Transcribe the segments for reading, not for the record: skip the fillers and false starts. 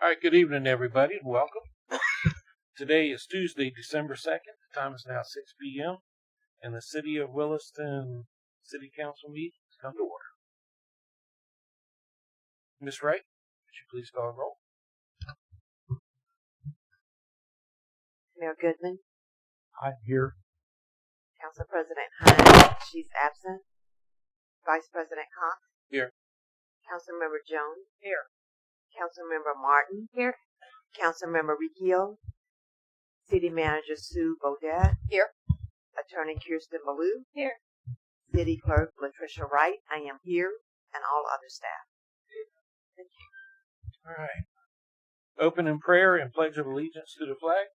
All right, good evening, everybody, and welcome. Today is Tuesday, December 2nd. The time is now 6 p.m., and the City of Williston City Council meeting has come to order. Ms. Wright, would you please call roll? Mayor Goodman, I'm here. Council President Hinds, she's absent. Vice President Cox. Here. Councilmember Jones. Here. Councilmember Martin. Here. Councilmember Riccio. City Manager Sue Beaudet. Here. Attorney Kiersten Ballou. Here. City Clerk Latricia Wright. I am here, and all other staff. Thank you. All right. Open in prayer and pledge of allegiance to the flag.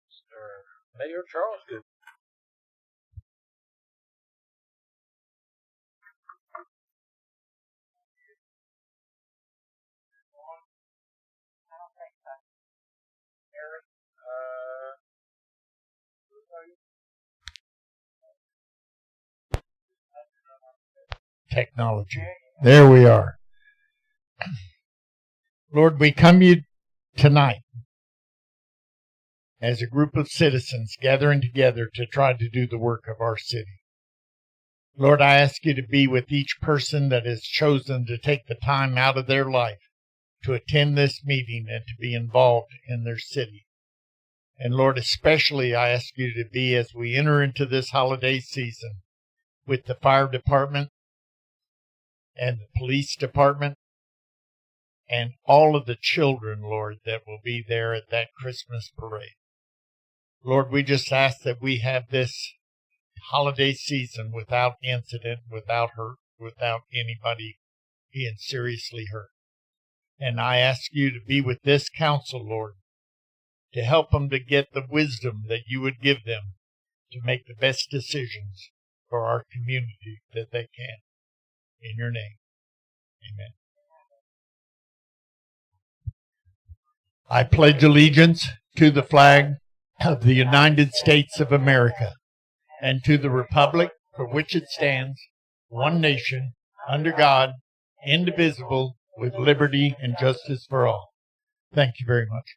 Mayor Charles Goodman. Technology. There we are. Lord, we come to you tonight as a group of citizens gathering together to try to do the work of our city. Lord, I ask you to be with each person that has chosen to take the time out of their life to attend this meeting and to be involved in their city. And Lord, especially I ask you to be as we enter into this holiday season with the fire department and the police department and all of the children, Lord, that will be there at that Christmas parade. Lord, we just ask that we have this holiday season without incident, without hurt, without anybody being seriously hurt. And I ask you to be with this council, Lord, to help them to get the wisdom that you would give them to make the best decisions for our community that they can. In your name, amen. I pledge allegiance to the flag of the United States of America and to the republic for which it stands, one nation, under God, indivisible, with liberty and justice for all. Thank you very much.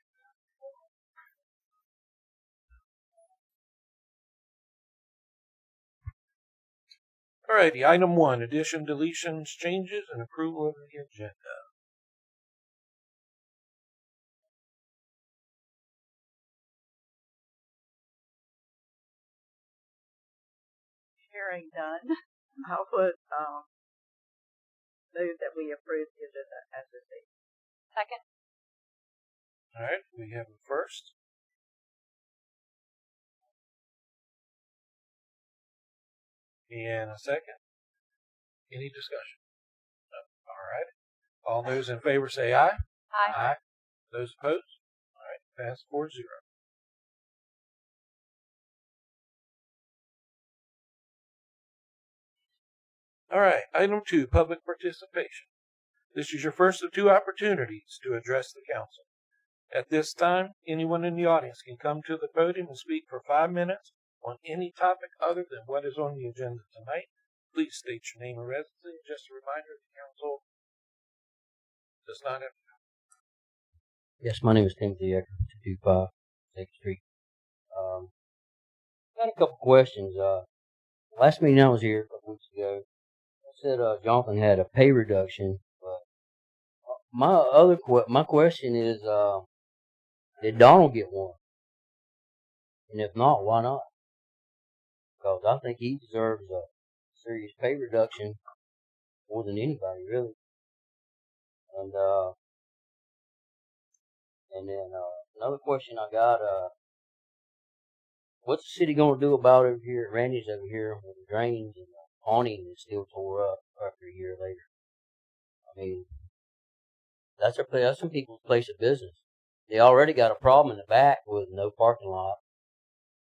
Alrighty, item 1, addition, deletions, changes, and approval of the agenda. Hearing done, I would move that we approve the agenda as received. Second. Alright, we have a first. And a second. Any discussion? No. All right. All those in favor say aye. Aye. Aye. Those opposed? All right. Pass 4-0. All right. Item 2, public participation. This is your first of 2 opportunities to address the council. At this time, anyone in the audience can come to the podium and speak for 5 minutes on any topic other than what is on the agenda tonight. Please state your name and residency. Just a reminder, the council does not have to. Yes, my name is Timothy Ecker, 225 6th Street. Got a couple questions. Last meeting I was here a couple weeks ago, I said Jonathan had a pay reduction, but my question is, did Donald get one? And if not, why not? Because I think he deserves a serious pay reduction more than anybody, really. And then another question I got, what's the city going to do about over here at Randy's over here when the drains and the awning is still tore up after a year later? I mean, that's some people's place of business. They already got a problem in the back with no parking lot.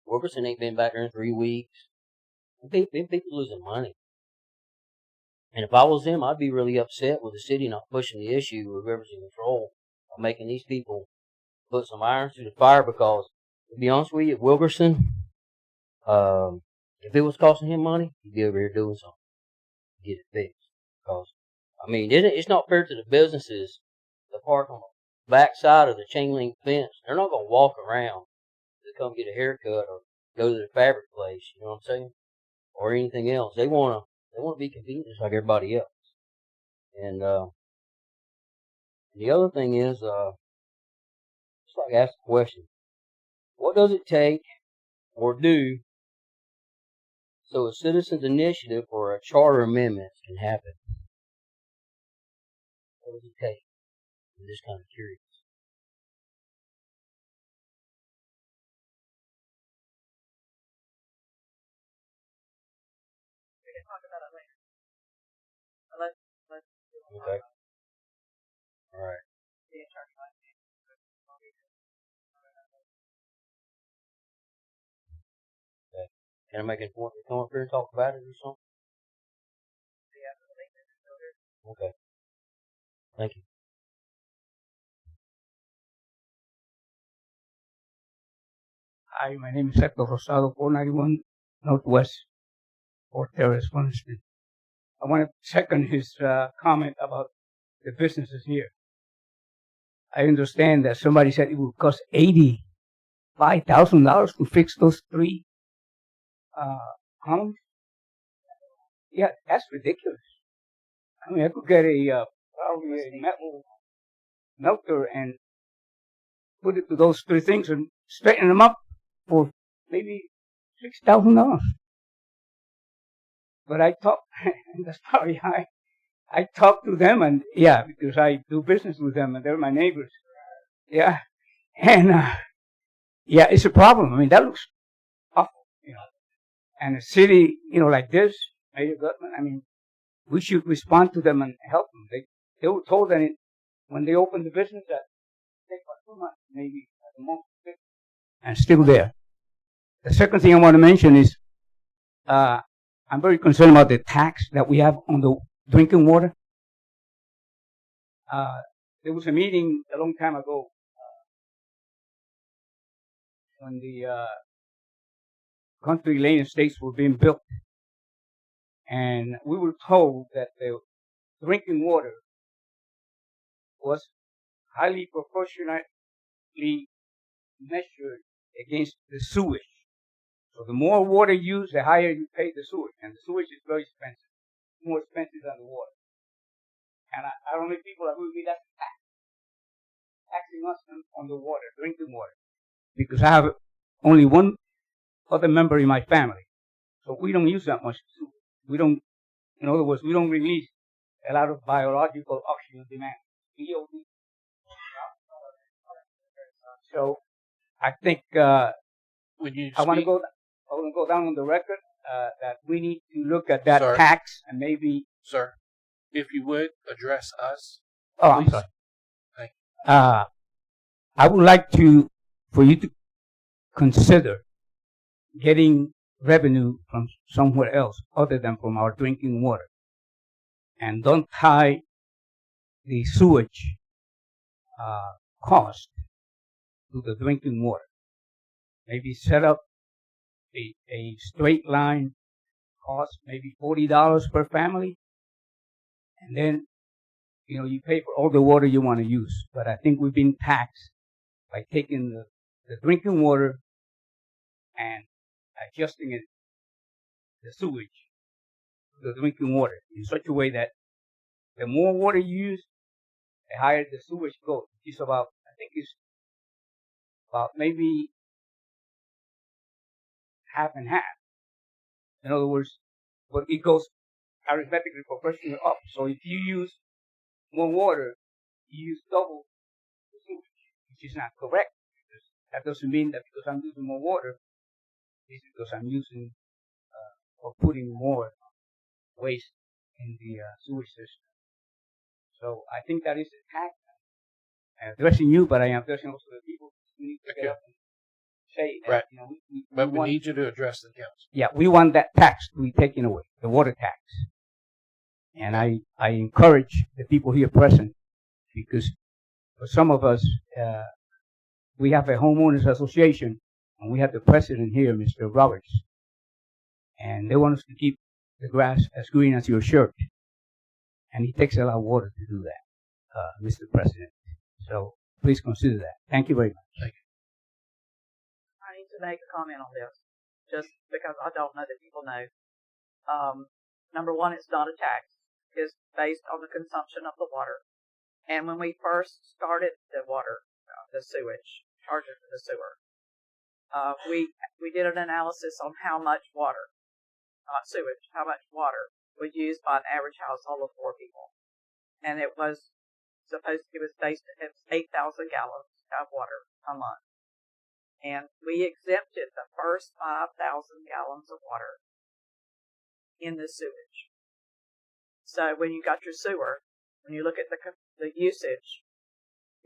Wilkerson ain't been back there in 3 weeks. People losing money. And if I was them, I'd be really upset with the city not pushing the issue with whoever's in control of making these people put some irons through the fire, because, to be honest with you, Wilkerson, if it was costing him money, he'd be over here doing something to get it fixed. Because, I mean, it's not fair to the businesses to park on back side of the chain link fence. They're not gonna walk around to come get a haircut or go to the fabric place. You know what I'm saying? Or anything else. They wanna be convenient just like everybody else. And the other thing is, just like ask the question, what does it take or do so a citizen's initiative or a charter amendment can happen? What does it take? I'm just kind of curious. We can talk about it later. Let's do Okay. All right. the attorney. Okay. Can I make an appointment to come up here and talk about it or something? Okay. Thank you. Hi, my name is Hector Rosado, 491 Northwest, Fort Terrace, Williston. I want to second his comment about the businesses here. I understand that somebody said it would cost $85,000 to fix those 3 columns. Yeah, that's ridiculous. I mean, I could get probably a metal melter and put it to those 3 things and straighten them up for maybe $6,000. But I talked, that's probably high. I talked to them, and yeah, because I do business with them, and they're my neighbors. Yeah, and yeah, it's a problem. I mean, that looks awful, you know. And a city, you know, like this, Mayor Goodman, I mean, we should respond to them and help them. They were told that when they opened the business that it takes about 2 months, maybe at the most, and still there. The second thing I want to mention is I'm very concerned about the tax that we have on the drinking water. There was a meeting a long time ago when the country lane estates were being built, and we were told that the drinking water was highly proportionately measured against the sewage. So the more water used, the higher you pay the sewage, and the sewage is very expensive, more expensive than the water. And I don't know if people agree with me. That's a tax, taxing us on the water, drinking water, because I have only one other member in my family, so we don't use that much sewage. We don't, in other words, we don't release a lot of biological oxygen demand. BOD. So I think I want to go down on the record that we need to look at that tax and maybe. Sir, if you would address us. Oh, please. I'm sorry. Thank you. I would like for you to consider getting revenue from somewhere else other than from our drinking water, and don't tie the sewage cost to the drinking water. Maybe set up a straight line cost, maybe $40 per family, and then you pay for all the water you want to use. But I think we've been taxed by taking the drinking water and adjusting it, the sewage, to the drinking water in such a way that the more water you use, the higher the sewage goes. It's about, I think it's about maybe half and half. In other words, but it goes arithmetically proportionally up. So if you use more water, you use double the sewage, which is not correct. Because that doesn't mean that because I'm using more water, it's because I'm using or putting more waste in the sewage system. So I think that is a tax. I'm addressing you, but I am addressing also the people who need to get up and say that, right. We need you to address the council. Yeah, we want that tax to be taken away, the water tax. And I encourage the people here present, because for some of us, we have a homeowners association, and we have the president here, Mr. Roberts, and they want us to keep the grass as green as your shirt. And it takes a lot of water to do that, Mr. President. So please consider that. Thank you very much. I need to make a comment on this, just because I don't know that people know. Number one, it's not a tax. It's based on the consumption of the water. And when we first started the water, the sewage, charges for the sewer, we did an analysis on how much water, not sewage, how much water was used by an average household of 4 people. And it was based at 8,000 gallons of water a month. And we exempted the first 5,000 gallons of water in the sewage. So when you got your sewer, when you look at the usage,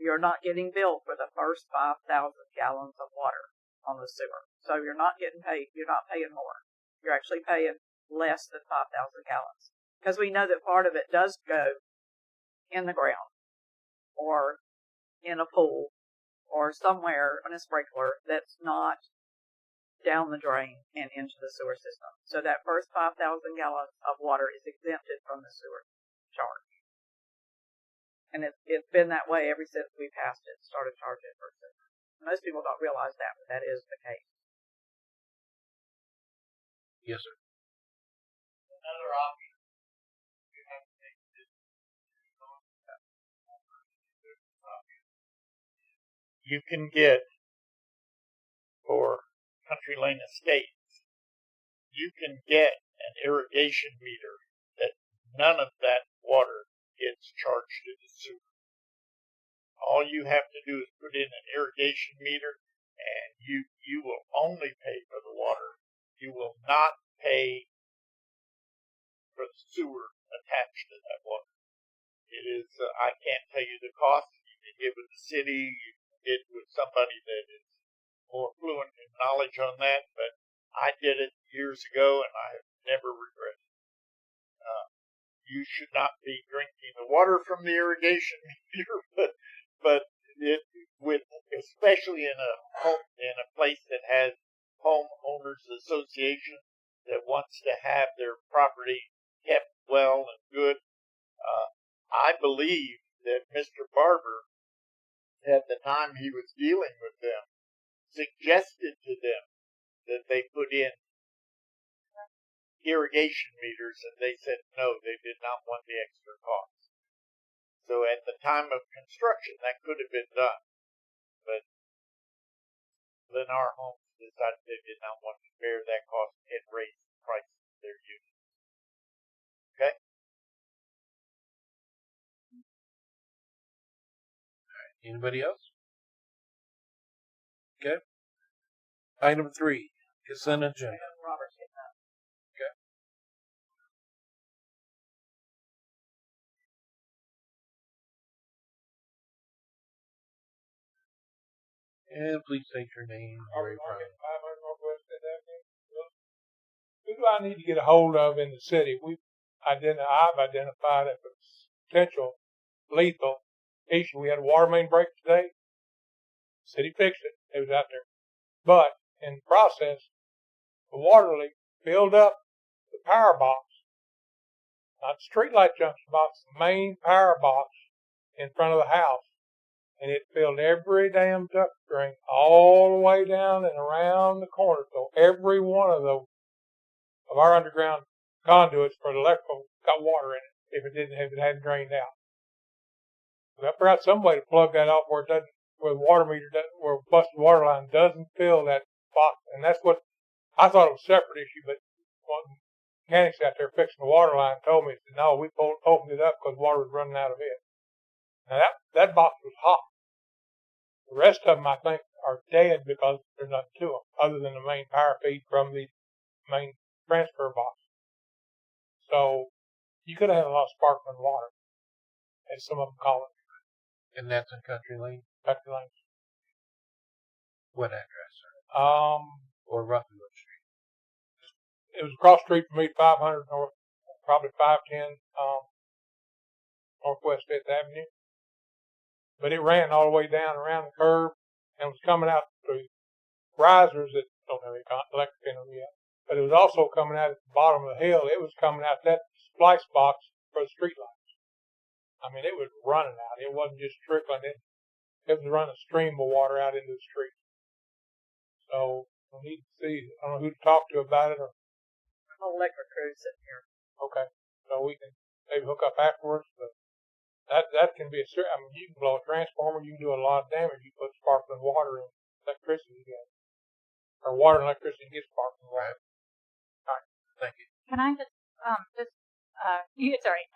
you're not getting billed for the first 5,000 gallons of water on the sewer. So you're not getting paid. You're not paying more. You're actually paying less than 5,000 gallons. Because we know that part of it does go in the ground or in a pool or somewhere on a sprinkler that's not down the drain and into the sewer system. So that first 5,000 gallons of water is exempted from the sewer charge. And it's been that way ever since we passed it, started charging it for sewer. Most people don't realize that, but that is the case. Yes, sir. Another option. You have to take this. You can get, for Country Lane Estates, you can get an irrigation meter that none of that water gets charged to the sewer. All you have to do is put in an irrigation meter, and you will only pay for the water. You will not pay for the sewer attached to that water. It is, I can't tell you the cost. You can get with the city, you can get with somebody that is more fluent in knowledge on that, but I did it years ago, and I have never regretted it. You should not be drinking the water from the irrigation meter, but it, with especially in a place that has homeowners association that wants to have their property kept well and good. I believe that Mr. Barber, at the time he was dealing with them, suggested to them that they put in irrigation meters, and they said no, they did not want the extra cost. So at the time of construction, that could have been done, but Lennar Homes decided they did not want to bear that cost and raise the price of their units. Okay? Anybody else? Okay. Item 3, consent agenda. Robert's getting up. And please state your name. Where you're from. 500 Northwest Avenue. Who do I need to get a hold of in the city? I've identified a potential lethal issue. We had a water main break today. City fixed it. It was out there. But in the process, the water leak filled up the power box, not the streetlight junction box, the main power box in front of the house. And it filled every damn duct string all the way down and around the corner. So every one of our underground conduits for the electrical got water in it if it hadn't drained out. We have to figure out some way to plug that off where the water meter where busted water line doesn't fill that box. And that's what I thought it was a separate issue, but one mechanics out there fixing the water line told me, said, no, we opened it up because water was running out of it. Now that box was hot. The rest of them, I think, are dead because there's nothing to them other than the main power feed from the main transfer box. So you could have had a lot of sparkling water, as some of them call it. And that's in Country Lane. Country Lane. What address, sir? Or roughly what street? It was across the street from me, 500 North, probably 510 Northwest 5th Avenue. But it ran all the way down around the curve and was coming out through risers that don't have any electric in them yet. But it was also coming out at the bottom of the hill. It was coming out that splice box for the street lights. I mean, it was running out. It wasn't just trickling in. it was running a stream of water out into the street. So we need to see. I don't know who to talk to about it. Or Whole electric crew sitting here. okay, so we can maybe hook up afterwards. But that can be I mean, you can blow a transformer. You can do a lot of damage. You put sparkling water and electricity together, or water and electricity get sparkling water. All right, thank you. Can I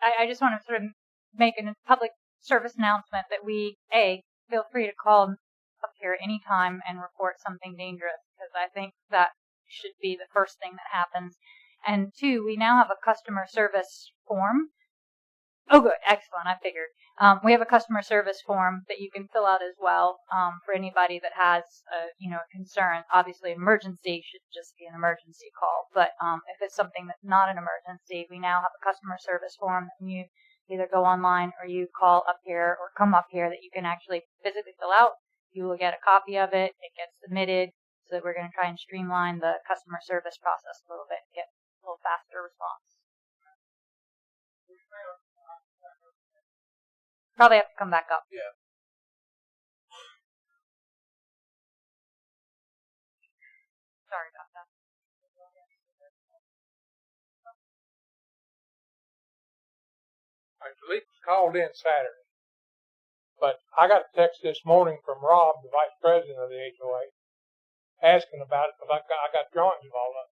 I just want to sort of make a public service announcement that we, feel free to call up here anytime and report something dangerous, because I think that should be the first thing that happens. And 2, we now have a customer service form. Oh, good. Excellent. I figured. We have a customer service form that you can fill out as well, for anybody that has a concern. Obviously, emergency should just be an emergency call. But if it's something that's not an emergency, we now have a customer service form that you either go online or you call up here or come up here that you can actually physically fill out. You will get a copy of it. It gets submitted. So we're going to try and streamline the customer service process a little bit and get a little faster response. Probably have to come back up. Yeah. Sorry about that. Actually, it was called in Saturday, but I got a text this morning from Rob, the vice president of the HOA, asking about it because I got drawings of all of it.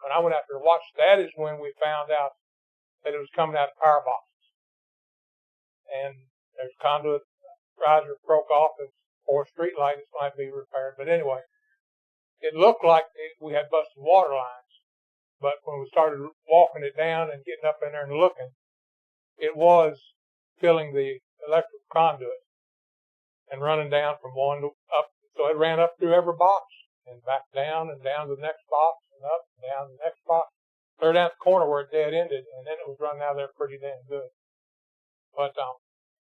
When I went out there to watch, that is when we found out that it was coming out of power boxes, and there's conduit riser broke off or a street light that might be repaired. But anyway, it looked like we had busted water lines. But when we started walking it down and getting up in there and looking, it was filling the electrical conduit and running down from one to up. So it ran up through every box and back down and down to the next box and up and down to the next box. Clear down the corner where it dead ended, and then it was running out of there pretty damn good. But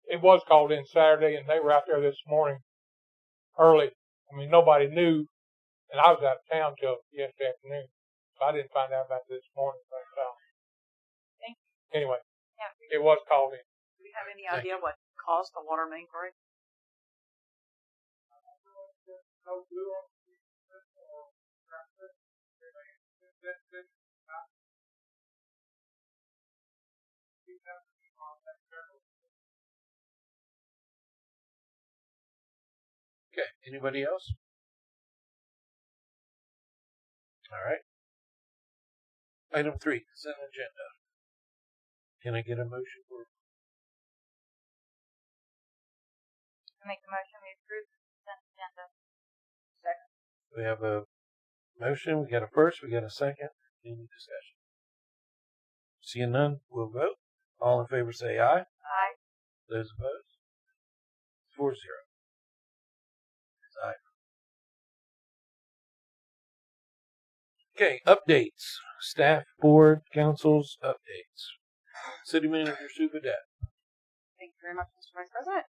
it was called in Saturday, and they were out there this morning early. I mean, nobody knew, and I was out of town till yesterday afternoon, so I didn't find out about this morning. But Thank you. Anyway, Yeah. it was called in. Do we have any idea what caused the water main break? Okay, anybody else? All right. Item 3, consent agenda. Can I get a motion for? I make the motion we approve the consent agenda. Second. We have a motion. We got a first. We got a second. Any discussion? Seeing none, we'll vote. All in favor say aye. Aye. Those opposed? 4-0. Aye. Okay, updates. Staff, board, councils, updates. City Manager Sue Beaudet. Thank you very much, Mr. Vice President.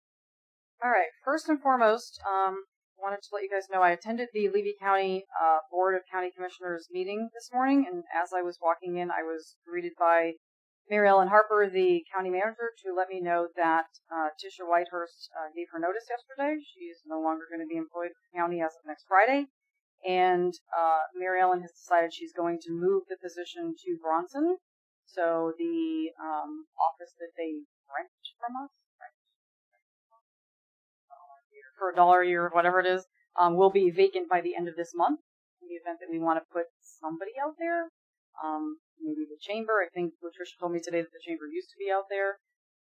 All right, first and foremost, wanted to let you guys know I attended the Levy County Board of County Commissioners meeting this morning, and as I was walking in, I was greeted by Mary Ellen Harper, the county manager, to let me know that Tisha Whitehurst gave her notice yesterday. She is no longer going to be employed with the county as of next Friday, and Mary Ellen has decided she's going to move the position to Bronson. So the office that they rent from us, for $1 a year, whatever it is, will be vacant by the end of this month. In the event that we want to put somebody out there, maybe the chamber. I think Latricia told me today that the chamber used to be out there,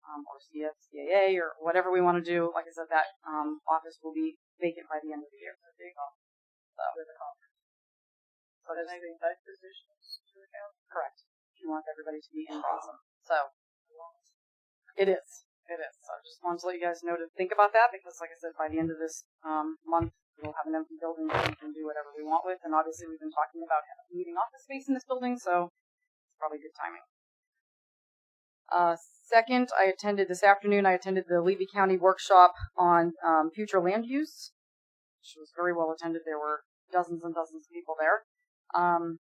or CAA, or whatever we want to do. Like I said, that office will be vacant by the end of the year. So there you go. With the conference. So does they both positions to the council? Correct. You want everybody to be in Bronson. So it is. It is. So I just wanted to let you guys know to think about that, because like I said, by the end of this month, we'll have an empty building that we can do whatever we want with. And obviously we've been talking about needing office space in this building, so it's probably good timing. Second, this afternoon, I attended the Levy County workshop on future land use, which was very well attended. There were dozens and dozens of people there.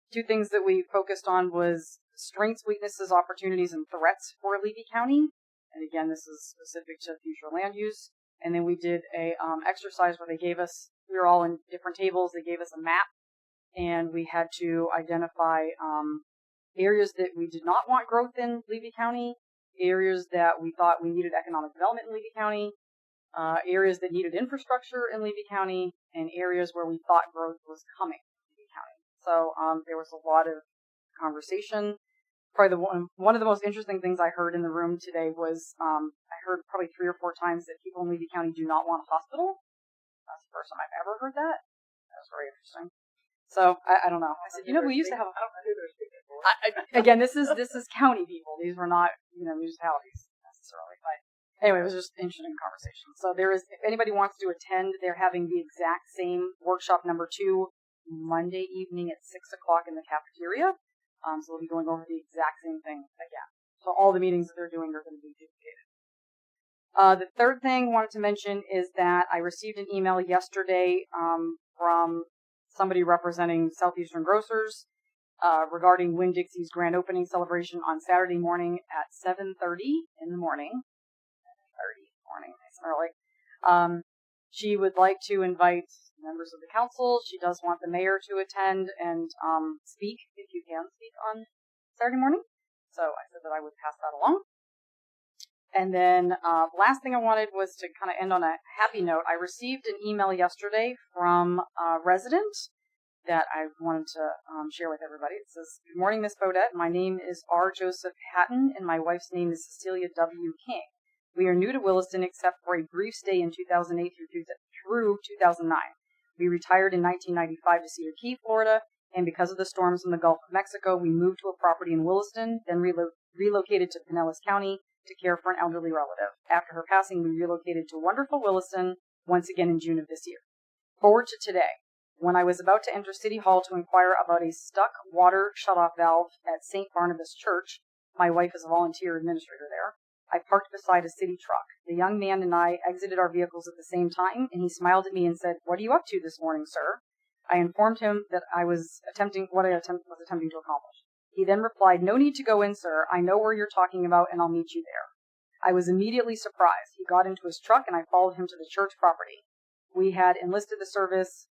Two things that we focused on was strengths, weaknesses, opportunities, and threats for Levy County. And again, this is specific to future land use. And then we did a exercise where we were all in different tables. They gave us a map, and we had to identify areas that we did not want growth in Levy County, areas that we thought we needed economic development in Levy County, areas that needed infrastructure in Levy County, and areas where we thought growth was coming in Levy County. So there was a lot of conversation. Probably one of the most interesting things I heard in the room today was I heard probably 3 or 4 times that people in Levy County do not want a hospital. That's the first time I've ever heard that. That was very interesting. So I don't know. I said, we used to have. Again, this is county people. These were not municipalities necessarily. But anyway, it was just an interesting conversation. So if anybody wants to attend, they're having the exact same workshop number 2 Monday evening at 6 o'clock in the cafeteria. So we'll be going over the exact same thing again. So all the meetings that they're doing are going to be duplicated. The third thing I wanted to mention is that I received an email yesterday from somebody representing Southeastern Grocers regarding Winn-Dixie's grand opening celebration on Saturday morning at 7:30 in the morning. 7:30 in the morning, nice and early. She would like to invite members of the council. She does want the mayor to attend and speak, if you can speak on Saturday morning. So I said that I would pass that along. And then last thing I wanted was to kind of end on a happy note. I received an email yesterday from a resident that I wanted to share with everybody. It says, "Good morning, Miss Beaudet. My name is R. Joseph Hatton, and my wife's name is Cecilia W. King. We are new to Williston except for a brief stay in 2008 through 2009. We retired in 1995 to Cedar Key, Florida, and because of the storms in the Gulf of Mexico, we moved to a property in Williston, then relocated to Pinellas County to care for an elderly relative. After her passing, we relocated to wonderful Williston once again in June of this year. Forward to today. When I was about to enter City Hall to inquire about a stuck water shutoff valve at St. Barnabas Church, my wife is a volunteer administrator there, I parked beside a city truck. The young man and I exited our vehicles at the same time, and he smiled at me and said, "What are you up to this morning, sir?" I informed him that I was attempting to accomplish. He then replied, "No need to go in, sir. I know where you're talking about, and I'll meet you there." I was immediately surprised. He got into his truck, and I followed him to the church property. We had enlisted the service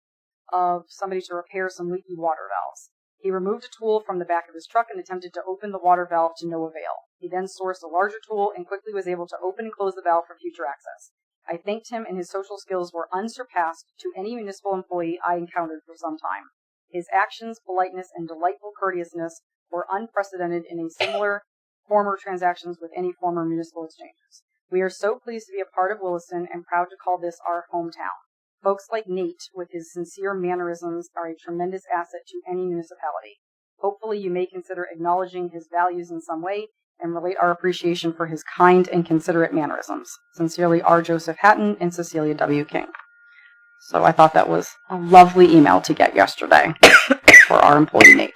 of somebody to repair some leaky water valves. He removed a tool from the back of his truck and attempted to open the water valve to no avail. He then sourced a larger tool and quickly was able to open and close the valve for future access. I thanked him, and his social skills were unsurpassed to any municipal employee I encountered for some time. His actions, politeness, and delightful courteousness were unprecedented in a similar former transactions with any former municipal exchanges. We are so pleased to be a part of Williston and proud to call this our hometown. Folks like Nate, with his sincere mannerisms, are a tremendous asset to any municipality. Hopefully you may consider acknowledging his values in some way and relate our appreciation for his kind and considerate mannerisms. Sincerely, R. Joseph Hatton and Cecilia W. King. So I thought that was a lovely email to get yesterday for our employee Nate.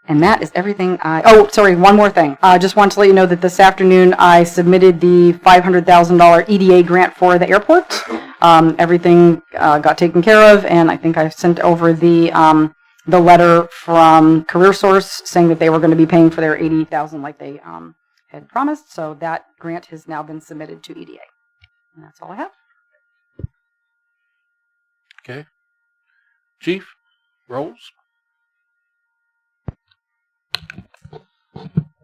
And that is everything one more thing. I just want to let you know that this afternoon I submitted the $500,000 EDA grant for the airport. Everything got taken care of, and I think I sent over the letter from CareerSource saying that they were going to be paying for their $80,000 like they had promised. So that grant has now been submitted to EDA. And that's all I have. Okay. Chief, Rolls?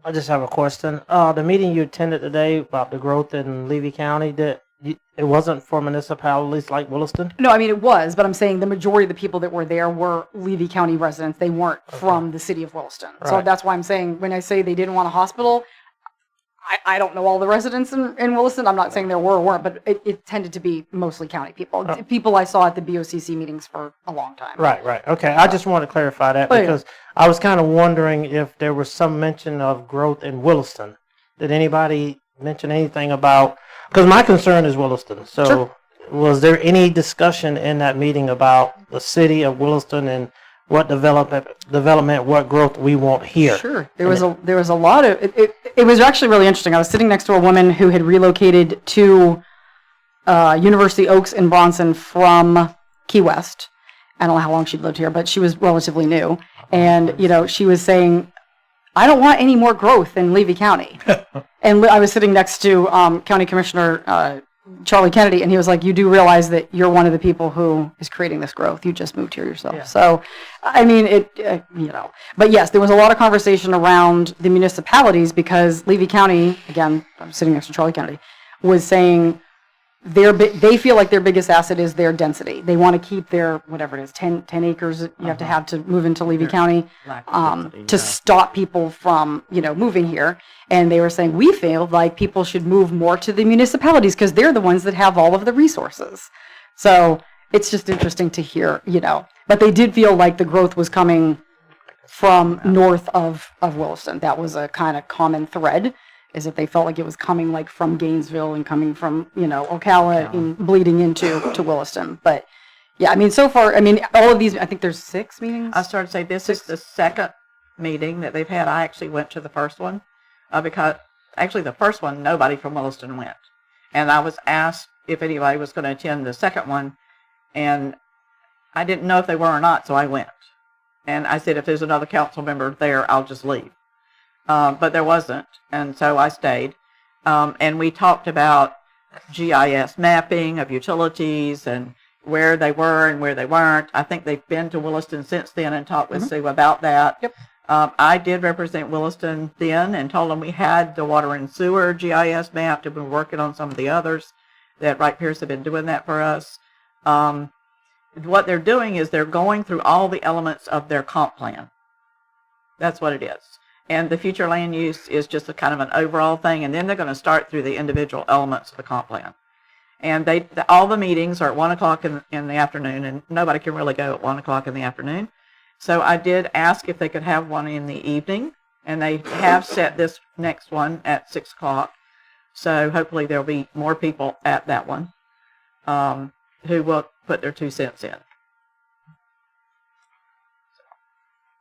I just have a question. The meeting you attended today about the growth in Levy County, it wasn't for municipalities like Williston? No, I mean, it was, but I'm saying the majority of the people that were there were Levy County residents. They weren't from the city of Williston. Right. So that's why I'm saying when I say they didn't want a hospital, I don't know all the residents in Williston. I'm not saying there were or weren't, but it tended to be mostly county people. Oh. People I saw at the BOCC meetings for a long time. Right. Okay. I just want to clarify that because I was kind of wondering if there was some mention of growth in Williston. Did anybody mention anything about, because my concern is Williston. So sure. Was there any discussion in that meeting about the city of Williston and what development, what growth we want here? Sure. There was a lot of it was actually really interesting. I was sitting next to a woman who had relocated to University Oaks in Bronson from Key West. I don't know how long she'd lived here, but she was relatively new. And she was saying, "I don't want any more growth in Levy County." And I was sitting next to County Commissioner Charlie Kennedy, and he was like, you do realize that you're one of the people who is creating this growth. You just moved here yourself. Yeah. So, I mean, but yes, there was a lot of conversation around the municipalities because Levy County, again, I'm sitting next to Charlie Kennedy, was saying they feel like their biggest asset is their density. They want to keep their, whatever it is, 10 acres you have to move into Levy County to stop people from, moving here. And they were saying, we feel like people should move more to the municipalities because they're the ones that have all of the resources. So it's just interesting to hear, But they did feel like the growth was coming from north of Williston. That was a kind of common thread. Is that they felt like it was coming like from Gainesville and coming from, Ocala and bleeding into Williston. But yeah, I mean, so far, all of these, I think there's 6 meetings. I started to say this is the second meeting that they've had. I actually went to the first one because actually the first one, nobody from Williston went. And I was asked if anybody was going to attend the second one. And I didn't know if they were or not, so I went. And I said, if there's another council member there, I'll just leave. But there wasn't, and so I stayed. And we talked about GIS mapping of utilities and where they were and where they weren't. I think they've been to Williston since then and talked with Sue about that. Yep. I did represent Williston then and told them we had the water and sewer GIS mapped and been working on some of the others that Wright Pierce have been doing that for us. What they're doing is they're going through all the elements of their comp plan. That's what it is. And the future land use is just a kind of an overall thing, and then they're going to start through the individual elements of the comp plan. And all the meetings are at 1 o'clock in the afternoon, and nobody can really go at 1 o'clock in the afternoon. So I did ask if they could have one in the evening, and they have set this next one at 6 o'clock. So hopefully there'll be more people at that one who will put their 2 cents in.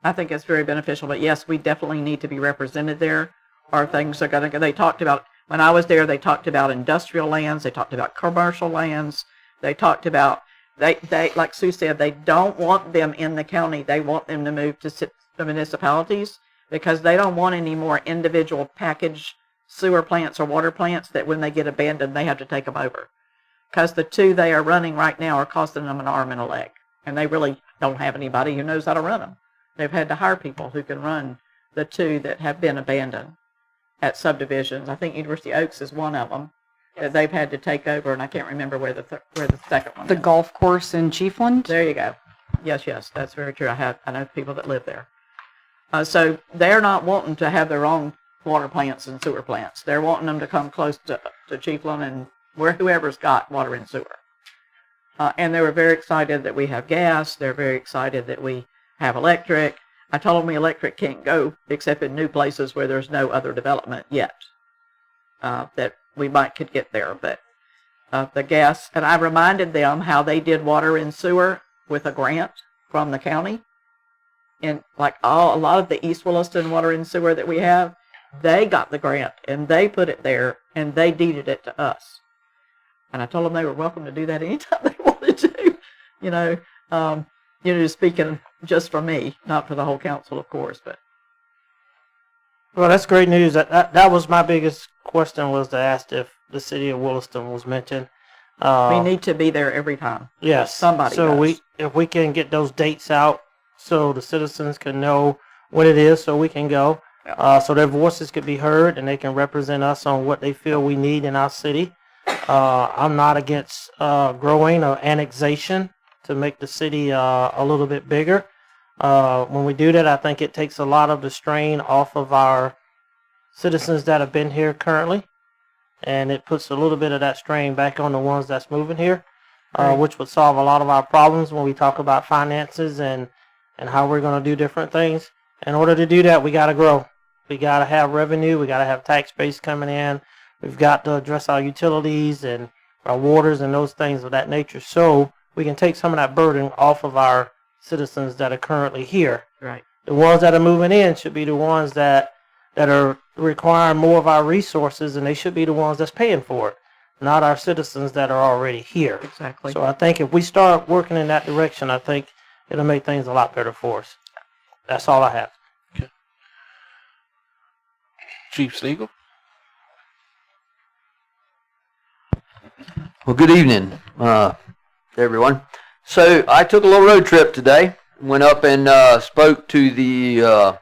I think it's very beneficial, but yes, we definitely need to be represented there, or things are going to go. They talked about, when I was there, they talked about industrial lands, they talked about commercial lands, they talked about, they like Sue said, they don't want them in the county, they want them to move to the municipalities, because they don't want any more individual package sewer plants or water plants that when they get abandoned, they have to take them over. Because the 2 they are running right now are costing them an arm and a leg, and they really don't have anybody who knows how to run them. They've had to hire people who can run the 2 that have been abandoned at subdivisions. I think University Oaks is one of them that they've had to take over, and I can't remember where the second one is. The golf course in Chiefland? There you go. Yes, that's very true. I know people that live there. So they're not wanting to have their own water plants and sewer plants. They're wanting them to come close to Chiefland and whoever's got water and sewer. And they were very excited that we have gas. They're very excited that we have electric. I told them the electric can't go except in new places where there's no other development yet that we could get there. But the gas, and I reminded them how they did water and sewer with a grant from the county. And like a lot of the East Williston water and sewer that we have, they got the grant and they put it there and they deeded it to us. And I told them they were welcome to do that anytime they wanted to. Speaking just for me, not for the whole council, of course, but. Well, that's great news. That was my biggest question, was to ask if the city of Williston was mentioned. We need to be there every time. Yes. Somebody does. If we can get those dates out so the citizens can know what it is, so we can go, so their voices could be heard and they can represent us on what they feel we need in our city. I'm not against growing or annexation to make the city a little bit bigger. When we do that, I think it takes a lot of the strain off of our citizens that have been here currently, and it puts a little bit of that strain back on the ones that's moving here, which would solve a lot of our problems when we talk about finances and how we're going to do different things. In order to do that, we got to grow. We got to have revenue. We got to have tax base coming in. We've got to address our utilities and our waters and those things of that nature, so we can take some of that burden off of our citizens that are currently here. Right. The ones that are moving in should be the ones that are requiring more of our resources, and they should be the ones that's paying for it, not our citizens that are already here. Exactly. So I think if we start working in that direction, I think it'll make things a lot better for us. That's all I have. Okay. Chief Stegall? Well, good evening, everyone. So I took a little road trip today. Went up and spoke to the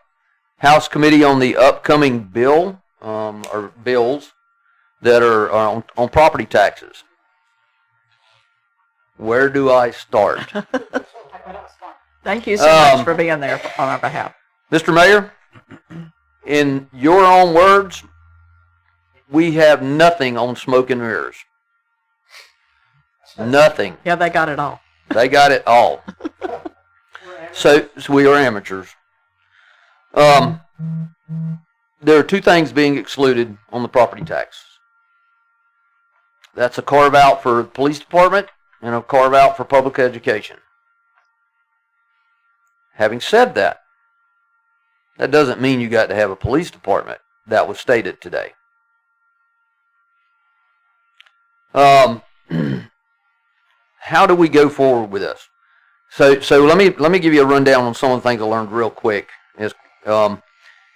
House Committee on the upcoming bill, or bills that are on property taxes. Where do I start? Thank you so much for being there on our behalf. Mr. Mayor, in your own words, we have nothing on smoke and mirrors. Nothing. Yeah, they got it all. They got it all. So we are amateurs. There are two things being excluded on the property tax. That's a carve out for the police department and a carve out for public education. Having said that, that doesn't mean you got to have a police department. That was stated today. How do we go forward with this? So let me give you a rundown on some of the things I learned real quick.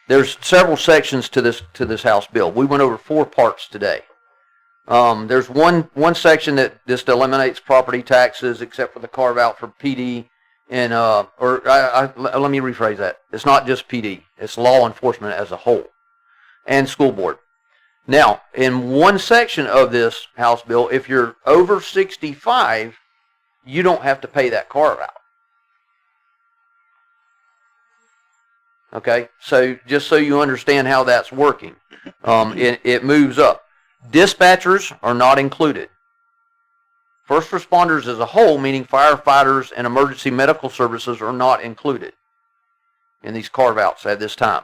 There's several sections to this House bill. We went over 4 parts today. There's one section that just eliminates property taxes except for the carve out for PD and let me rephrase that. It's not just PD. It's law enforcement as a whole and school board. Now, in one section of this House bill, if you're over 65, you don't have to pay that carve out. Okay, so just so you understand how that's working, it moves up. Dispatchers are not included. First responders as a whole, meaning firefighters and emergency medical services, are not included in these carve-outs at this time.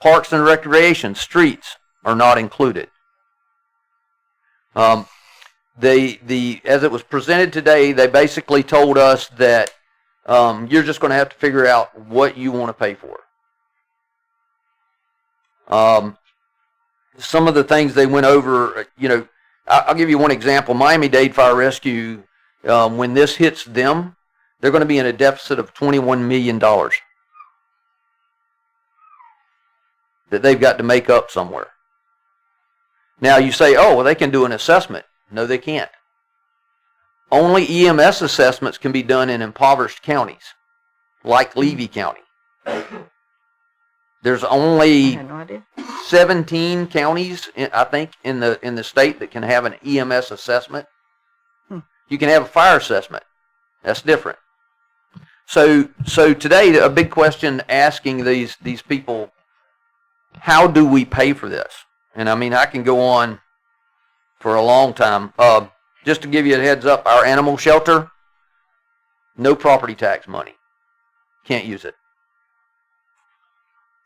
Parks and recreation, streets, are not included. As it was presented today, they basically told us that you're just going to have to figure out what you want to pay for. Some of the things they went over, I'll give you one example. Miami-Dade Fire Rescue, when this hits them, they're going to be in a deficit of $21 million that they've got to make up somewhere. Now you say, oh, well, they can do an assessment. No, they can't. Only EMS assessments can be done in impoverished counties, like Levy County. There's only 17 counties, I think, in the state that can have an EMS assessment. You can have a fire assessment. That's different. So today, a big question asking these people, how do we pay for this? And I mean, I can go on for a long time. Just to give you a heads up, our animal shelter, no property tax money. Can't use it.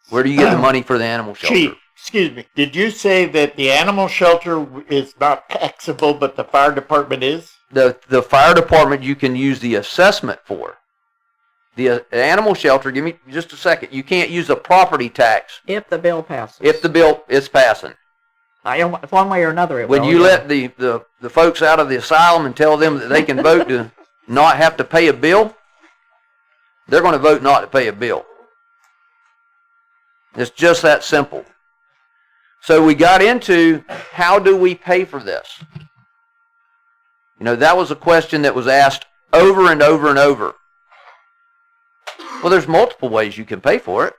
Where do you get the money for the animal shelter? Chief, excuse me. Did you say that the animal shelter is not taxable, but the fire department is? The fire department you can use the assessment for. The animal shelter, give me just a second. You can't use a property tax. If the bill passes. If the bill is passing. One way or another, it when will. You let the folks out of the asylum and tell them that they can vote to not have to pay a bill, they're going to vote not to pay a bill. It's just that simple. So we got into, how do we pay for this? That was a question that was asked over and over and over. Well, there's multiple ways you can pay for it.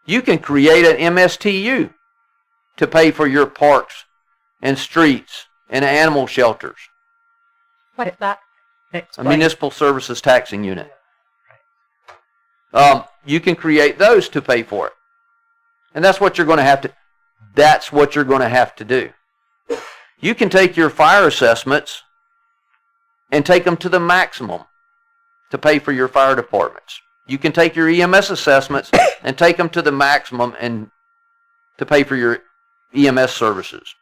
You can create an MSTU to pay for your parks and streets and animal shelters. What is that? A municipal services taxing unit. You can create those to pay for it. And that's what you're going to have to do. You can take your fire assessments and take them to the maximum to pay for your fire departments. You can take your EMS assessments and take them to the maximum and to pay for your EMS services,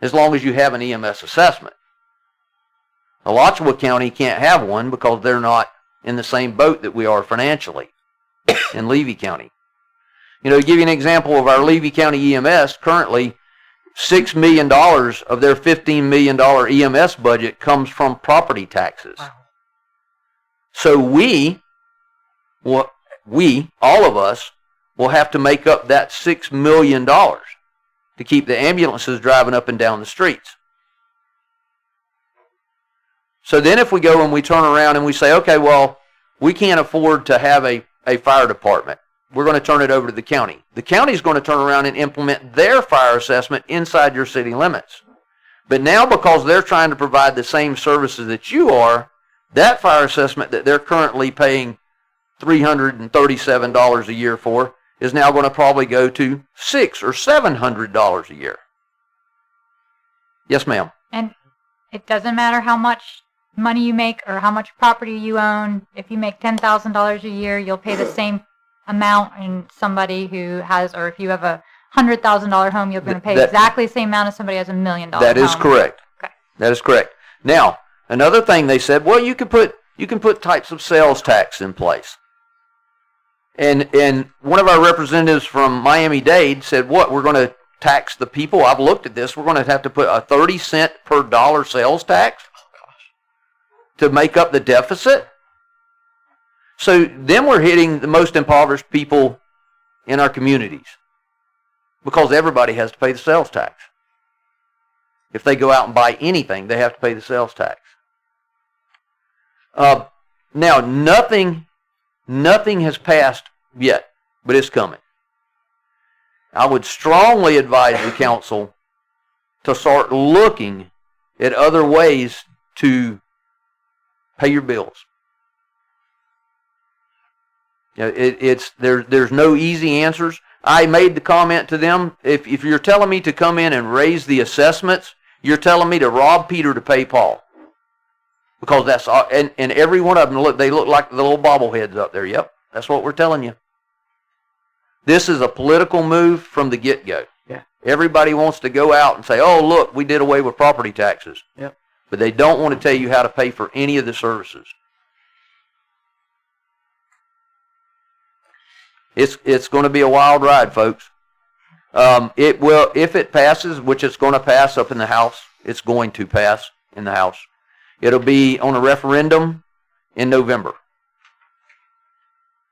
as long as you have an EMS assessment. Alachua County can't have one because they're not in the same boat that we are financially in Levy County. To give you an example of our Levy County EMS, currently $6 million of their $15 million EMS budget comes from property taxes. Wow. So all of us, will have to make up that $6 million. to keep the ambulances driving up and down the streets. So then if we go and we turn around and we say, okay, well, we can't afford to have a fire department. We're going to turn it over to the county. The county's going to turn around and implement their fire assessment inside your city limits. But now because they're trying to provide the same services that you are, that fire assessment that they're currently paying $337 a year for is now going to probably go to $600 or $700 a year. Yes, ma'am. And it doesn't matter how much money you make or how much property you own. If you make $10,000 a year, you'll pay the same amount. And somebody who has, or if you have a $100,000 home, you're going to pay exactly the same amount as somebody who has $1 million home. That is correct. Okay. That is correct. Now, another thing they said, well, you can put types of sales tax in place. And one of our representatives from Miami-Dade said, what, we're going to tax the people? I've looked at this. We're going to have to put a 30-cent per dollar sales tax to make up the deficit. So then we're hitting the most impoverished people in our communities because everybody has to pay the sales tax. If they go out and buy anything, they have to pay the sales tax. Now, nothing has passed yet, but it's coming. I would strongly advise the council to start looking at other ways to pay your bills. You know, there's no easy answers. I made the comment to them, if you're telling me to come in and raise the assessments, you're telling me to rob Peter to pay Paul. Because that's, and every one of them, they look like the little bobbleheads up there. Yep, that's what we're telling you. This is a political move from the get-go. Yeah. Everybody wants to go out and say, oh, look, we did away with property taxes. Yep. But they don't want to tell you how to pay for any of the services. It's going to be a wild ride, folks. It will, if it passes, which it's going to pass up in the House, it's going to pass in the House. It'll be on a referendum in November.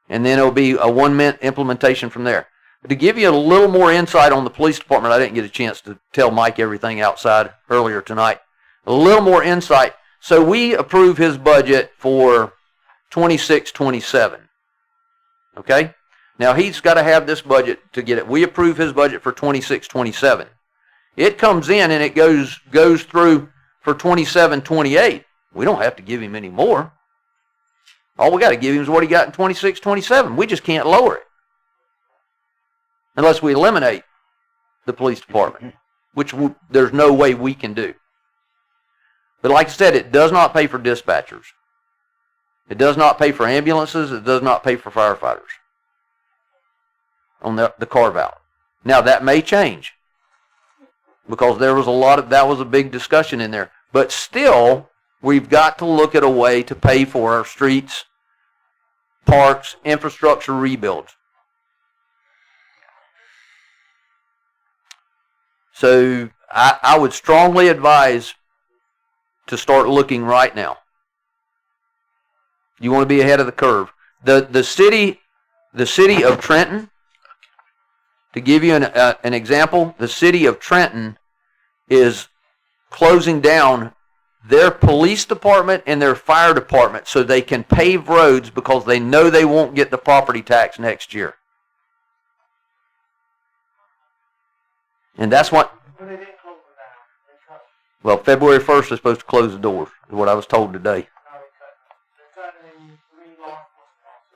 And then it'll be a 1-minute implementation from there. But to give you a little more insight on the police department, I didn't get a chance to tell Mike everything outside earlier tonight. A little more insight. So we approve his budget for 26-27. Okay? Now he's got to have this budget to get it. We approve his budget for 26-27. It comes in and it goes through for 27-28. We don't have to give him any more. All we got to give him is what he got in 26-27. We just can't lower it. Unless we eliminate the police department, which there's no way we can do. But like I said, it does not pay for dispatchers. It does not pay for ambulances. It does not pay for firefighters on the carve-out. Now, that may change because there was that was a big discussion in there. But still, we've got to look at a way to pay for our streets, parks, infrastructure rebuilds. So I would strongly advise to start looking right now. You want to be ahead of the curve. The city of Trenton, to give you an example, the city of Trenton is closing down their police department and their fire department so they can pave roads because they know they won't get the property tax next year. And that's what... Well, February 1st is supposed to close the doors, is what I was told today.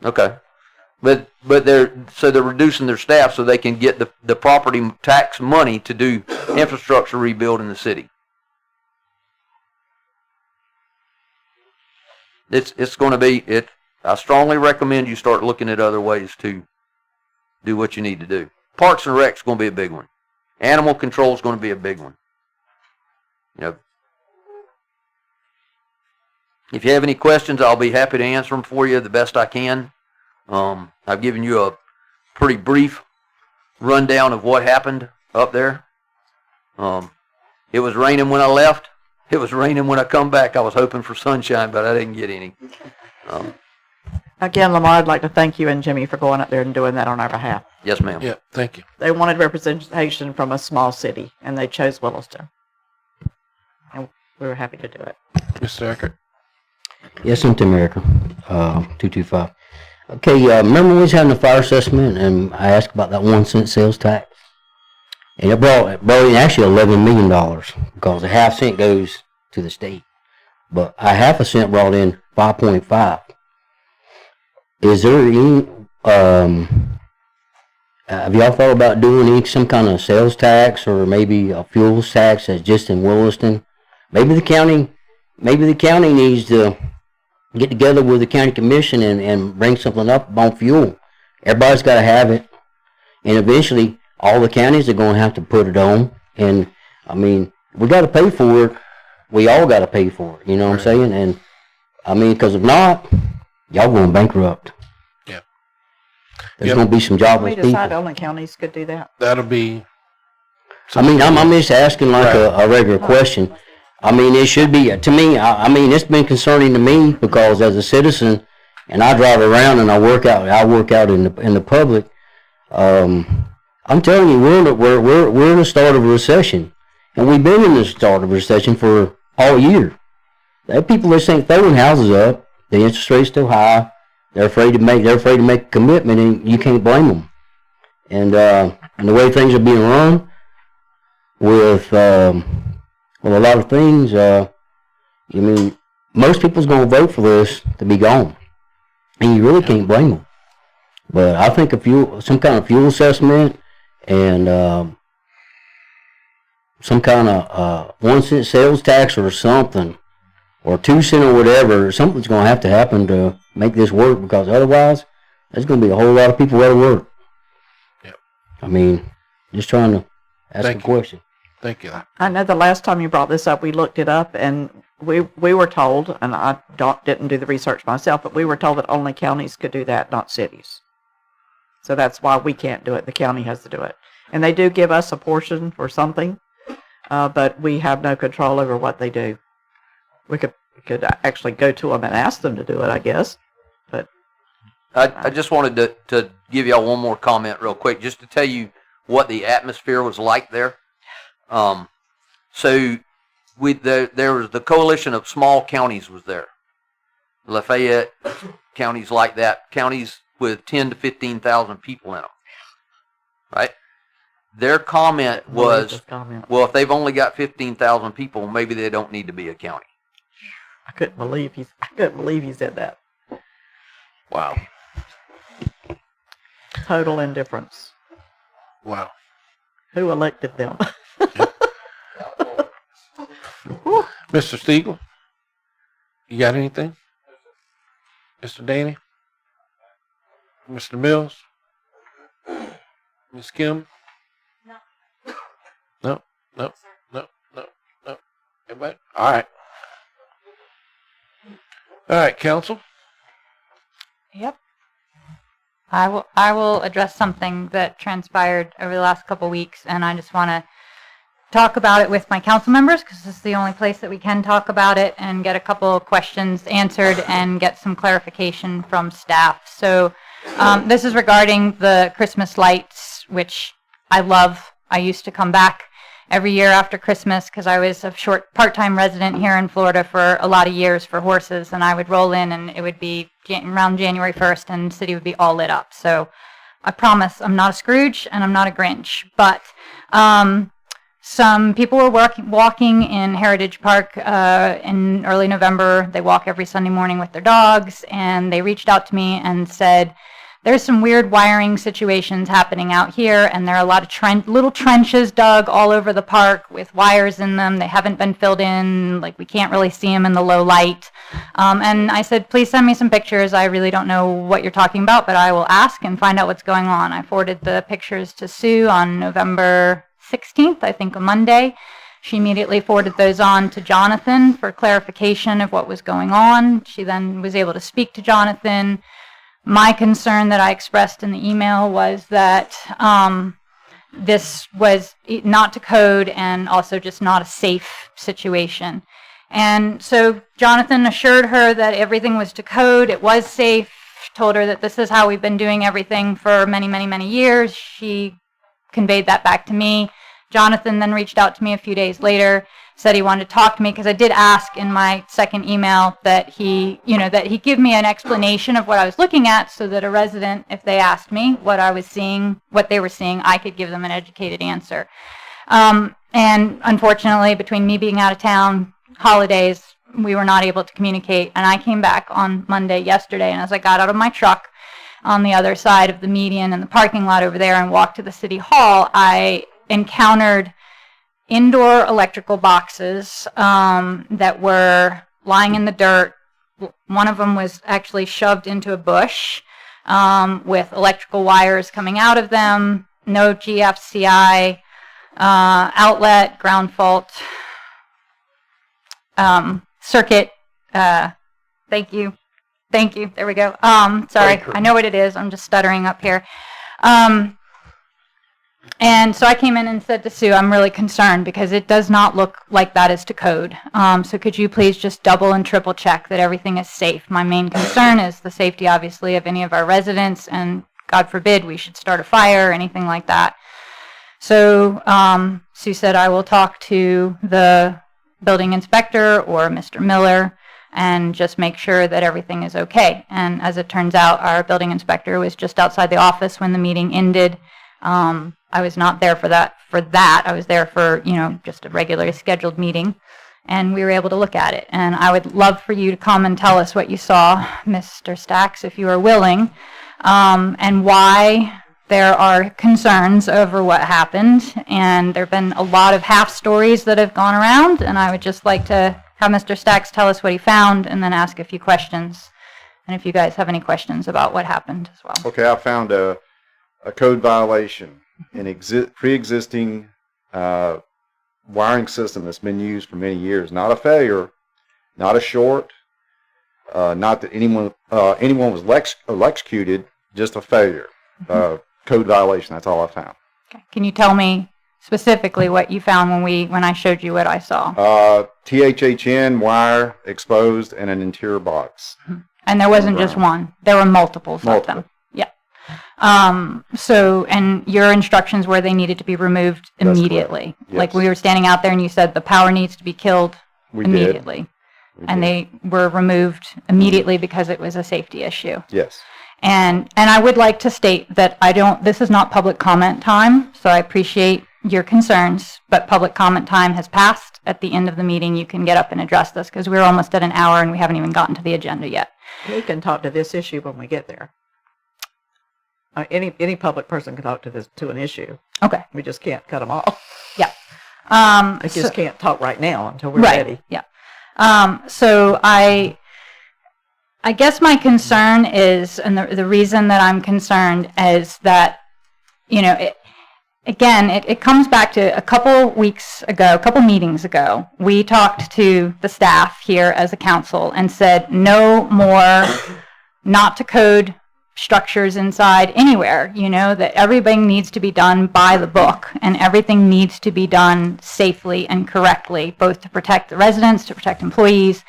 Okay. But they're reducing their staff so they can get the property tax money to do infrastructure rebuild in the city. It's going to be I strongly recommend you start looking at other ways to do what you need to do. Parks and Rec is going to be a big one. Animal control is going to be a big one. You know, if you have any questions, I'll be happy to answer them for you the best I can. I've given you a pretty brief rundown of what happened up there. It was raining when I left. It was raining when I come back. I was hoping for sunshine, but I didn't get any. Again, Lamar, I'd like to thank you and Jimmy for going up there and doing that on our behalf. Yes, ma'am. Yeah, thank you. They wanted representation from a small city, and they chose Williston. And we were happy to do it. Mr. Eckert? Yes, I'm Tim Erica, 225. Okay, remember we was having a fire assessment, and I asked about that 1 cent sales tax? And it brought in actually $11 million, because a half cent goes to the state. But a half a cent brought in 5.5. Is there any, have y'all thought about doing some kind of sales tax or maybe a fuel tax that's just in Williston? Maybe the county needs to get together with the county commission and bring something up on fuel. Everybody's got to have it. And eventually, all the counties are going to have to put it on. And, I mean, we got to pay for it. We all got to pay for it. You know what I'm saying? And, I mean, because if not, y'all going bankrupt. Yeah. There's going to be some jobless We people. decided only counties could do that. That'll be... I mean, I'm just asking like a regular question. I mean, it should be, to me, I mean, it's been concerning to me because as a citizen, and I drive around and I work out in the public, I'm telling you, we're in the start of a recession. And we've been in the start of a recession for all year. There are people that ain't throwing houses up. The interest rate's still high. They're afraid to make a commitment, and you can't blame them. And the way things are being run with a lot of things, I mean, most people's going to vote for this to be gone. And you really can't blame them. But I think some kind of fuel assessment and some kind of 1 cent sales tax or something, or 2 cent or whatever, something's going to happen to make this work, because otherwise there's going to be a whole lot of people out of work. Yep. I mean, just trying to ask a question. Thank you. I know the last time you brought this up, we looked it up, and we were told, and I didn't do the research myself, but we were told that only counties could do that, not cities. So that's why we can't do it. The county has to do it. And they do give us a portion for something, but we have no control over what they do. We could actually go to them and ask them to do it, I guess. But I just wanted to give y'all one more comment real quick, just to tell you what the atmosphere was like there. So there was the coalition of small counties was there. Lafayette, counties like that, counties with 10 to 15,000 people in them, right? Their comment was, well, if they've only got 15,000 people, maybe they don't need to be a county. I couldn't believe he said that. Wow. Total indifference. Wow. Who elected them? Mr. Stiegel, you got anything? Mr. Danny? Mr. Mills? Ms. Kim? No. No. Everybody? All right. All right, council. Yep. I will address something that transpired over the last couple weeks, and I just want to talk about it with my council members, because this is the only place that we can talk about it and get a couple of questions answered and get some clarification from staff. So this is regarding the Christmas lights, which I love. I used to come back every year after Christmas because I was a short part-time resident here in Florida for a lot of years for horses, and I would roll in and it would be around January 1st and the city would be all lit up. So I promise I'm not a Scrooge and I'm not a Grinch, but some people were walking in Heritage Park in early November. They walk every Sunday morning with their dogs, and they reached out to me and said, there's some weird wiring situations happening out here, and there are a lot of little trenches dug all over the park with wires in them. They haven't been filled in, like we can't really see them in the low light. And I said, please send me some pictures. I really don't know what you're talking about, but I will ask and find out what's going on. I forwarded the pictures to Sue on November 16th, I think a Monday. She immediately forwarded those on to Jonathan for clarification of what was going on. She then was able to speak to Jonathan. My concern that I expressed in the email was that this was not to code and also just not a safe situation. And so Jonathan assured her that everything was to code, it was safe, told her that this is how we've been doing everything for many, many, many years. She conveyed that back to me. Jonathan then reached out to me a few days later, said he wanted to talk to me because I did ask in my second email that he give me an explanation of what I was looking at so that a resident, if they asked me what I was seeing, what they were seeing, I could give them an educated answer. And unfortunately, between me being out of town, holidays, we were not able to communicate. And I came back on Monday yesterday, and as I got out of my truck on the other side of the median in the parking lot over there and walked to the city hall, I encountered indoor electrical boxes that were lying in the dirt. One of them was actually shoved into a bush with electrical wires coming out of them, no GFCI outlet, ground fault, circuit. Thank you. There we go. Sorry, I know what it is. I'm just stuttering up here. And so I came in and said to Sue, I'm really concerned because it does not look like that is to code. So could you please just double and triple check that everything is safe? My main concern is the safety, obviously, of any of our residents, and God forbid we should start a fire or anything like that. So Sue said, I will talk to the building inspector or Mr. Miller and just make sure that everything is okay. And as it turns out, our building inspector was just outside the office when the meeting ended. I was not there for that. I was there for, just a regularly scheduled meeting, and we were able to look at it. And I would love for you to come and tell us what you saw, Mr. Stacks, if you are willing, and why there are concerns over what happened. And there have been a lot of half stories that have gone around, and I would just like to have Mr. Stacks tell us what he found and then ask a few questions. And if you guys have any questions about what happened as well. Okay, I found a code violation in pre-existing wiring system that's been used for many years. Not a failure, not a short, not that anyone was electrocuted, just a failure. Code violation, that's all I found. Okay. Can you tell me specifically what you found when I showed you what I saw? THHN wire exposed in an interior box. And there wasn't just one. There were multiples of them. Yeah. And your instructions were they needed to be removed immediately. Yes. Like we were standing out there and you said the power needs to be killed immediately. And they were removed immediately because it was a safety issue. Yes. And I would like to state that this is not public comment time, so I appreciate your concerns, but public comment time has passed. At the end of the meeting, you can get up and address this because we're almost at an hour and we haven't even gotten to the agenda yet. We can talk to this issue when we get there. Any public person can talk to an issue. Okay. We just can't cut them off. Yeah. I just can't talk right now until we're ready. Yeah. So I guess my concern is, and the reason that I'm concerned is that, it comes back to a couple meetings ago, we talked to the staff here as a council and said no more not to code structures inside anywhere, that everything needs to be done by the book and everything needs to be done safely and correctly, both to protect the residents, to protect employees,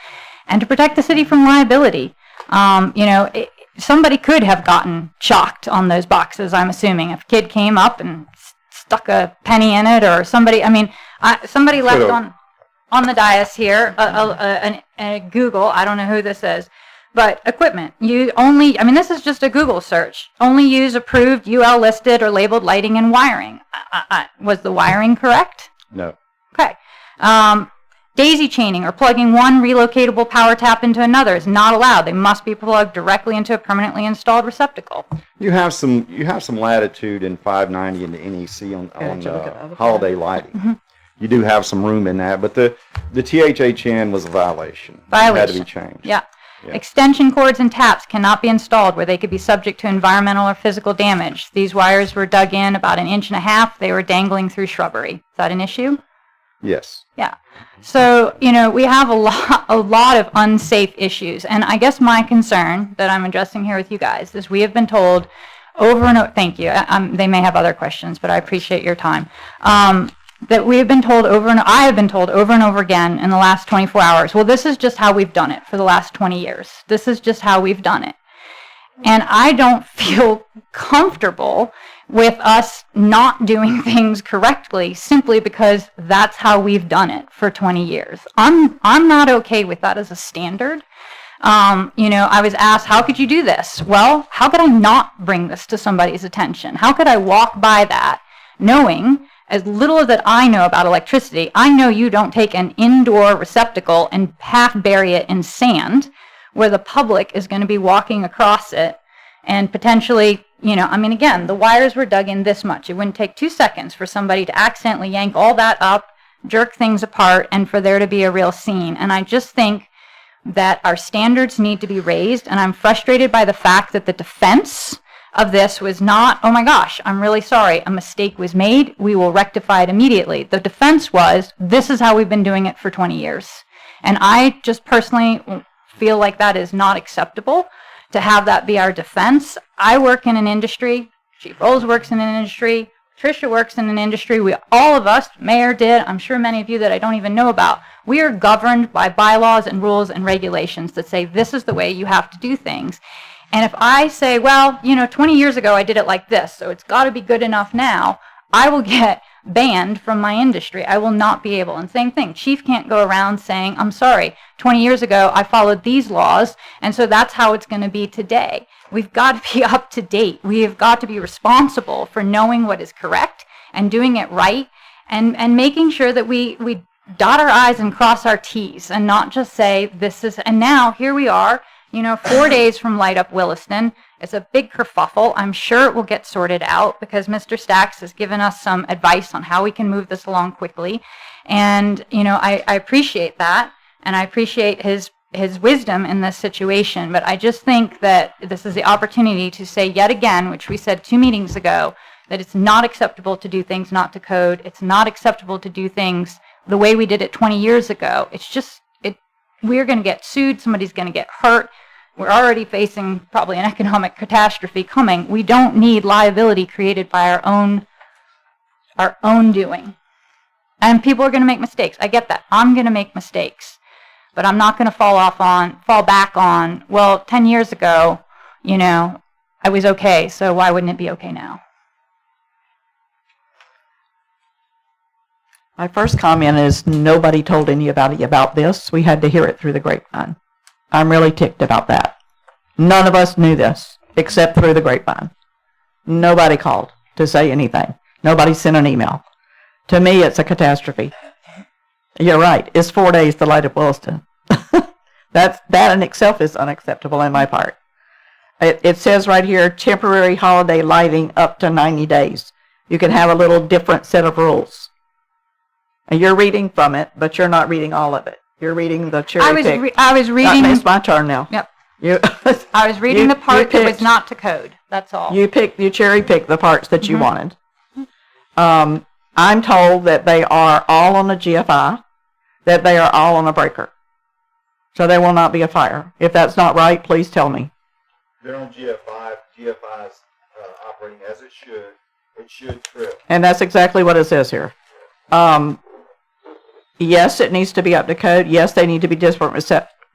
and to protect the city from liability. Somebody could have gotten shocked on those boxes, I'm assuming. If a kid came up and stuck a penny in it, or somebody left on the dais here a Google, I don't know who this is, but equipment. This is just a Google search. Only use approved, UL listed, or labeled lighting and wiring. Was the wiring correct? No. Okay. Daisy chaining or plugging one relocatable power tap into another is not allowed. They must be plugged directly into a permanently installed receptacle. You have some latitude in 590 and the NEC on holiday lighting. Mm-hmm. You do have some room in that, but the THHN was a violation. It had to be changed. Yeah. Extension cords and taps cannot be installed where they could be subject to environmental or physical damage. These wires were dug in about 1.5 inches. They were dangling through shrubbery. Is that an issue? Yes. Yeah. So, we have a lot of unsafe issues. And I guess my concern that I'm addressing here with you guys is we have been told over and over, thank you. They may have other questions, but I appreciate your time. That we have been told I have been told over and over again in the last 24 hours, well, this is just how we've done it for the last 20 years. This is just how we've done it. And I don't feel comfortable with us not doing things correctly simply because that's how we've done it for 20 years. I'm not okay with that as a standard. I was asked, how could you do this? Well, how could I not bring this to somebody's attention? How could I walk by that knowing as little that I know about electricity? I know you don't take an indoor receptacle and half bury it in sand where the public is going to be walking across it and potentially, again, the wires were dug in this much. It wouldn't take 2 seconds for somebody to accidentally yank all that up, jerk things apart, and for there to be a real scene. And I just think that our standards need to be raised, and I'm frustrated by the fact that the defense of this was not, oh my gosh, I'm really sorry, a mistake was made, we will rectify it immediately. The defense was, this is how we've been doing it for 20 years. And I just personally feel like that is not acceptable to have that be our defense. I work in an industry, Chief Rolls works in an industry, Latricia works in an industry, all of us, Mayor did, I'm sure many of you that I don't even know about, we are governed by bylaws and rules and regulations that say this is the way you have to do things. And if I say, well, 20 years ago I did it like this, so it's got to be good enough now, I will get banned from my industry. I will not be able. And same thing, Chief can't go around saying, I'm sorry, 20 years ago I followed these laws, and so that's how it's going to be today. We've got to be up to date. We have got to be responsible for knowing what is correct and doing it right and making sure that we dot our I's and cross our T's and not just say this is, and now here we are, 4 days from Light Up Williston. It's a big kerfuffle. I'm sure it will get sorted out because Mr. Stacks has given us some advice on how we can move this along quickly. And, I appreciate that, and I appreciate his wisdom in this situation, but I just think that this is the opportunity to say yet again, which we said 2 meetings ago, that it's not acceptable to do things not to code. It's not acceptable to do things the way we did it 20 years ago. It's just, we're going to get sued. Somebody's going to get hurt. We're already facing probably an economic catastrophe coming. We don't need liability created by our own doing. And people are going to make mistakes. I get that. I'm going to make mistakes. But I'm not going to fall back on, well, 10 years ago, I was okay, so why wouldn't it be okay now? My first comment is nobody told anybody about this. We had to hear it through the grapevine. I'm really ticked about that. None of us knew this except through the grapevine. Nobody called to say anything. Nobody sent an email. To me, it's a catastrophe. You're right. It's 4 days to Light Up Williston. That in itself is unacceptable on my part. It says right here, temporary holiday lighting up to 90 days. You can have a little different set of rules. And you're reading from it, but you're not reading all of it. You're reading the cherry pick. I was reading. It's my turn now. Yep. I was reading the part that was not to code. That's all. You cherry picked the parts that you wanted. I'm told that they are all on a GFI, that they are all on a breaker. So there will not be a fire. If that's not right, please tell me. They're on GFI. GFI is operating as it should. It should trip. And that's exactly what it says here. Yes, it needs to be up to code. Yes, they need to be different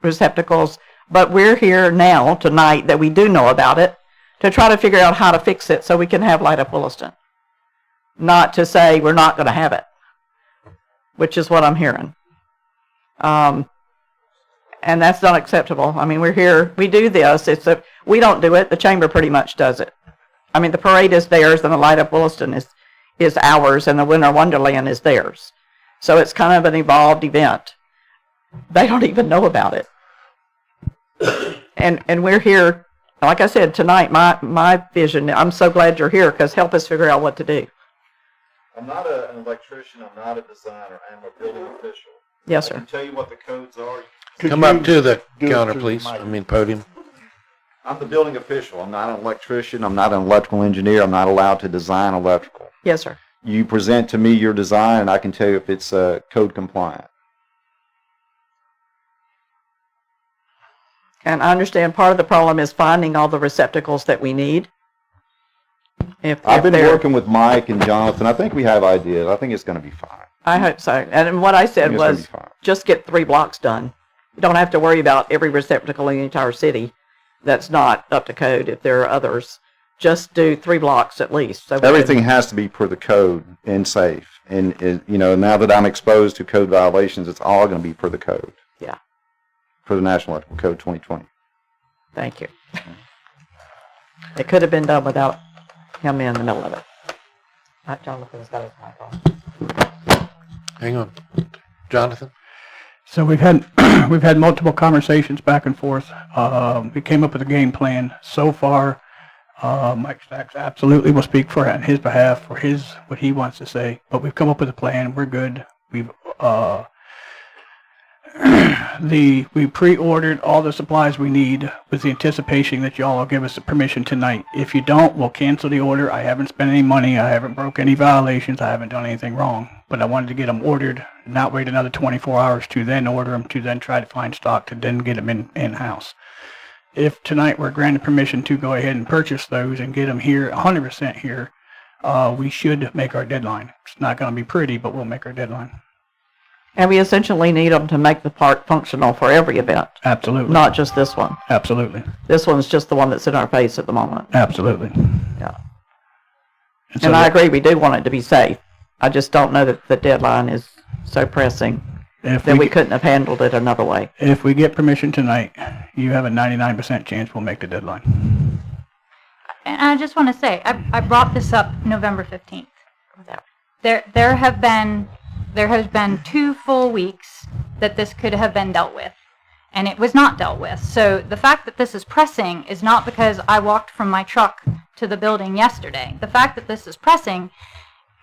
receptacles. But we're here now, tonight, that we do know about it, to try to figure out how to fix it so we can have Light Up Williston. Not to say we're not going to have it, which is what I'm hearing. And that's not acceptable. I mean, we're here, we do this. We don't do it. The chamber pretty much does it. I mean, the parade is theirs, and the Light Up Williston is ours, and the Winter Wonderland is theirs. So it's kind of an evolved event. They don't even know about it. And we're here, like I said, tonight, my vision, I'm so glad you're here, because help us figure out what to do. I'm not an electrician, I'm not a designer, I'm a building official. Yes, sir. I can tell you what the codes are. Come up to the counter, please. Podium. I'm the building official. I'm not an electrician, I'm not an electrical engineer, I'm not allowed to design electrical. Yes, sir. You present to me your design, and I can tell you if it's code compliant. And I understand part of the problem is finding all the receptacles that we need. I've been working with Mike and Jonathan. I think we have ideas. I think it's going to be fine. I hope so. And what I said was just get 3 blocks done. You don't have to worry about every receptacle in the entire city. that's not up to code, if there are others, just do 3 blocks at least. So Everything has to be per the code and safe. And, now that I'm exposed to code violations, it's all going to be per the code. Yeah. For the National Electrical Code 2020. Thank you. It could have been done without him in the middle of it. Jonathan's got his mic on. Hang on. Jonathan? So we've had we've had multiple conversations back and forth. We came up with a game plan. So far, Mike Stacks absolutely will speak for on his behalf for what he wants to say. But we've come up with a plan. We're good. We've we pre-ordered all the supplies we need with the anticipation that y'all will give us the permission tonight. If you don't, we'll cancel the order. I haven't spent any money. I haven't broke any violations. I haven't done anything wrong. But I wanted to get them ordered, not wait another 24 hours to then order them, to then try to find stock, to then get them in-house. If tonight we're granted permission to go ahead and purchase those and get them here, 100% here, we should make our deadline. It's not going to be pretty, but we'll make our deadline. And we essentially need them to make the park functional for every event. Absolutely. Not just this one. Absolutely. This one's just the one that's in our face at the moment. Absolutely. Yeah. So and I agree, we do want it to be safe. I just don't know that the deadline is so pressing that we couldn't have handled it another way. If we get permission tonight, you have a 99% chance we'll make the deadline. And I just want to say, I brought this up November 15th. There has been 2 full weeks that this could have been dealt with, and it was not dealt with. So the fact that this is pressing is not because I walked from my truck to the building yesterday. The fact that this is pressing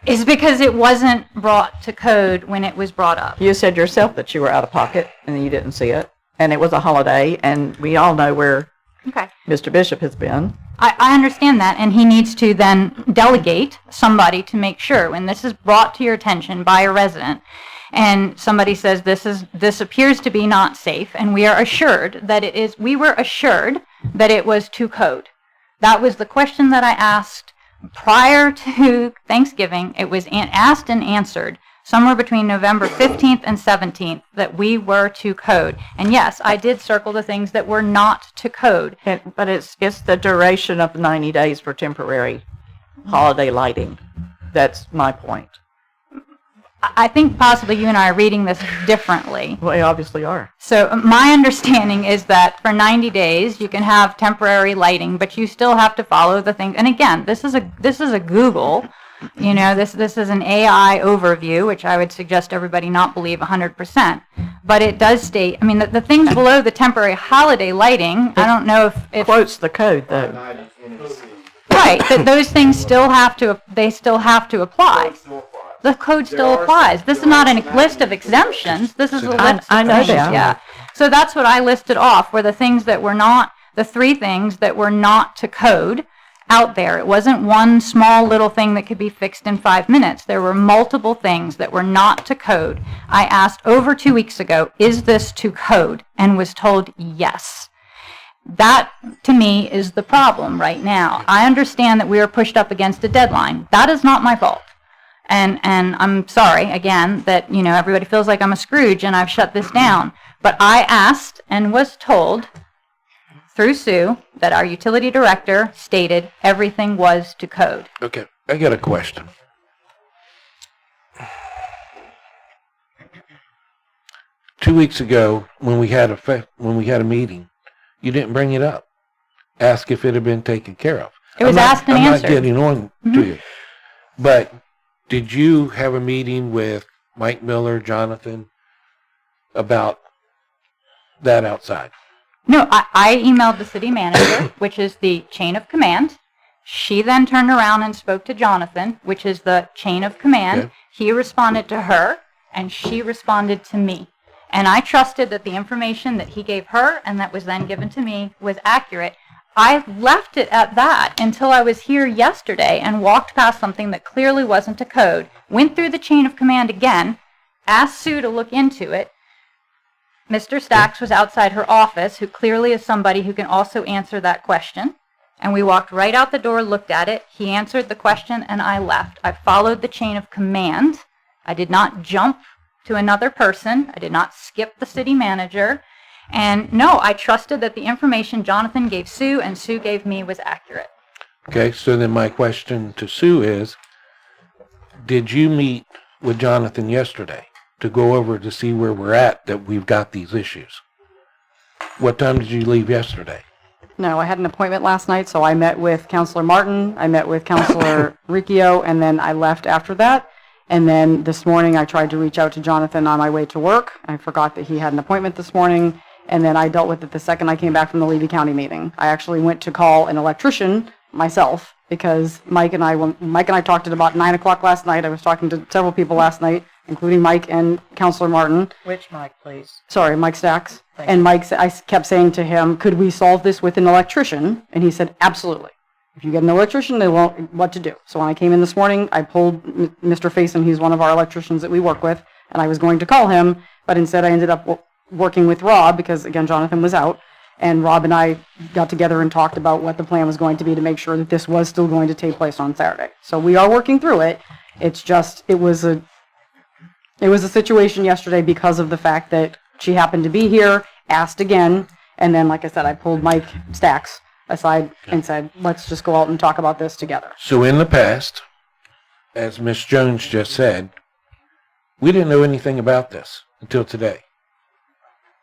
is because it wasn't brought to code when it was brought up. You said yourself that you were out of pocket and you didn't see it, and it was a holiday, and we all know where Mr. Bishop has been. I understand that, and he needs to then delegate somebody to make sure when this is brought to your attention by a resident and somebody says this appears to be not safe, and we are assured that it is. We were assured that it was to code. That was the question that I asked prior to Thanksgiving. It was asked and answered somewhere between November 15th and 17th that we were to code. And yes, I did circle the things that were not to code. But it's the duration of 90 days for temporary holiday lighting. That's my point. I think possibly you and I are reading this differently. Well, we obviously are. So my understanding is that for 90 days you can have temporary lighting, but you still have to follow the things. And again, this is a Google. This is an AI overview, which I would suggest everybody not believe 100%. But it does state, I mean, the things below the temporary holiday lighting, I don't know if quotes the code, though. Right, that those things still have to apply. The code still applies. This is not a list of exemptions. This is a list I know of things. that. Yeah. So that's what I listed off, were the things that were not, the 3 things that were not to code out there. It wasn't one small little thing that could be fixed in 5 minutes. There were multiple things that were not to code. I asked over 2 weeks ago, is this to code? And was told yes. That, to me, is the problem right now. I understand that we are pushed up against a deadline. That is not my fault. And I'm sorry, again, that, everybody feels like I'm a Scrooge and I've shut this down. But I asked and was told through Sue that our utility director stated everything was to code. Okay, I got a question. Two weeks ago, when we had a meeting, you didn't bring it up. Ask if it had been taken care of. It was asked and answered. I'm not getting on to you, but did you have a meeting with Mike Miller, Jonathan, about that outside? No, I emailed the city manager, which is the chain of command. She then turned around and spoke to Jonathan, which is the chain of command. Okay. He responded to her, and she responded to me. And I trusted that the information that he gave her and that was then given to me was accurate. I left it at that until I was here yesterday and walked past something that clearly wasn't a code, went through the chain of command again, asked Sue to look into it. Mr. Stacks was outside her office, who clearly is somebody who can also answer that question. And we walked right out the door, looked at it. He answered the question, and I left. I followed the chain of command. I did not jump to another person. I did not skip the city manager. And no, I trusted that the information Jonathan gave Sue and Sue gave me was accurate. Okay, so then my question to Sue is, did you meet with Jonathan yesterday to go over to see where we're at, that we've got these issues? What time did you leave yesterday? No, I had an appointment last night, so I met with Councilor Martin, I met with Councilor Riccio, and then I left after that. And then this morning I tried to reach out to Jonathan on my way to work. I forgot that he had an appointment this morning, and then I dealt with it the second I came back from the Levy County meeting. I actually went to call an electrician myself because Mike and I talked at about 9 o'clock last night. I was talking to several people last night, including Mike and Councilor Martin. Which Mike, please? Sorry, Mike Stacks. Thank And you. Mike, I kept saying to him, could we solve this with an electrician? And he said, absolutely. If you get an electrician, they know what to do. So when I came in this morning, I pulled Mr. Faison, he's one of our electricians that we work with, and I was going to call him, but instead I ended up working with Rob because, again, Jonathan was out, and Rob and I got together and talked about what the plan was going to be to make sure that this was still going to take place on Saturday. So we are working through it. It's just, it was a situation yesterday because of the fact that she happened to be here, asked again, and then, like I said, I pulled Mike Stacks aside and said, let's just go out and talk about this together. So in the past, as Ms. Jones just said, we didn't know anything about this until today.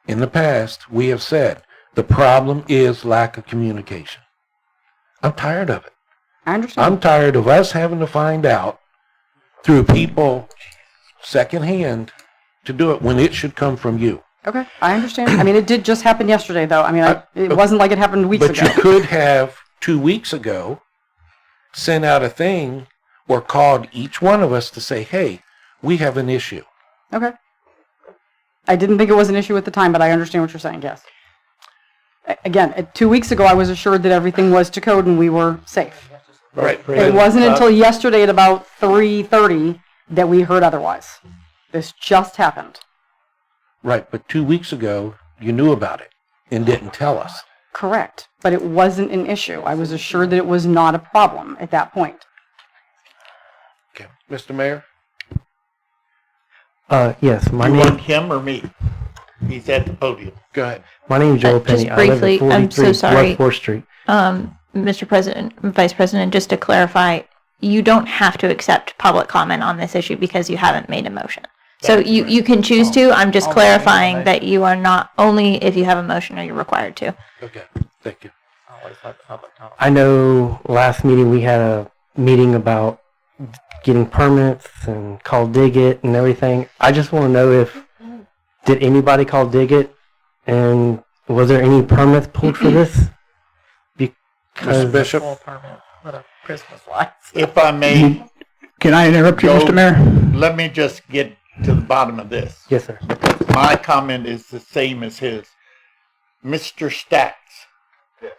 In the past, we have said the problem is lack of communication. I'm tired of it. I understand. I'm tired of us having to find out through people secondhand to do it when it should come from you. Okay, I understand. I mean, it did just happen yesterday, though. I mean, it wasn't like it happened weeks ago. But you could have 2 weeks ago sent out a thing or called each one of us to say, hey, we have an issue. Okay. I didn't think it was an issue at the time, but I understand what you're saying, yes. Again, 2 weeks ago, I was assured that everything was to code and we were safe. Right. It wasn't until yesterday at about 3:30 that we heard otherwise. This just happened. Right, but 2 weeks ago, you knew about it and didn't tell us. Correct, but it wasn't an issue. I was assured that it was not a problem at that point. Okay. Mr. Mayor? Yes, my You name. want him or me? He's at the podium. Go ahead. My name is Joel Penny. Just briefly, I live at I'm so 43 sorry. West 4th Street. Mr. President, Vice President, just to clarify, you don't have to accept public comment on this issue because you haven't made a motion. So you can choose to. I'm just clarifying that you are not, only if you have a motion are you required to. Okay, thank you. I know last meeting we had a meeting about getting permits and call dig it and everything. I just want to know did anybody call dig it, and was there any permits pulled for this? Mr. Bishop? Christmas lights. If I may, Can I interrupt you, Joe, Mr. Mayor? let me just get to the bottom of this. Yes, sir. My comment is the same as his. Mr. Stacks. Yes.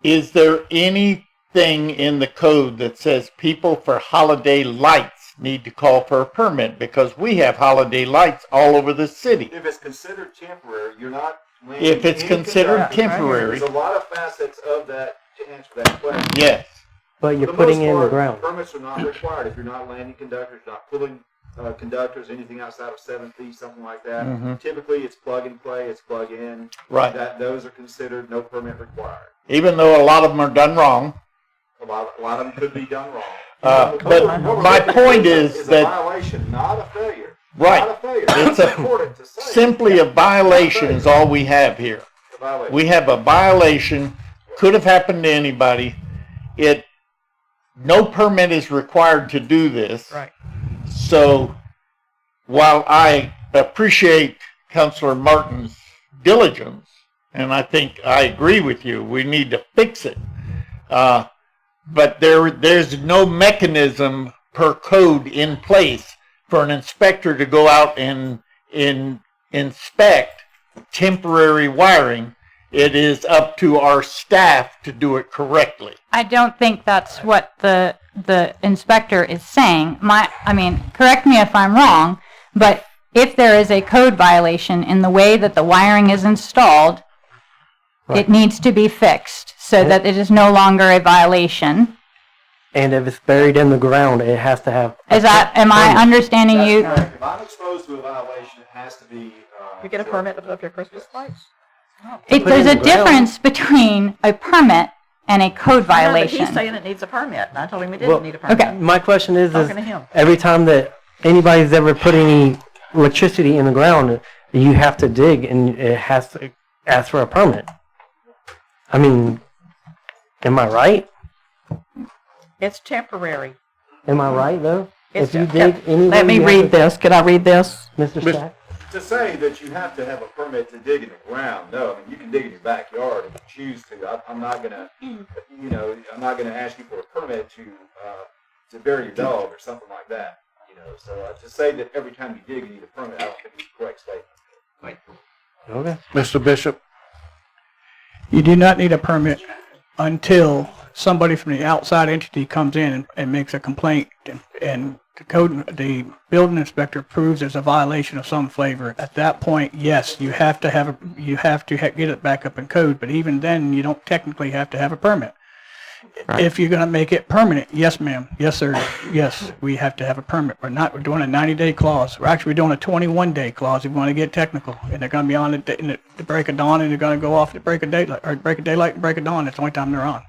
Is there anything in the code that says people for holiday lights need to call for a permit? Because we have holiday lights all over the city. If it's considered temporary, you're not. If it's considered temporary. There's a lot of facets of that to answer that question. Yes. But you're For the putting most in the part, ground. Permits are not required if you're not landing conductors, not pulling conductors, anything outside of 7 feet, something like that. Mhm. Typically, it's plug and play, it's plug in. Right. Those are considered no permit required. Even though a lot of them are done wrong. A lot of them could be done wrong. But my point is a that. violation, not a failure. Right. Not a failure. It's That's important to say. simply a violation is all we have here. A violation. We have a violation, could have happened to anybody. No permit is required to do this. Right. So while I appreciate Councilor Martin's diligence, and I think I agree with you, we need to fix it. But there's no mechanism per code in place for an inspector to go out and inspect temporary wiring. It is up to our staff to do it correctly. I don't think that's what the inspector is saying. Correct me if I'm wrong, but if there is a code violation in the way that the wiring is installed, it needs to be fixed so that it is no longer a violation. And if it's buried in the ground, it has to have. Am I understanding you? If I'm exposed exposed to a violation, it has to be. You get a permit to put up your Christmas lights? There's a difference between a permit and a code I know, but violation. he's saying it needs a permit, and I told him he didn't need a permit. Okay. My question is Talking to him. every time that anybody's ever put any electricity in the ground, you have to dig and it has to ask for a permit. I mean, am I right? It's temporary. Am I right though? It's If you dig anywhere, Let me you have read to- this. Can I read this? Mr. Stack? To say that you have to have a permit to dig in the ground, no. I mean, you can dig in your backyard if you choose to. I'm not gonna, I'm not gonna ask you for a permit to bury your dog or something like that. So to say that every time you dig you need a permit, I don't think it's a correct statement. Okay. Mr. Bishop? You do not need a permit until somebody from the outside entity comes in and makes a complaint, and the building inspector proves there's a violation of some flavor. At that point, yes, you have to get it back up in code. But even then, you don't technically have to have a permit. Right. If you're going to make it permanent, yes, ma'am, yes, sir, yes, we have to have a permit. We're doing a 90-day clause. We're doing a 21-day clause if we want to get technical. And they're going to be on at the break of dawn, and they're going to go off at break of daylight, or break of daylight and break of dawn. That's the only time they're on.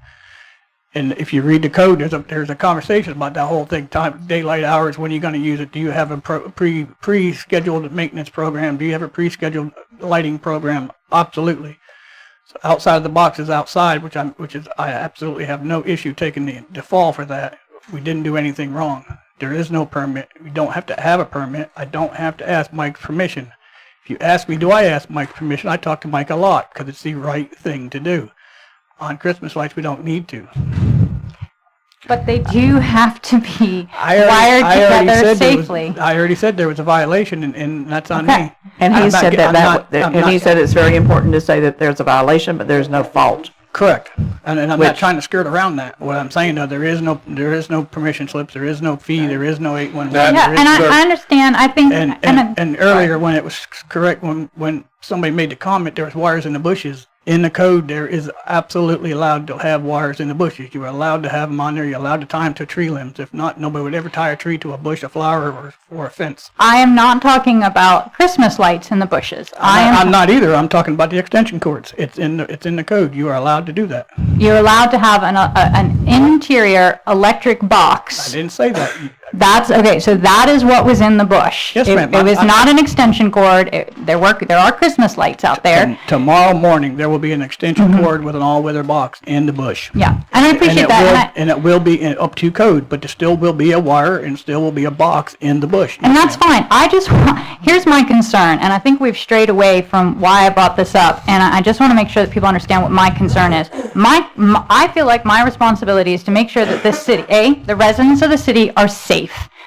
And if you read the code, there's a conversation about that whole thing, daylight hours, when are you going to use it? Do you have a pre-scheduled maintenance program? Do you have a pre-scheduled lighting program? Absolutely. So outside of the box is outside, which I absolutely have no issue taking the fall for that. We didn't do anything wrong. There is no permit. We don't have to have a permit. I don't have to ask Mike's permission. If you ask me, do I ask Mike's permission? I talk to Mike a lot because it's the right thing to do. On Christmas lights, we don't need to. But they do have to be wired together safely. I already said there was a violation, and that's on me. And he said he said it's very important to say that there's a violation, but there's no fault. Correct. And I'm not trying to skirt around that. What I'm saying, though, there is no permission slips, there is no fee, there is no 811. Yeah, and I understand. I think. And earlier, when it was correct, when somebody made the comment, there was wires in the bushes. In the code, there is absolutely allowed to have wires in the bushes. You are allowed to have them on there. You're allowed to tie them to tree limbs. If not, nobody would ever tie a tree to a bush, a flower, or a fence. I am not talking about Christmas lights in the bushes. I'm not either. I'm talking about the extension cords. It's in the code. You are allowed to do that. You're allowed to have an interior electric box. I didn't say that. That's okay. So that is what was in the bush. Yes, ma'am. It was not an extension cord. There are Christmas lights out there. Tomorrow morning there will be an extension cord with an all-weather box in the bush. Yeah, and I appreciate that. And it will be up to code, but there still will be a wire and still will be a box in the bush. And that's fine. Here's my concern, and I think we've strayed away from why I brought this up, and I just want to make sure that people understand what my concern is. I feel like my responsibility is to make sure that this city, the residents of the city are safe,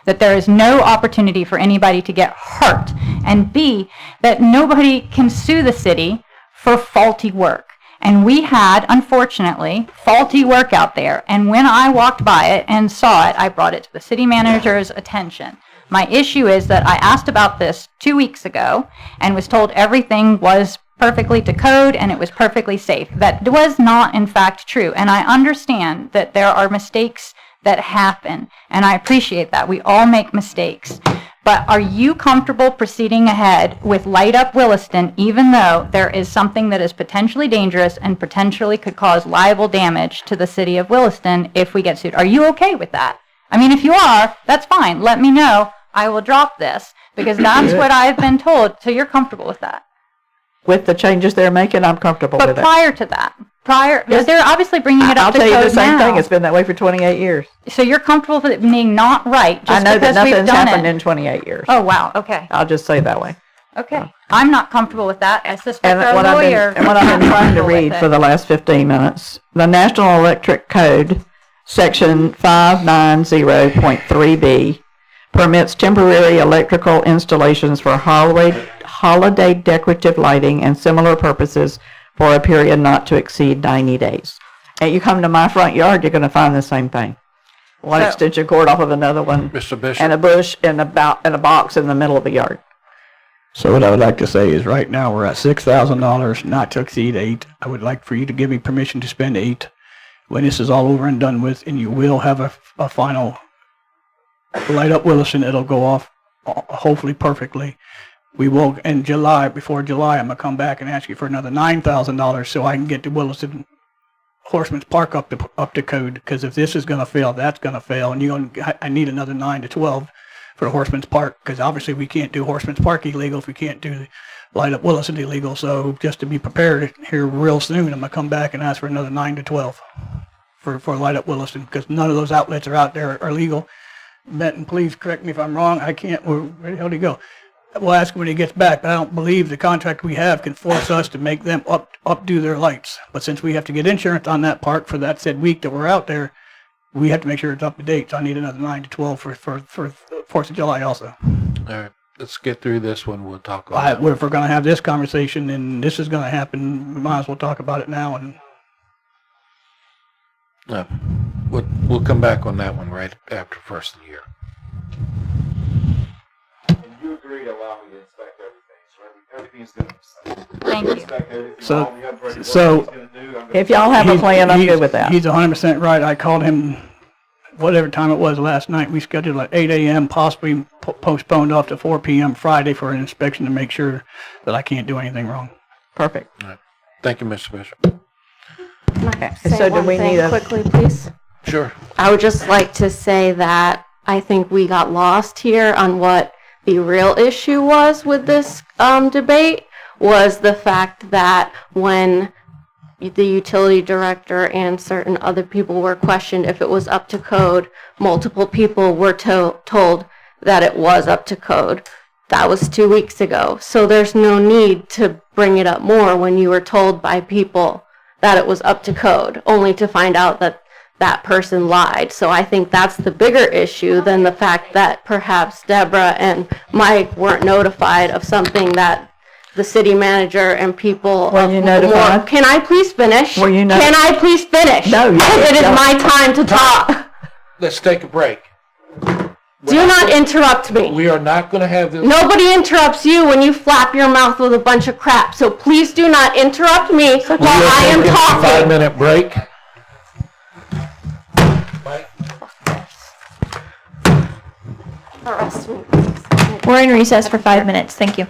that there is no opportunity for anybody to get hurt, and B, that nobody can sue the city for faulty work. And we had, unfortunately, faulty work out there, and when I walked by it and saw it, I brought it to the city manager's attention. My issue is that I asked about this 2 weeks ago and was told everything was perfectly to code and it was perfectly safe. That was not, in fact, true. And I understand that there are mistakes that happen, and I appreciate that. We all make mistakes. But are you comfortable proceeding ahead with Light Up Williston, even though there is something that is potentially dangerous and potentially could cause liable damage to the city of Williston if we get sued? Are you okay with that? I mean, if you are, that's fine. Let me know. I will drop this, because that's what I've been told. So you're comfortable with that? With the changes they're making, I'm comfortable with it. But prior to that, because they're obviously bringing it up to code now. I'll tell you the same thing. It's been that way for 28 years. So you're comfortable with it being not right just I know because that we've nothing's done happened it? in 28 years. Oh, wow. Okay. I'll just say it that way. Okay. I'm not comfortable with that. I suspect And our what lawyer I've been trying to read for the last 15 minutes, the National Electric Code, Section 590.3b, permits temporary electrical installations for holiday decorative lighting and similar purposes for a period not to exceed 90 days. And you come to my front yard, you're going to find the same thing. One extension cord off of another one, Mr. Bishop. and a bush and a box in the middle of the yard. So what I would like to say is right now we're at $6,000, not to exceed $8,000. I would like for you to give me permission to spend $8,000 when this is all over and done with, and you will have a final Light Up Williston. It'll go off hopefully perfectly. We will, in July, before July, I'm going to come back and ask you for another $9,000 so I can get the Williston Horseman's Park up to code, because if this is going to fail, that's going to fail, and I need another 9 to 12 for the Horseman's Park, because obviously we can't do Horseman's Park illegal if we can't do Light Up Williston illegal. So just to be prepared here real soon, I'm going to come back and ask for another 9 to 12 for Light Up Williston, because none of those outlets are out there are legal. Benton, please correct me if I'm wrong. I can't. Where the hell did he go? We'll ask him when he gets back. But I don't believe the contract we have can force us to make them updo their lights. But since we have to get insurance on that park for that said week that we're out there, we have to make sure it's up to date. So I need another 9 to 12 for 4th of July also. All right, let's get through this one. We'll talk about it. If we're going to have this conversation and this is going to happen, we might as well talk about it now. And no, we'll come back on that one right after first of the year. You agree to allow me to inspect everything, so everything's going to Thank you. inspect everything. So- all the upgrade work so- he's gonna do, I'm gonna- If y'all have a plan, I'm good with that. He's 100% right. I called him whatever time it was last night. We scheduled at 8 a.m., possibly postponed off to 4 p.m. Friday for an inspection to make sure that I can't do anything wrong. Perfect. All right. Thank you, Mr. Bishop. Okay. So do we need a? Quickly, please? Sure. I would just like to say that I think we got lost here on what the real issue was with this debate, was the fact that when the utility director and certain other people were questioned if it was up to code, multiple people were told that it was up to code. That was 2 weeks ago. So there's no need to bring it up more when you were told by people that it was up to code, only to find out that that person lied. So I think that's the bigger issue than the fact that perhaps Debra and Mike weren't notified of something that the city manager and people. Were you notified? Can I please finish? Were you Can I please finish? No, Because it is my time to talk. Let's take a break. Do not interrupt me. We are not going to have this. Nobody interrupts you when you flap your mouth with a bunch of crap. So please do not interrupt me while I am talking. 5-minute break. Mike? Arrest me, please. We're in recess for 5 minutes. Thank you.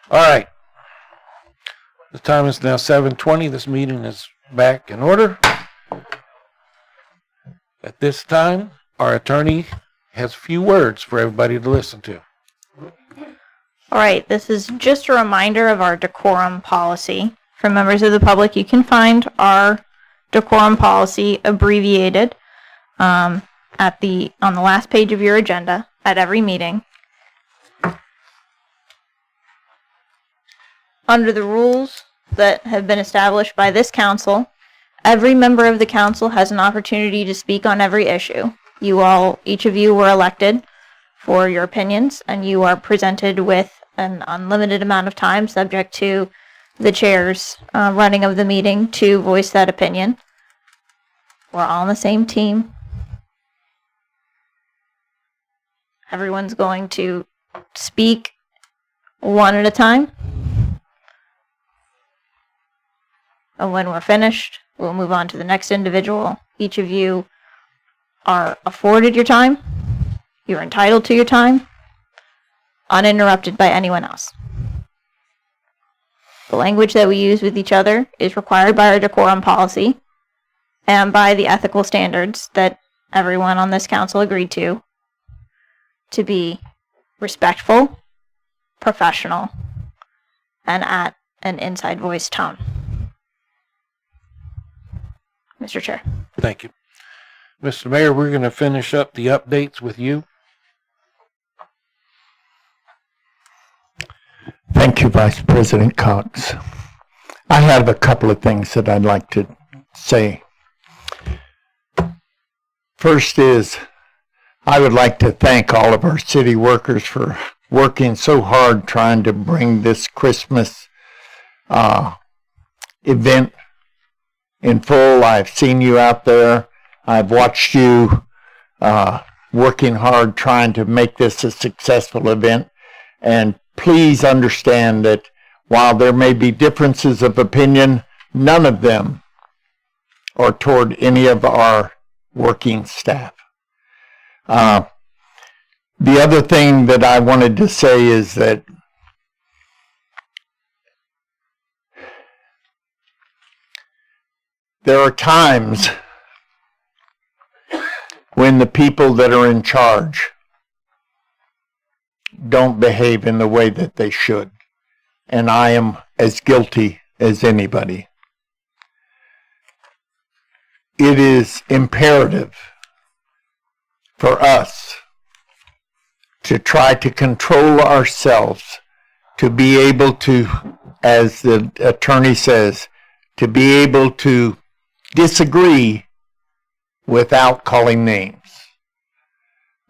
All right. The time is now 7:20. This meeting is back in order. At this time, our attorney has a few words for everybody to listen to. All right, this is just a reminder of our decorum policy. For members of the public, you can find our decorum policy abbreviated on the last page of your agenda at every meeting. Under the rules that have been established by this council, every member of the council has an opportunity to speak on every issue. Each of you were elected for your opinions, and you are presented with an unlimited amount of time, subject to the chair's running of the meeting, to voice that opinion. We're all on the same team. Everyone's going to speak one at a time. And when we're finished, we'll move on to the next individual. Each of you are afforded your time. You're entitled to your time, uninterrupted by anyone else. The language that we use with each other is required by our decorum policy and by the ethical standards that everyone on this council agreed to be respectful, professional, and at an inside voice tone. Mr. Chair. Thank you. Mr. Mayor, we're going to finish up the updates with you. Thank you, Vice President Cox. I have a couple of things that I'd like to say. First is, I would like to thank all of our city workers for working so hard trying to bring this Christmas event in full. I've seen you out there. I've watched you working hard trying to make this a successful event. And please understand that while there may be differences of opinion, none of them are toward any of our working staff. The other thing that I wanted to say is that there are times when the people that are in charge don't behave in the way that they should. And I am as guilty as anybody. It is imperative for us to try to control ourselves, to be able to, as the attorney says, to be able to disagree without calling names.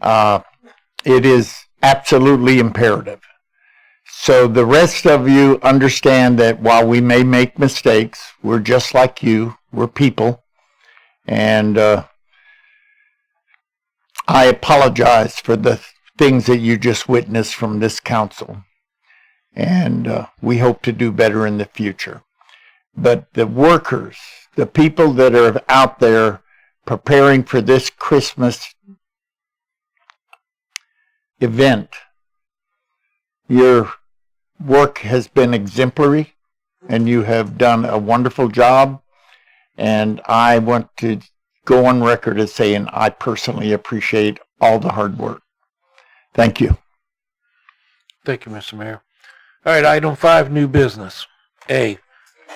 It is absolutely imperative. So the rest of you understand that while we may make mistakes, we're just like you, we're people, and I apologize for the things that you just witnessed from this council, and we hope to do better in the future. But the workers, the people that are out there preparing for this Christmas event, your work has been exemplary, and you have done a wonderful job, and I want to go on record as saying I personally appreciate all the hard work. Thank you. Thank you, Mr. Mayor. All right, item 5, new business. A,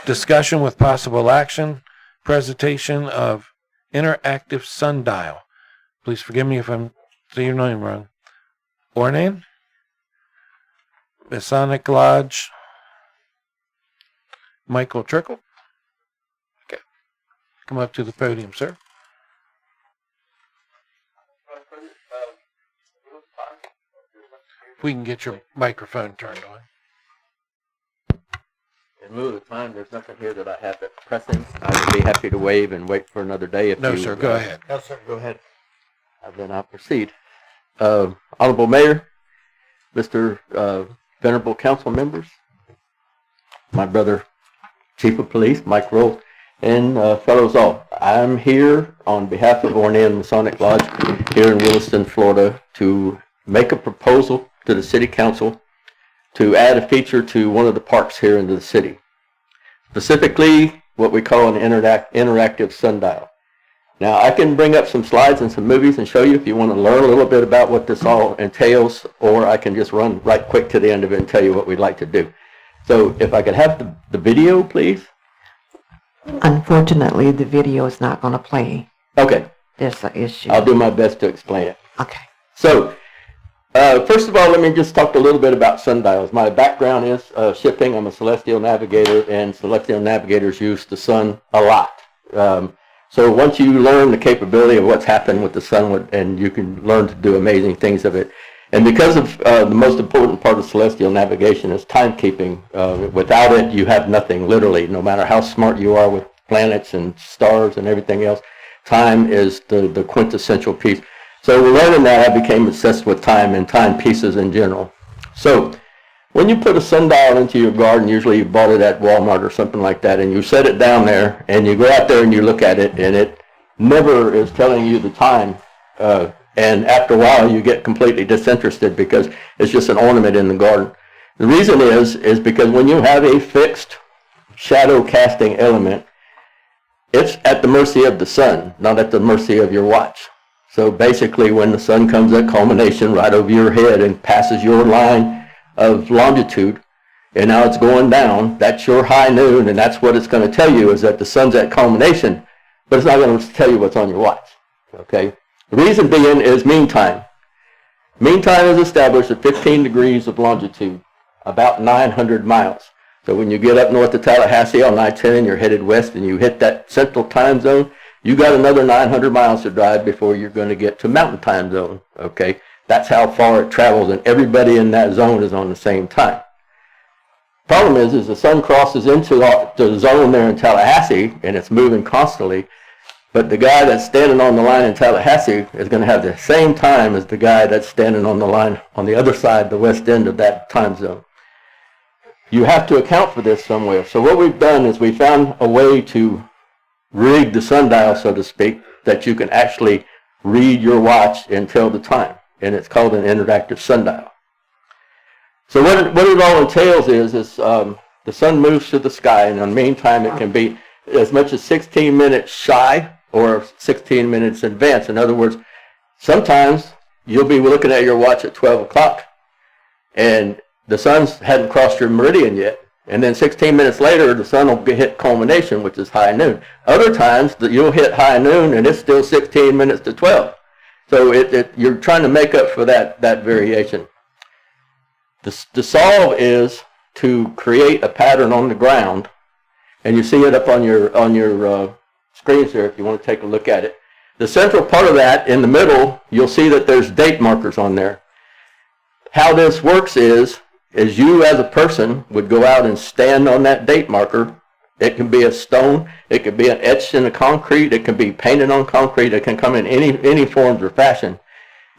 discussion with possible action, presentation of interactive sundial. Please forgive me if I'm saying your name wrong. Ornan? Masonic Lodge. Michael Trickle. Okay. Come up to the podium, sir. If we can get your microphone turned on. In lieu of the time, there's nothing here that I have that's pressing. I would be happy to waive and wait for another day if No, you... sir, go ahead. No, sir, go ahead. Then I'll proceed. Honorable Mayor, Mr. Venerable Council members, my brother, Chief of Police, Mike Rowe, and fellows all. I'm here on behalf of Ornate Masonic Lodge here in Williston, Florida, to make a proposal to the City Council to add a feature to one of the parks here in the city. Specifically, what we call an interactive sundial. Now, I can bring up some slides and some movies and show you if you want to learn a little bit about what this all entails, or I can just run right quick to the end of it and tell you what we'd like to do. So if I could have the video, please. Unfortunately, the video is not going to play. Okay. There's an issue. I'll do my best to explain it. Okay. So, first of all, let me just talk a little bit about sundials. My background is shipping. I'm a celestial navigator, and celestial navigators use the sun a lot. So once you learn the capability of what's happened with the sun, and you can learn to do amazing things of it. And because of the most important part of celestial navigation is timekeeping. Without it, you have nothing, literally. No matter how smart you are with planets and stars and everything else, time is the quintessential piece. So learning that, I became obsessed with time and timepieces in general. So when you put a sundial into your garden, usually you bought it at Walmart or something like that, and you set it down there, and you go out there and you look at it, and it never is telling you the time. And after a while, you get completely disinterested because it's just an ornament in the garden. The reason is because when you have a fixed shadow casting element, it's at the mercy of the sun, not at the mercy of your watch. So basically, when the sun comes at culmination right over your head and passes your line of longitude, and now it's going down, that's your high noon, and that's what it's going to tell you, is that the sun's at culmination, but it's not going to tell you what's on your watch. Okay? The reason being is mean time. Mean time is established at 15 degrees of longitude, about 900 miles. So when you get up north of Tallahassee on I-10 and you're headed west and you hit that central time zone, you got another 900 miles to drive before you're going to get to mountain time zone. Okay? That's how far it travels, and everybody in that zone is on the same time. Problem is the sun crosses into the zone there in Tallahassee, and it's moving constantly. But the guy that's standing on the line in Tallahassee is going to have the same time as the guy that's standing on the line on the other side, the west end of that time zone. You have to account for this somewhere. So what we've done is we found a way to rig the sundial, so to speak, that you can actually read your watch and tell the time. And it's called an interactive sundial. So what it all entails is the sun moves through the sky, and in the meantime it can be as much as 16 minutes shy or 16 minutes in advance. In other words, sometimes you'll be looking at your watch at 12 o'clock and the sun hadn't crossed your meridian yet. And then 16 minutes later, the sun will hit culmination, which is high noon. Other times, you'll hit high noon and it's still 16 minutes to 12. So you're trying to make up for that variation. The solve is to create a pattern on the ground, and you see it up on your screens there if you want to take a look at it. The central part of that, in the middle, you'll see that there's date markers on there. How this works is you as a person would go out and stand on that date marker. It can be a stone, it can be an etched in the concrete, it can be painted on concrete, it can come in any forms or fashion.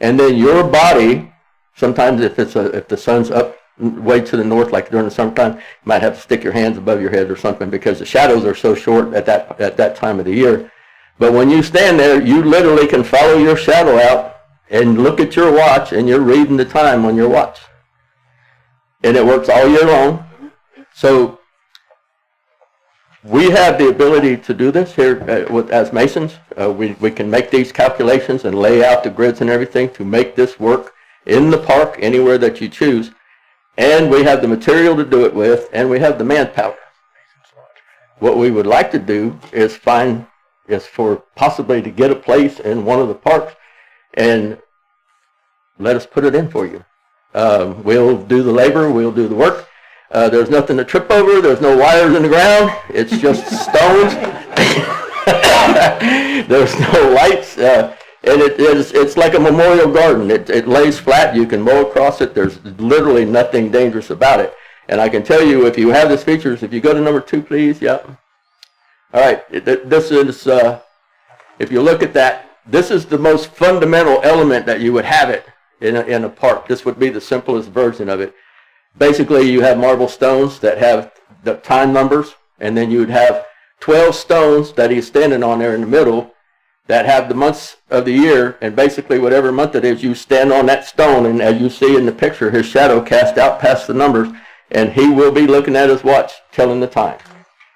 And then your body, sometimes if the sun's up way to the north, like during the summertime, you might have to stick your hands above your head or something because the shadows are so short at that time of the year. But when you stand there, you literally can follow your shadow out and look at your watch, and you're reading the time on your watch. And it works all year long. So we have the ability to do this here as Masons. We can make these calculations and lay out the grids and everything to make this work in the park, anywhere that you choose. And we have the material to do it with, and we have the manpower. What we would like to do is for possibly to get a place in one of the parks and let us put it in for you. We'll do the labor, we'll do the work. There's nothing to trip over, there's no wires in the ground, it's just stones. There's no lights, and it's like a memorial garden. It lays flat, you can mow across it, there's literally nothing dangerous about it. And I can tell you, if you have these features, if you go to number 2, please, yeah. All right, this is, if you look at that, this is the most fundamental element that you would have it in a park. This would be the simplest version of it. Basically, you have marble stones that have the time numbers, and then you would have 12 stones that he's standing on there in the middle that have the months of the year, and basically whatever month it is, you stand on that stone, and as you see in the picture, his shadow cast out past the numbers, and he will be looking at his watch, telling the time.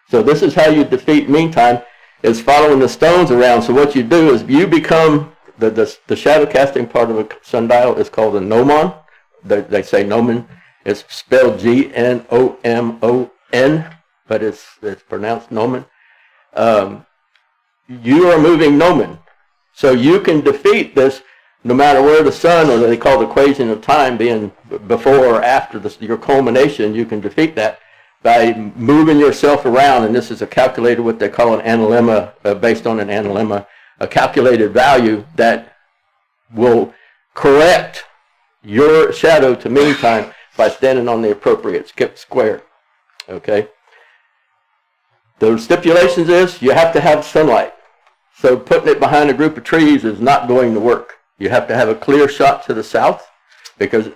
So this is how you defeat meantime, is following the stones around. So what you do is you become, the shadow casting part of a sundial is called a gnomon. They say gnomon. It's spelled Gnomon, but it's pronounced gnomon. You are moving gnomon. So you can defeat this no matter where the sun, or they call the equation of time being before or after your culmination, you can defeat that by moving yourself around. And this is a calculated, what they call an analemma, based on an analemma, a calculated value that will correct your shadow to meantime by standing on the appropriate square. Okay? The stipulations is you have to have sunlight. So putting it behind a group of trees is not going to work. You have to have a clear shot to the south, because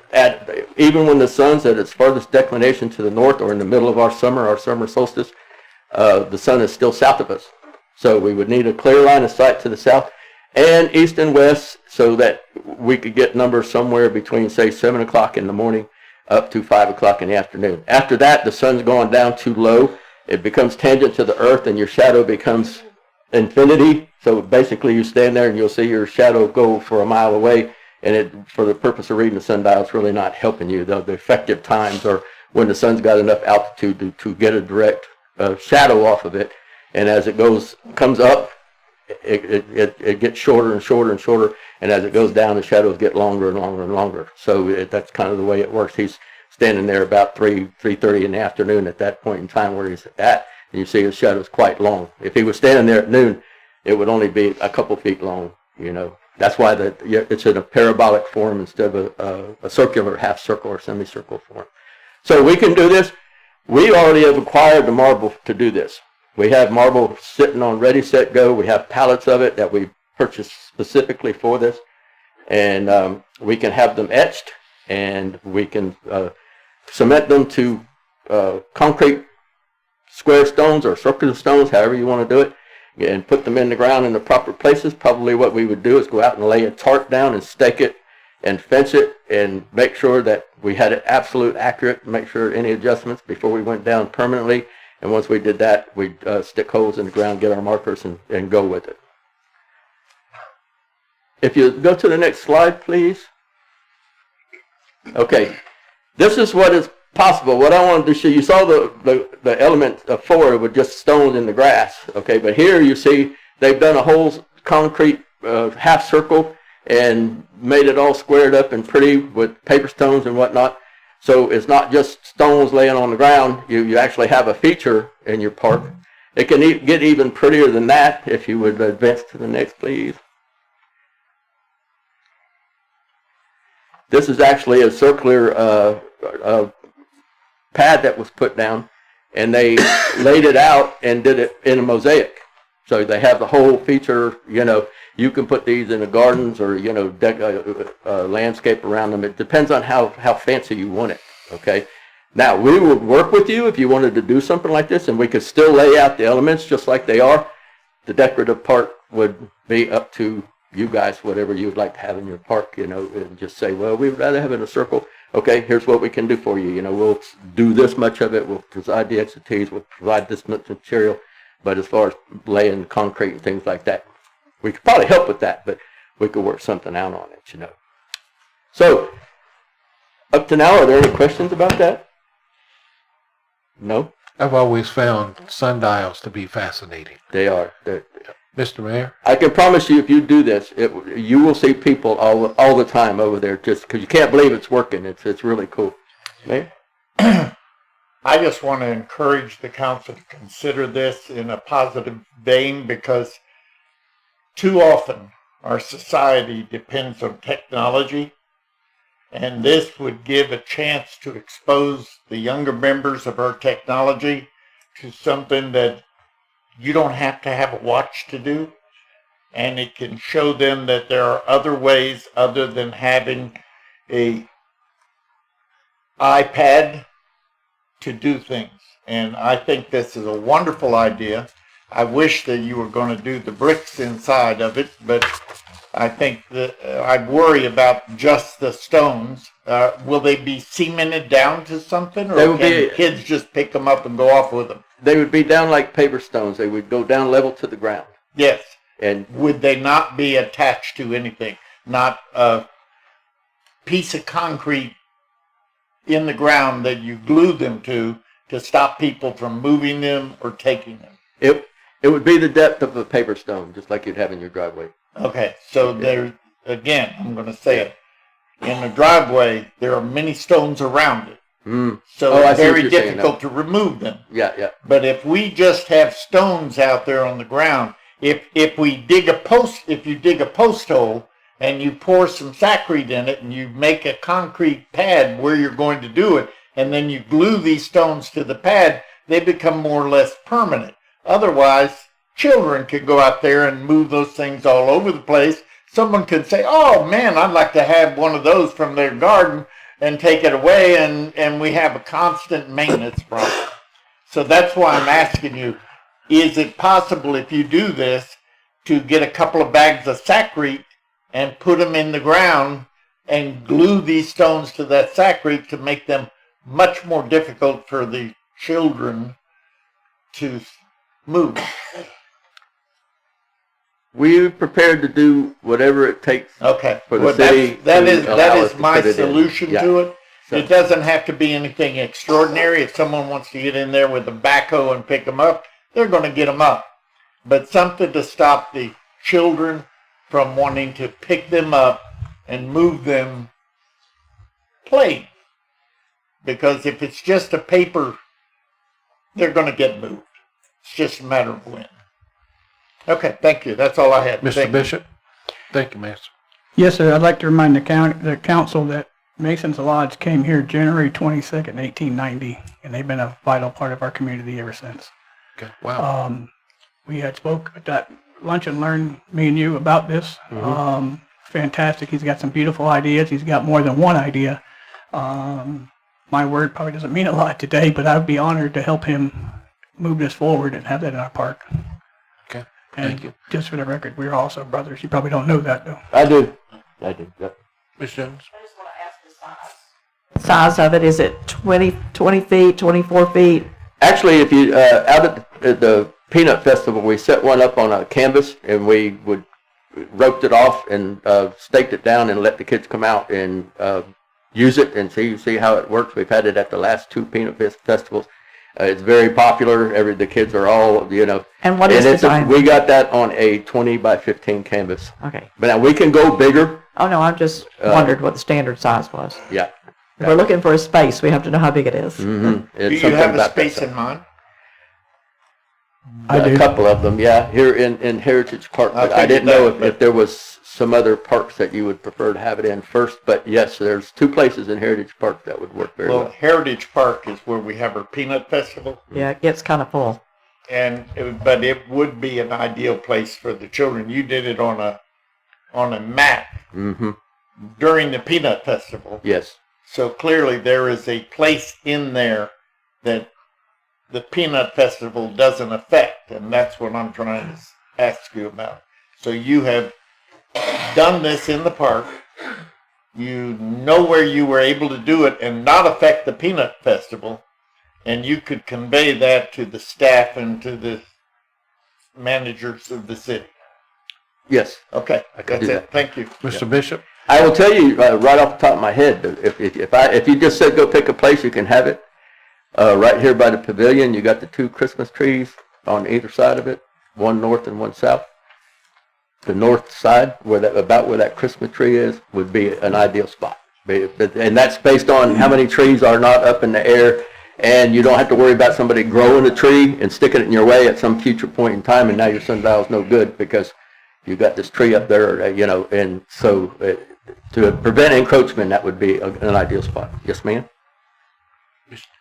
even when the sun's at its farthest declination to the north, or in the middle of our summer solstice, the sun is still south of us. So we would need a clear line of sight to the south and east and west, so that we could get numbers somewhere between, say, 7 o'clock in the morning up to 5 o'clock in the afternoon. After that, the sun's going down too low. It becomes tangent to the earth, and your shadow becomes infinity. So basically you stand there and you'll see your shadow go for a mile away, and for the purpose of reading the sundial, it's really not helping you. The effective times are when the sun's got enough altitude to get a direct shadow off of it, and as it comes up, it gets shorter and shorter and shorter, and as it goes down, the shadows get longer and longer and longer. So that's kind of the way it works. He's standing there about 3:30 in the afternoon at that point in time where he's at, and you see his shadow's quite long. If he was standing there at noon, it would only be a couple feet long, you know. That's why it's in a parabolic form instead of a circular, half circle, or semicircle form. So we can do this. We already have acquired the marble to do this. We have marble sitting on ready, set, go. We have pallets of it that we purchased specifically for this. And we can have them etched, and we can cement them to concrete square stones or circular stones, however you want to do it, and put them in the ground in the proper places. Probably what we would do is go out and lay a tarp down and stake it and fence it and make sure that we had it absolute accurate, make sure any adjustments before we went down permanently. And once we did that, we'd stick holes in the ground, get our markers, and go with it. If you go to the next slide, please. Okay, this is what is possible. What I wanted to show you, saw the element of 4 with just stones in the grass. Okay, but here you see they've done a whole concrete half circle and made it all squared up and pretty with paper stones and whatnot. So it's not just stones laying on the ground. You actually have a feature in your park. It can get even prettier than that. If you would advance to the next, please. This is actually a circular pad that was put down, and they laid it out and did it in a mosaic. So they have the whole feature. You know, you can put these in the gardens, or, you know, landscape around them. It depends on how fancy you want it. Okay. Now, we would work with you if you wanted to do something like this, and we could still lay out the elements just like they are. The decorative part would be up to you guys, whatever you would like to have in your park, you know, and just say, well, we'd rather have it in a circle. Okay, here's what we can do for you. You know, we'll do this much of it. We'll provide the expertise. We'll provide this much material. But as far as laying concrete and things like that, we could probably help with that, but we could work something out on it, you know. So, up to now, are there any questions about that? No? I've always found sundials to be fascinating. They are. Mr. Mayor? I can promise you, if you do this, you will see people all the time over there, just because you can't believe it's working. It's really cool. Mayor? I just want to encourage the council to consider this in a positive vein, because too often our society depends on technology, and this would give a chance to expose the younger members of our technology to something that you don't have to have a watch to do, and it can show them that there are other ways other than having a iPad to do things. And I think this is a wonderful idea. I wish that you were going to do the bricks inside of it, but I think that I'd worry about just the stones. Will they be cemented down to something, or can kids just pick them up and go off with them? They would be down like paper stones. They would go down level to the ground. Yes. And would they not be attached to anything? Not a piece of concrete in the ground that you glue them to stop people from moving them or taking them? It would be the depth of a paper stone, just like you'd have in your driveway. Okay, so there, again, I'm going to say it. In the driveway, there are many stones around it. So it's very difficult to remove them. Yeah. But if we just have stones out there on the ground, if we dig a post, if you dig a post hole and you pour some saccharine in it and you make a concrete pad where you're going to do it, and then you glue these stones to the pad, they become more or less permanent. Otherwise, children could go out there and move those things all over the place. Someone could say, oh man, I'd like to have one of those from their garden, and take it away, and we have a constant maintenance problem. So that's why I'm asking you, is it possible if you do this to get a couple of bags of saccharine and put them in the ground and glue these stones to that saccharine to make them much more difficult for the children to move? We're prepared to do whatever it takes for the city. That is my solution to it. So, it doesn't have to be anything extraordinary. If someone wants to get in there with a backhoe and pick them up, they're going to get them up. But something to stop the children from wanting to pick them up and move them plain. Because if it's just a paper, they're going to get moved. It's just a matter of when. Okay, thank you. That's all I had. Mr. Bishop? Thank you, Master. Yes, sir. I'd like to remind the council that Mason's Lodge came here January 22nd, 1890, and they've been a vital part of our community ever since. Okay, wow. We had spoke at that lunch and learn, me and you, about this. Mm-hmm. Fantastic. He's got some beautiful ideas. He's got more than one idea. My word probably doesn't mean a lot today, but I'd be honored to help him move this forward and have that in our park. Okay. And thank you. Just for the record, we're also brothers. You probably don't know that, though. I do. Yep. Ms. Jones? I just want to ask the size of it. Is it 20 feet, 24 feet? Actually, if you, out at the Peanut Festival, we set one up on a canvas, and we would roped it off and staked it down and let the kids come out and use it and see how it works. We've had it at the last two Peanut Festivals. It's very popular. The kids are all, And what is the size? We got that on a 20 by 15 canvas. Okay. But now we can go bigger. Oh, no, I just wondered what the standard size was. Yeah. If we're looking for a space, we have to know how big it is. Mm-hmm. Do you have a space in mind? I do. A couple of them, yeah, here in Heritage Park. But I didn't know if there was some other parks that you would prefer to have it in first. But yes, there's two places in Heritage Park that would work very well. Heritage Park is where we have our Peanut Festival. Yeah, it gets kind of full. But it would be an ideal place for the children. You did it on a mat during the Peanut Festival. Yes. So clearly there is a place in there that the Peanut Festival doesn't affect, and that's what I'm trying to ask you about. So you have done this in the park. You know where you were able to do it and not affect the Peanut Festival, and you could convey that to the staff and to the managers of the city. Yes. Okay, that's it. Thank you. Mr. Bishop? I will tell you right off the top of my head, if you just said go pick a place, you can have it. Right here by the pavilion, you got the two Christmas trees on either side of it, one north and one south. The north side, about where that Christmas tree is, would be an ideal spot. And that's based on how many trees are not up in the air, and you don't have to worry about somebody growing a tree and sticking it in your way at some future point in time, and now your sundial's no good because you got this tree up there, and so to prevent encroachment, that would be an ideal spot. Yes, ma'am?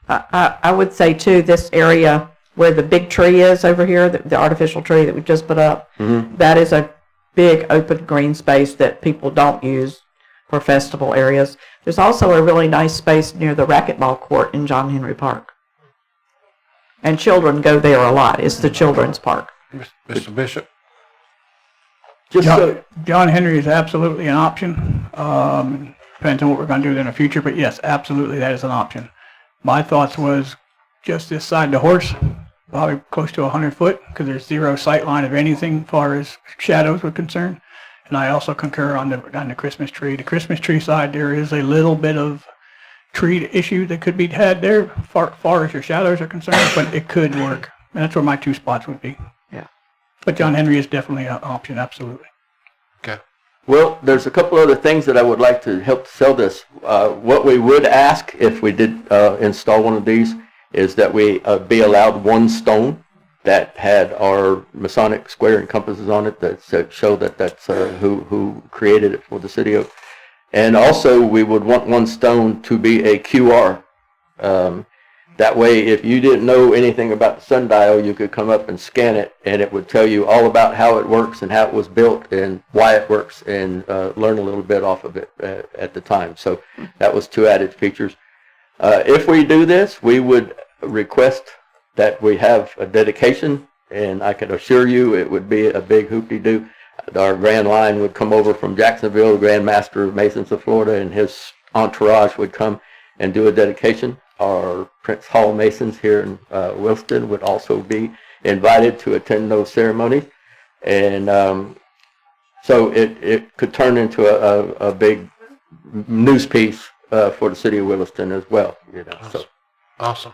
I would say, too, this area where the big tree is over here, the artificial tree that we just put up, that is a big open green space that people don't use for festival areas. There's also a really nice space near the racquetball court in John Henry Park. And children go there a lot. It's the children's park. Mr. Bishop? Just John Henry is absolutely an option. Depends on what we're going to do in the future, but yes, absolutely that is an option. My thoughts was just this side of the horse, probably close to 100 foot, because there's zero sight line of anything as far as shadows were concerned. And I also concur on the Christmas tree. The Christmas tree side, there is a little bit of tree issue that could be had there, far as your shadows are concerned, but it could work. And that's where my two spots would be. Yeah. But John Henry is definitely an option, absolutely. Okay. Well, there's a couple other things that I would like to help sell this. What we would ask if we did install one of these is that we be allowed one stone that had our Masonic square and compasses on it that show that that's who created it for the city of. And also we would want one stone to be a QR. That way, if you didn't know anything about the sundial, you could come up and scan it, and it would tell you all about how it works and how it was built and why it works, and learn a little bit off of it at the time. So that was two added features. If we do this, we would request that we have a dedication, and I can assure you it would be a big hoop-de-doo. Our Grand Line would come over from Jacksonville, the Grand Master of Masons of Florida, and his entourage would come and do a dedication. Our Prince Hall Masons here in Williston would also be invited to attend those ceremonies. And so it could turn into a big news piece for the city of Williston as well. You know, so. Awesome.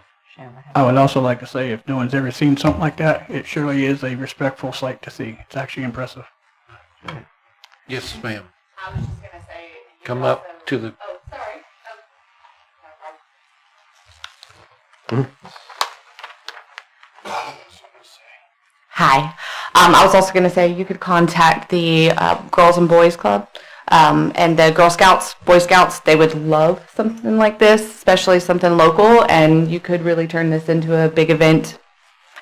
I would also like to say, if no one's ever seen something like that, it surely is a respectful sight to see. It's actually impressive. Yes, ma'am. I was just going to say. Come up to the. Oh, sorry. Hi. I was also going to say you could contact the Girls and Boys Club and the Girl Scouts, Boy Scouts. They would love something like this, especially something local, and you could really turn this into a big event,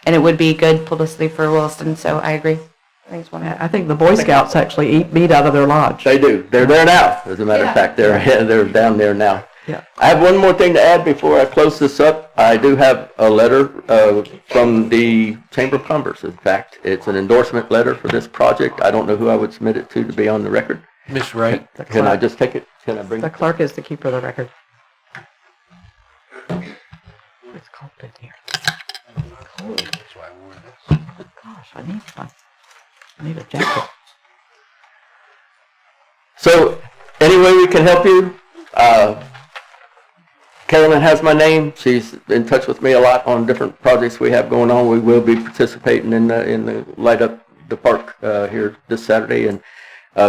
and it would be good publicity for Williston, so I agree. I think the Boy Scouts actually eat meat out of their lodge. They do. They're there now, as a matter of fact. They're down there now. Yeah. I have one more thing to add before I close this up. I do have a letter from the Chamber of Commerce, in fact. It's an endorsement letter for this project. I don't know who I would submit it to be on the record. Miss Wright. Can I just take it? Can I bring The it? clerk is the keeper of the record. It's cold in here. Cold. That's why I wore this. Gosh, I need a jacket. So, any way we can help you, Carolyn has my name. She's in touch with me a lot on different projects we have going on. We will be participating in the light up the park here this Saturday, and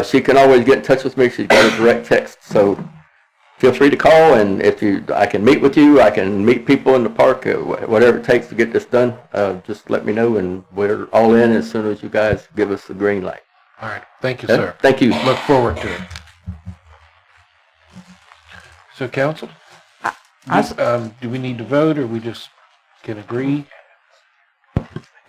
she can always get in touch with me. She's got a direct text, so feel free to call. And if I can meet with you, I can meet people in the park, whatever it takes to get this done. Just let me know, and we're all in as soon as you guys give us the green light. All right. Thank you, sir. Thank you. Look forward to it. So, council, do we need to vote, or we just can agree?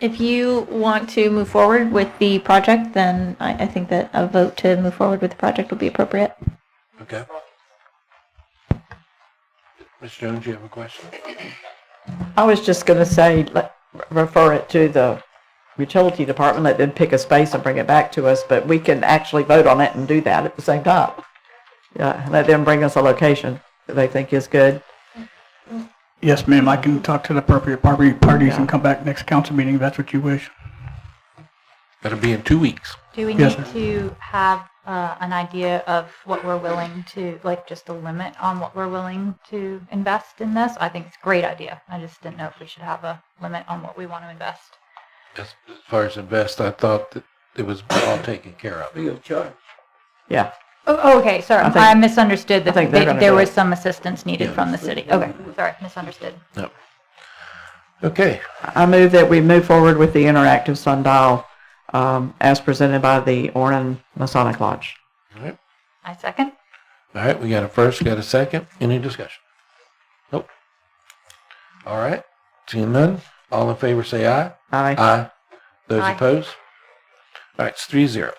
If you want to move forward with the project, then I think that a vote to move forward with the project would be appropriate. Okay. Ms. Jones, you have a question? I was just going to say, refer it to the utility department, let them pick a space and bring it back to us, but we can actually vote on it and do that at the same time. Yeah, let them bring us a location that they think is good. Yes, ma'am. I can talk to the appropriate parties and come back next council meeting if that's what you wish. That'll be in 2 weeks. Do we Yes, need to have an idea of what we're willing to, like just a limit on what we're willing to invest in this? I think it's a great idea. I just didn't know if we should have a limit on what we want to invest. As far as invest, I thought that it was all taken care of. Yeah. Oh, okay. Sorry, I misunderstood that there was it. some assistance needed from the city. Okay, sorry, misunderstood. No. Okay. I move that we move forward with the interactive sundial as presented by the Ornan Masonic Lodge. All right. I second. All right. We got a first, got a second. Any discussion? Nope. All right. Seeing none. All in favor say aye. Aye. Aye. Those Aye. opposed? All right. It's 3-0.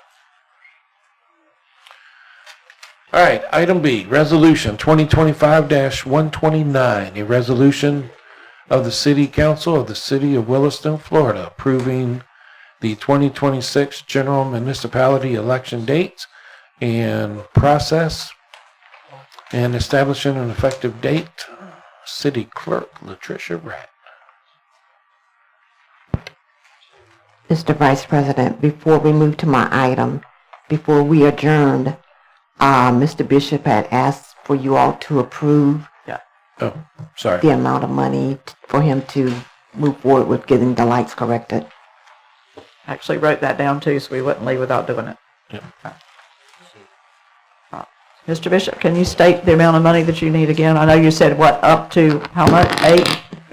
All right, item B, resolution 2025-129, a resolution of the City Council of the City of Williston, Florida, approving the 2026 general municipality election dates and process, and establishing an effective date. City Clerk Latricia Wright. Mr. Vice President, before we move to my item, before we adjourned, Mr. Bishop had asked for you all to approve Oh, sorry. the amount of money for him to move forward with getting the lights corrected. Actually wrote that down too, so we wouldn't leave without doing it. Yep. Mr. Bishop, can you state the amount of money that you need again? I know you said what, up to how much? 8?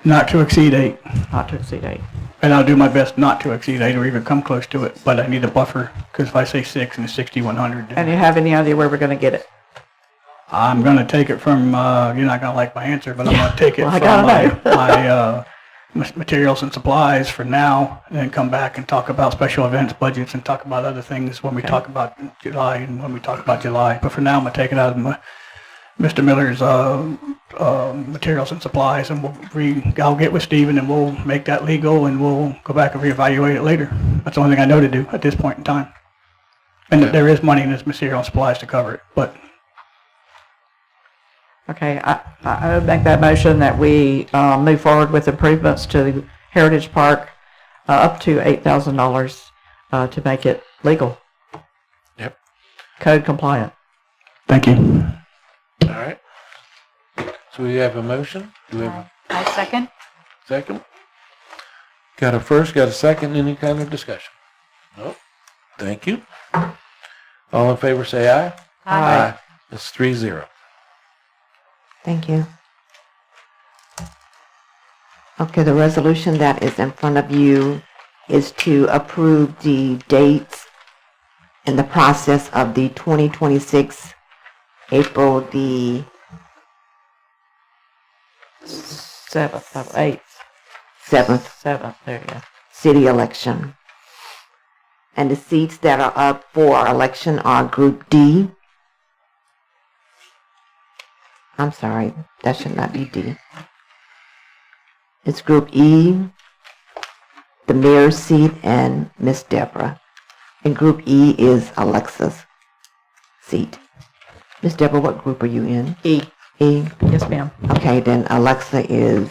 Not to exceed 8. Not to exceed 8. And I'll do my best not to exceed 8 or even come close to it, but I need a buffer, because if I say 6 and it's 6,100, And you have any idea where we're going to get it? I'm going to take it from, you're not going to like my answer, but I'm going to take it Well, I from gotta my materials and supplies for now, and then come back and talk about special events budgets and talk about other things when we talk about July and when we talk about July. But for now, I'm going to take it out of Mr. Miller's materials and supplies, and I'll get with Stephen and we'll make that legal, and we'll go back and reevaluate it later. That's the only thing I know to do at this point in time. And that there is money in this material and supplies to cover it, but Okay, I would make that motion that we move forward with improvements to the Heritage Park up to $8,000 to make it legal. Yep. Code compliant. Thank you. All right. So we have a motion. Do we have I second. a second? Got a first, got a second, any kind of discussion? Nope. Thank you. All in favor say aye. Aye. It's 3-0. Thank you. Okay, the resolution that is in front of you is to approve the dates and the process of the 2026 April the 7th, 8th. 7th 7th, there you go. city election. And the seats that are up for election are Group D. I'm sorry, that should not be D. It's Group E, the mayor's seat, and Miss Debra. And Group E is Alexa's seat. Miss Debra, what group are you in? E. E? Yes, ma'am. Okay, then Alexa is...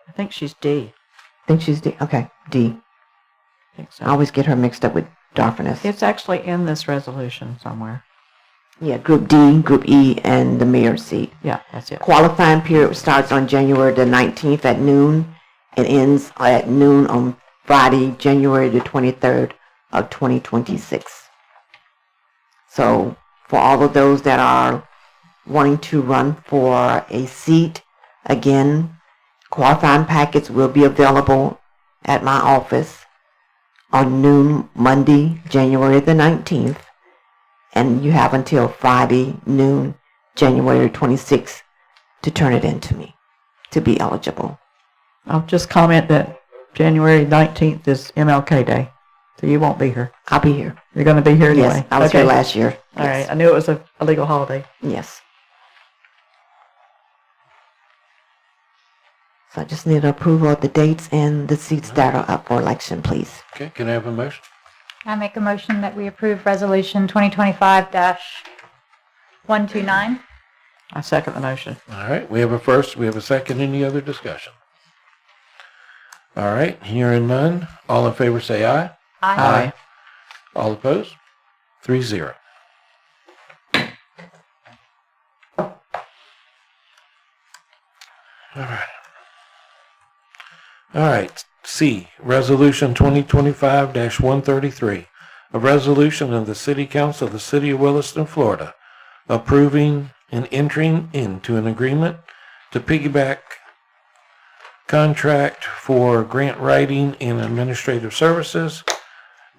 I think she's D. I think she's D. Okay, D. I think so. I always get her mixed up with Darfeness. It's actually in this resolution somewhere. Yeah, Group D, Group E, and the mayor's seat. Yeah, that's it. Qualifying period starts on January the 19th at noon and ends at noon on Friday, January the 23rd of 2026. So for all of those that are wanting to run for a seat, again, qualifying packets will be available at my office on noon Monday, January the 19th. And you have until Friday noon, January 26th, to turn it in to me, to be eligible. I'll just comment that January 19th is MLK Day, so you won't be here. I'll be here. You're going to be here anyway? Yes, I was here last year. All right, I knew it was a legal holiday. Yes. So I just need approval of the dates and the seats that are up for election, please. Okay, can I have a motion? I make a motion that we approve Resolution 2025-129. I second the motion. All right, we have a first, we have a second. Any other discussion? All right, hearing none. All in favor say aye. Aye. All opposed? 3-0. All right. All right. C, Resolution 2025-133, a resolution of the City Council of the City of Williston, Florida, approving and entering into an agreement to piggyback contract for grant writing and administrative services,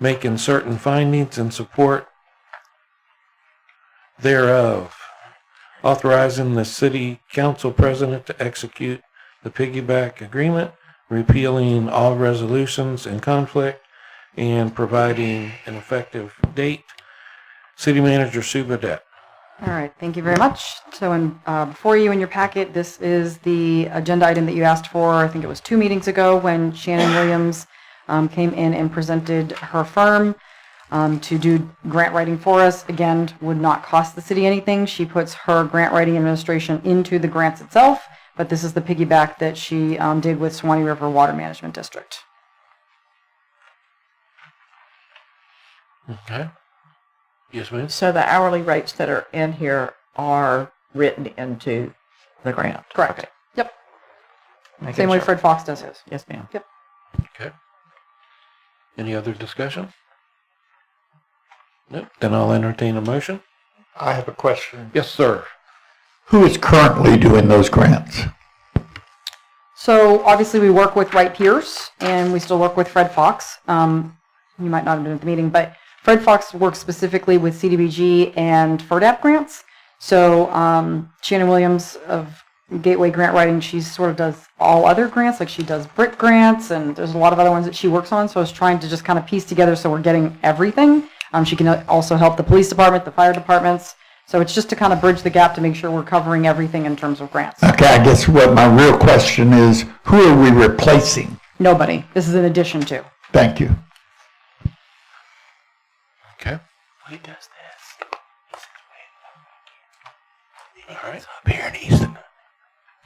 making certain findings in support thereof, authorizing the City Council President to execute the piggyback agreement, repealing all resolutions in conflict, and providing an effective date. City Manager Sue Beaudet. All right, thank you very much. So before you in your packet, this is the agenda item that you asked for. I think it was 2 meetings ago when Shannon Williams came in and presented her firm to do grant writing for us. Again, would not cost the city anything. She puts her grant writing administration into the grants itself, but this is the piggyback that she did with Swanee River Water Management District. Okay. Yes, ma'am. So the hourly rates that are in here are written into the grant? Correct. Okay. Yep. Making Same way sure. Fred Fox does his. Yes, ma'am. Yep. Okay. Any other discussion? Nope. Then I'll entertain a motion. I have a question. Yes, sir. Who is currently doing those grants? So obviously we work with Wright Pierce, and we still work with Fred Fox. You might not have been at the meeting, but Fred Fox works specifically with CDBG and FERDAP grants. So Shannon Williams of Gateway Grant Writing, she sort of does all other grants, like she does BRIC grants, and there's a lot of other ones that she works on. So I was trying to just kind of piece together so we're getting everything. She can also help the police department, the fire departments. So it's just to kind of bridge the gap to make sure we're covering everything in terms of grants. Okay, I guess what my real question is, who are we replacing? Nobody. This is in addition to. Thank you. Okay. He does this. All right. Up here in Easton.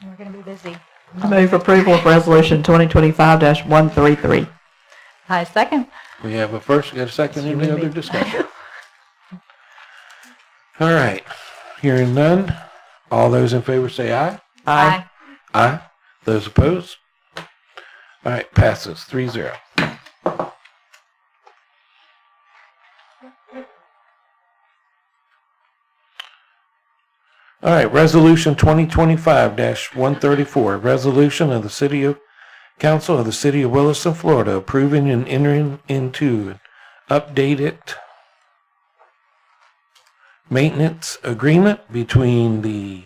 We're going to be busy. I move approval of resolution 2025-133. I second. We have a first, we got a second, any other discussion? All right. Hearing none, all those in favor say aye. Aye. Aye. Those opposed? All right, passes 3-0. All right, resolution 2025-134, resolution of the Council of the City of Williston, Florida, approving and entering into an updated maintenance agreement between the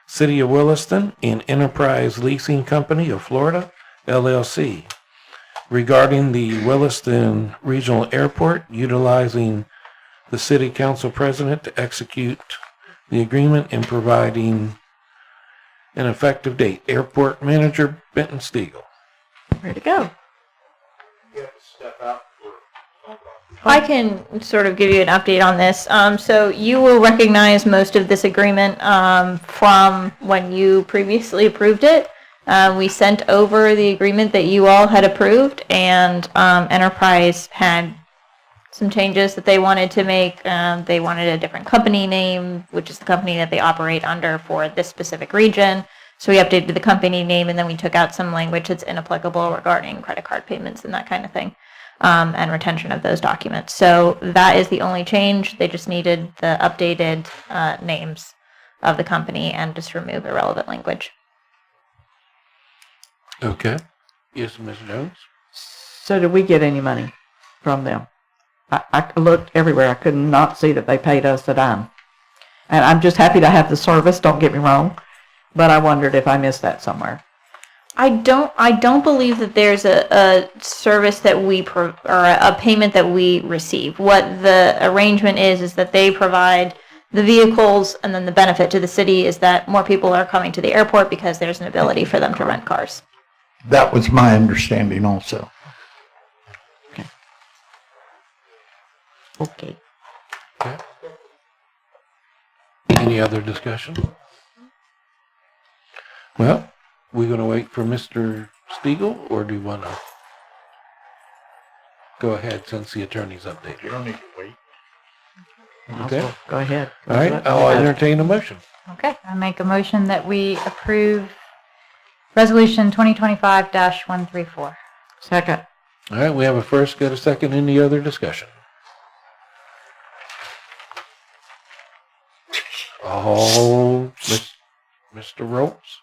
City of Williston and Enterprise Leasing Company of Florida, LLC, regarding the Williston Regional Airport, utilizing the City Council President to execute the agreement and providing an effective date. Airport Manager Benton Stiegel. Ready to go. I can sort of give you an update on this. So you will recognize most of this agreement from when you previously approved it. We sent over the agreement that you all had approved, and Enterprise had some changes that they wanted to make. They wanted a different company name, which is the company that they operate under for this specific region. So we updated the company name, and then we took out some language that's inapplicable regarding credit card payments and that kind of thing, and retention of those documents. So that is the only change. They just needed the updated names of the company and just remove irrelevant language. Okay. Yes, Ms. Jones? So did we get any money from them? I looked everywhere. I could not see that they paid us a dime. And I'm just happy to have the service, don't get me wrong, but I wondered if I missed that somewhere. I don't believe that there's a service that or a payment that we receive. What the arrangement is that they provide the vehicles, and then the benefit to the city is that more people are coming to the airport because there's an ability for them to rent cars. That was my understanding also. Okay. Okay. Any other discussion? Well, we're going to wait for Mr. Stiegel, or do you want to go ahead since the attorney's updated? You don't need to wait. Okay. Go ahead. All right, I'll entertain a motion. Okay, I make a motion that we approve resolution 2025-134. Second. All right, we have a first, got a second, any other discussion? Oh, Mr. Ropes?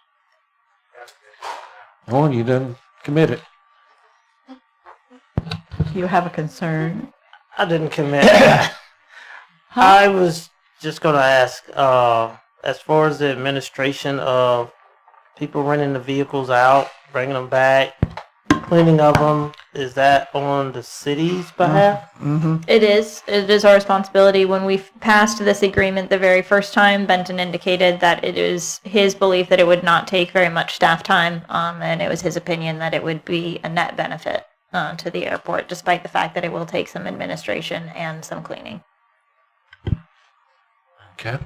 Oh, you done committed. You have a concern? I didn't commit. I was just going to ask, as far as the administration of people renting the vehicles out, bringing them back, cleaning of them, is that on the city's behalf? Mm-hmm. It is our responsibility. When we passed this agreement the very first time, Benton indicated that it is his belief that it would not take very much staff time, and it was his opinion that it would be a net benefit to the airport, despite the fact that it will take some administration and some cleaning. Okay.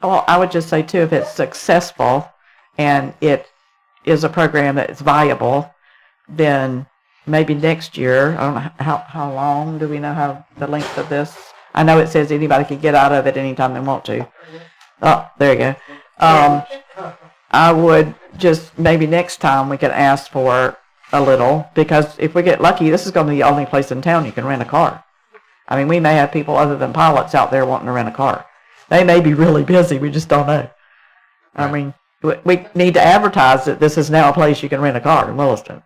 Well, I would just say too, if it's successful and it is a program that is viable, then maybe next year, I don't know how long do we know how the length of this? I know it says anybody can get out of it anytime they want to. Oh, there you go. I would just, maybe next time we could ask for a little, because if we get lucky, this is going to be the only place in town you can rent a car. I mean, we may have people other than pilots out there wanting to rent a car. They may be really busy, we just don't know. I mean, we need to advertise that this is now a place you can rent a car in Williston.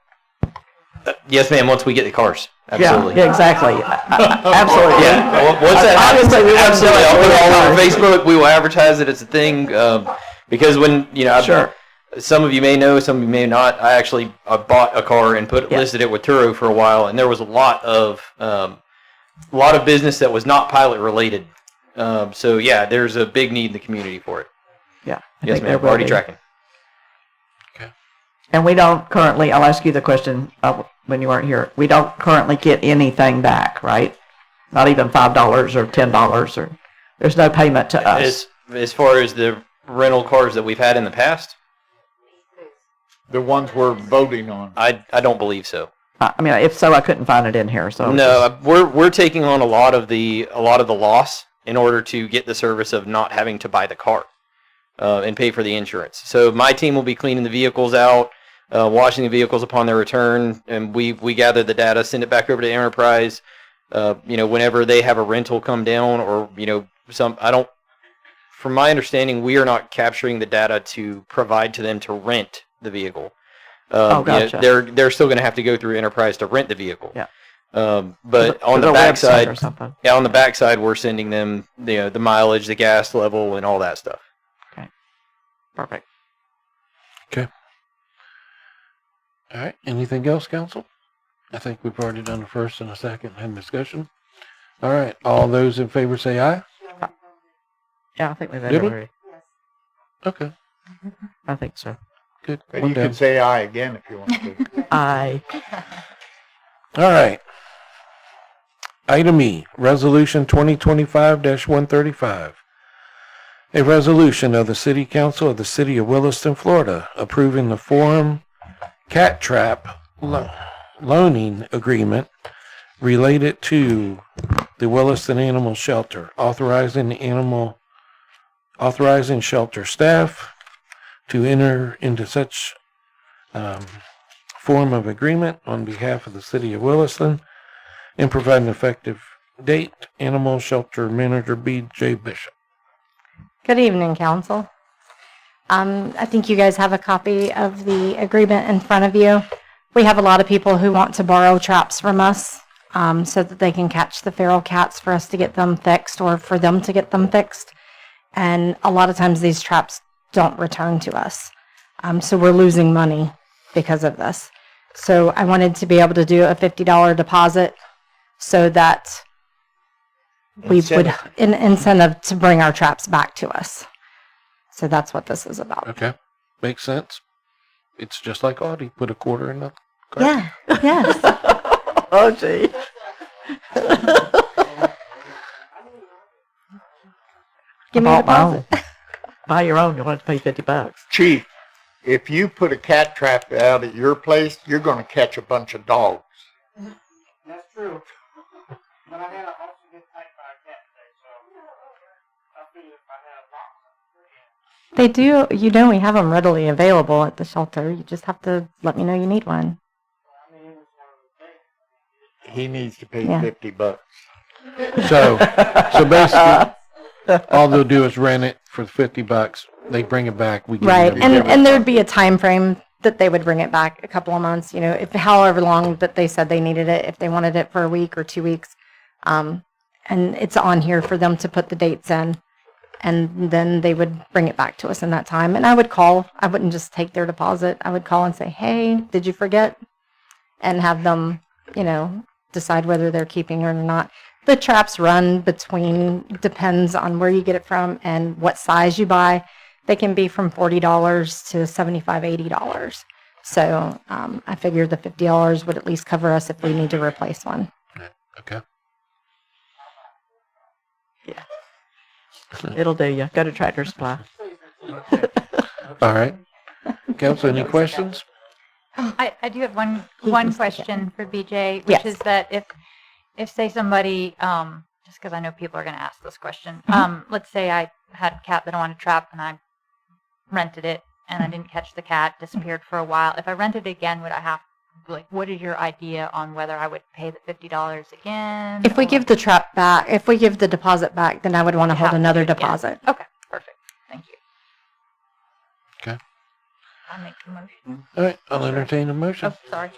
Yes, ma'am, once we get the cars. Absolutely. Yeah, exactly. Absolutely. Yeah. Well, once that happens, Obviously, absolutely. I'll put it all over Facebook. We will advertise that it's a thing. Because when, Sure. Some of you may know, some of you may not. I bought a car and listed it with Turo for a while, and there was a lot of business that was not pilot related. So yeah, there's a big need in the community for it. Yeah. Yes, ma'am. We're already tracking. And we don't currently, I'll ask you the question when you weren't here, we don't currently get anything back, right? Not even $5 or $10 or there's no payment to us. As far as the rental cars that we've had in the past? The ones we're voting on. I don't believe so. I mean, if so, I couldn't find it in here. So no, we're taking on a lot of the loss in order to get the service of not having to buy the car and pay for the insurance. So my team will be cleaning the vehicles out, washing the vehicles upon their return, and we gather the data, send it back over to Enterprise. Whenever they have a rental come down, or from my understanding, we are not capturing the data to provide to them to rent the vehicle. Gotcha. They're still going to have to go through Enterprise to rent the vehicle. Yeah. But on the backside, we're sending them the mileage, the gas level, and all that stuff. Okay. Perfect. Okay. All right. Anything else, council? I think we've already done the first and the second and discussion. All right. All those in favor say aye. Yeah, I think we've Did we? already. Okay. I think so. Good. But One you down. can say aye again if you want to. Aye. All right. Item E, Resolution 2025-135. A resolution of the City Council of the City of Williston, Florida, approving the Forum Cat Trap loaning agreement related to the Williston Animal Shelter, authorizing shelter staff to enter into such form of agreement on behalf of the City of Williston and provide an effective date. Animal Shelter Manager B.J. Bishop. Good evening, Council. I think you guys have a copy of the agreement in front of you. We have a lot of people who want to borrow traps from us so that they can catch the feral cats for us to get them fixed or for them to get them fixed. And a lot of times these traps don't return to us. So we're losing money because of this. So I wanted to be able to do a $50 deposit so that we would incentive to bring our traps back to us. So that's what this is about. Okay. Makes sense. It's just like Audi. Put a quarter in the car. Yeah. Yes. Oh, gee. Give me a deposit. Buy your own. You'll have to pay $50. Chief, if you put a cat trap out at your place, you're going to catch a bunch of dogs. That's true. But I had also get attacked by a cat today, so I figured if I had a box. They do, we have them readily available at the shelter. You just have to let me know you need one. He needs to pay Yeah. $50. So basically, all they'll do is rent it for $50. They bring it back. We give Right. them And there'd be a time frame that they would bring it back, a couple of months, if however long that they said they needed it, if they wanted it for a week or 2 weeks. And it's on here for them to put the dates in. And then they would bring it back to us in that time. And I would call. I wouldn't just take their deposit. I would call and say, hey, did you forget? And have them, decide whether they're keeping it or not. The traps run depends on where you get it from and what size you buy. They can be from $40 to $75, $80. So I figured the $50 would at least cover us if we need to replace one. Okay. Yeah. It'll do you. Go to Tractor Supply. All right. Council, any questions? I do have one question for BJ, which Yes. is that if say somebody, just because I know people are going to ask this question, let's say I had a cat that I wanted to trap and I rented it and I didn't catch the cat, disappeared for a while. If I rented it again, would I have, like, what is your idea on whether I would pay the $50 again? If we give the trap back, if we give the deposit back, then I would want to hold another deposit. Okay, perfect. Thank you. Okay. I make a motion. All right, I'll entertain a motion. Oh, sorry.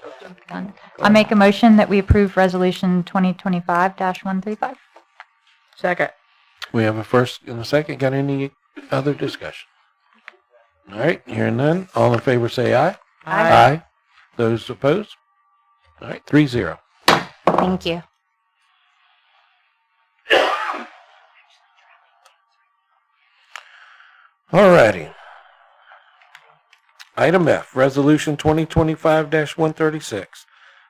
Done. I make a motion that we approve Resolution 2025-135. Second. We have a first and a second. Got any other discussion? All right, hearing none. All in favor say aye. Aye. Those opposed? All right, 3-0. Thank you. All righty. Item F, Resolution 2025-136,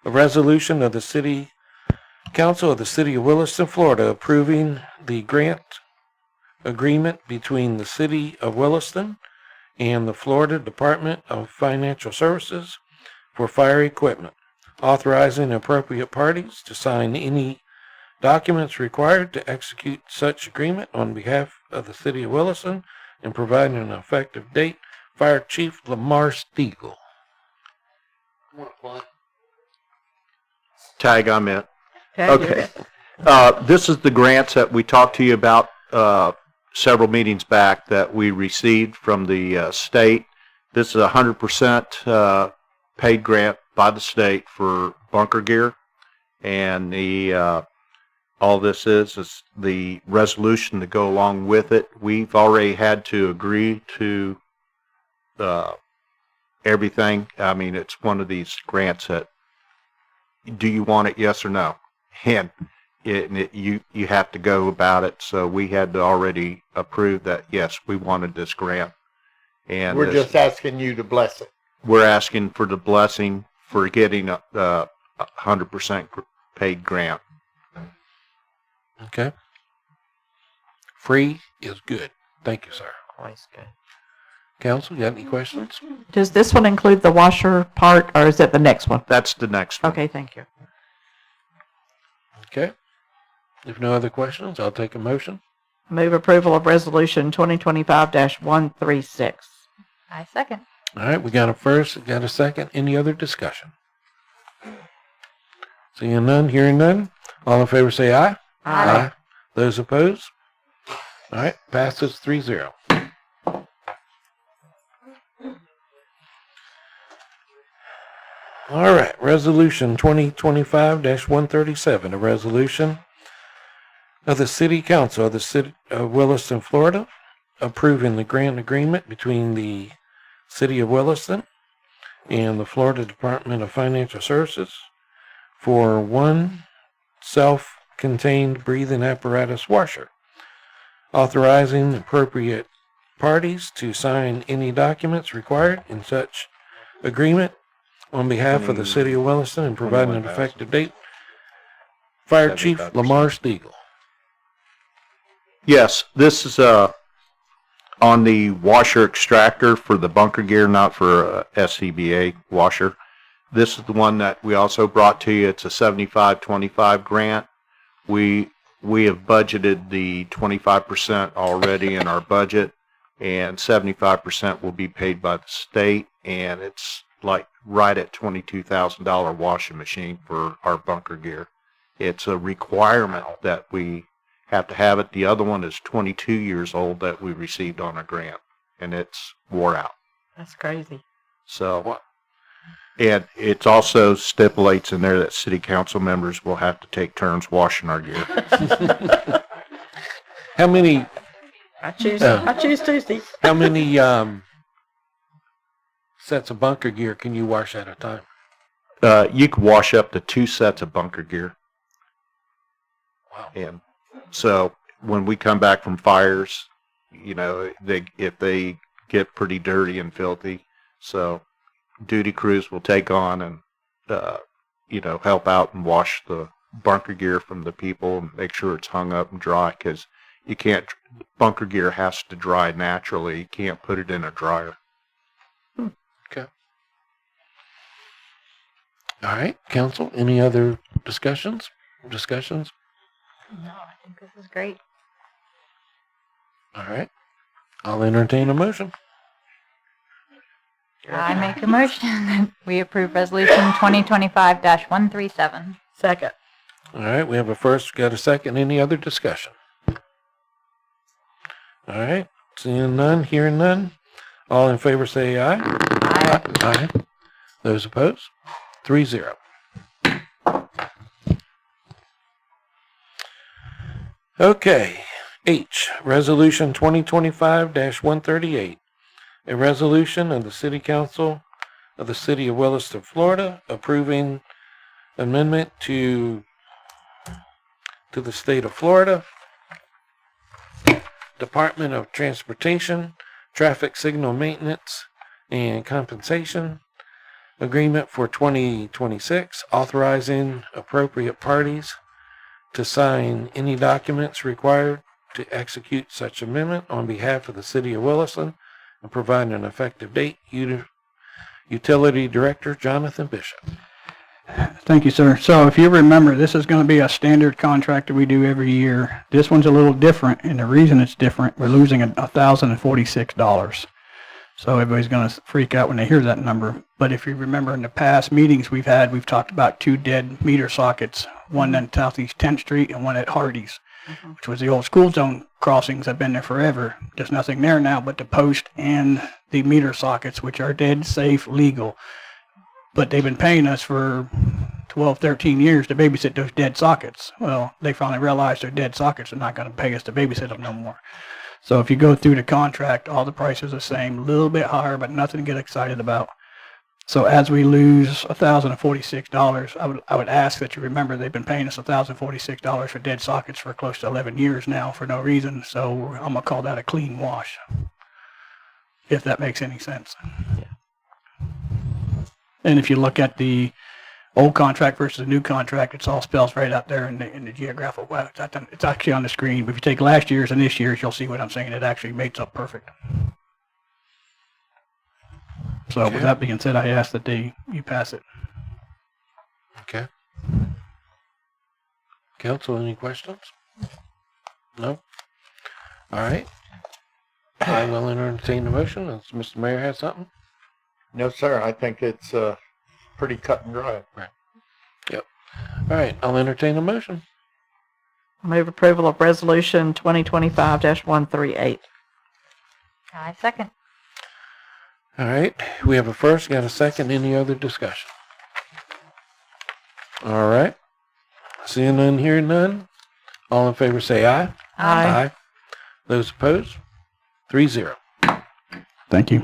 a resolution of the City Council of the City of Williston, Florida, approving the grant agreement between the City of Williston and the Florida Department of Financial Services for fire equipment, authorizing appropriate parties to sign any documents required to execute such agreement on behalf of the City of Williston and providing an effective date. Fire Chief Lamar Stiegel. Tag, I'm in. Tag, Okay. This is the grants that we talked to you about several meetings back that we received from the state. This is 100% paid grant by the state for bunker gear. And all this is the resolution to go along with it. We've already had to agree to everything. I mean, it's one of these grants that, do you want it, yes or no? And you have to go about it. So we had to already approve that, yes, we wanted this grant. And We're just asking you to bless it. we're asking for the blessing for getting a 100% paid grant. Okay. Free is good. Thank you, sir. Always good. Council, you got any questions? Does this one include the washer part, or is it the next one? That's the next one. Okay, thank you. Okay. If no other questions, I'll take a motion. Move approval of Resolution 2025-136. I second. All right, we got a first, we got a second. Any other discussion? Seeing none, hearing none. All in favor say aye. Aye. Those opposed? All right, passes 3-0. All right, Resolution 2025-137, a resolution of the City Council of the City of Williston, Florida, approving the grant agreement between the City of Williston and the Florida Department of Financial Services for one self-contained breathing apparatus washer, authorizing appropriate parties to sign any documents required in such agreement on behalf of the City of Williston and providing an effective date. Fire Chief Lamar Stiegel. Yes, this is on the washer extractor for the bunker gear, not for SCBA washer. This is the one that we also brought to you. It's a 75-25 grant. We have budgeted the 25% already in our budget, and 75% will be paid by the state, and it's like right at $22,000 washing machine for our bunker gear. It's a requirement that we have to have it. The other one is 22 years old that we received on a grant, and it's wore out. That's crazy. So, and it also stipulates in there that city council members will have to take turns washing our gear. How many? I choose Tuesday. How many sets of bunker gear can you wash at a time? You can wash up to 2 sets of bunker gear. Wow. And so when we come back from fires, you know, if they get pretty dirty and filthy, so duty crews will take on and, help out and wash the bunker gear from the people and make sure it's hung up and dry, because you can't, bunker gear has to dry naturally. You can't put it in a dryer. Okay. All right, council, any other discussions? No, I think this is great. All right. I'll entertain a motion. I make a motion that we approve resolution 2025-137. Second. All right, we have a first, got a second. Any other discussion? All right, seeing none, hearing none. All in favor say aye. Aye. Aye. Those opposed? 3-0. Okay, H, Resolution 2025-138. A resolution of the City Council of the City of Williston, Florida, approving amendment to the State of Florida Department of Transportation Traffic Signal Maintenance and Compensation Agreement for 2026, authorizing appropriate parties to sign any documents required to execute such amendment on behalf of the City of Williston and provide an effective date. Utility Director Jonathan Bishop. Thank you, sir. So if you remember, this is going to be a standard contract that we do every year. This one's a little different, and the reason it's different, we're losing $1,046. So everybody's going to freak out when they hear that number. But if you remember in the past meetings we've had, we've talked about 2 dead meter sockets, one on Southeast 10th Street and one at Hardee's, which was the old school zone crossings. Have been there forever. There's nothing there now but the post and the meter sockets, which are dead, safe, legal. But they've been paying us for 12, 13 years to babysit those dead sockets. Well, they finally realized they're dead sockets. They're not going to pay us to babysit them no more. So if you go through the contract, all the prices are the same, a little bit higher, but nothing to get excited about. So as we lose $1,046, I would ask that you remember they've been paying us $1,046 for dead sockets for close to 11 years now for no reason. So I'm going to call that a clean wash, if that makes any sense. Yeah. And if you look at the old contract versus the new contract, it's all spells right out there in the geographical. Well, it's actually on the screen. But if you take last year's and this year's, you'll see what I'm saying. It actually mates up perfect. So with that being said, I ask that you pass it. Okay. Council, any questions? No? All right. I will entertain the motion unless Mr. Mayor has something. No, sir. I think it's pretty cut and dry. Right. Yep. All right. I'll entertain a motion. Move approval of resolution 2025-138. I second. All right. We have a first, got a second. Any other discussion? All right. Seeing none, hearing none. All in favor say aye. Aye. Aye. Those opposed? 3-0. Thank you.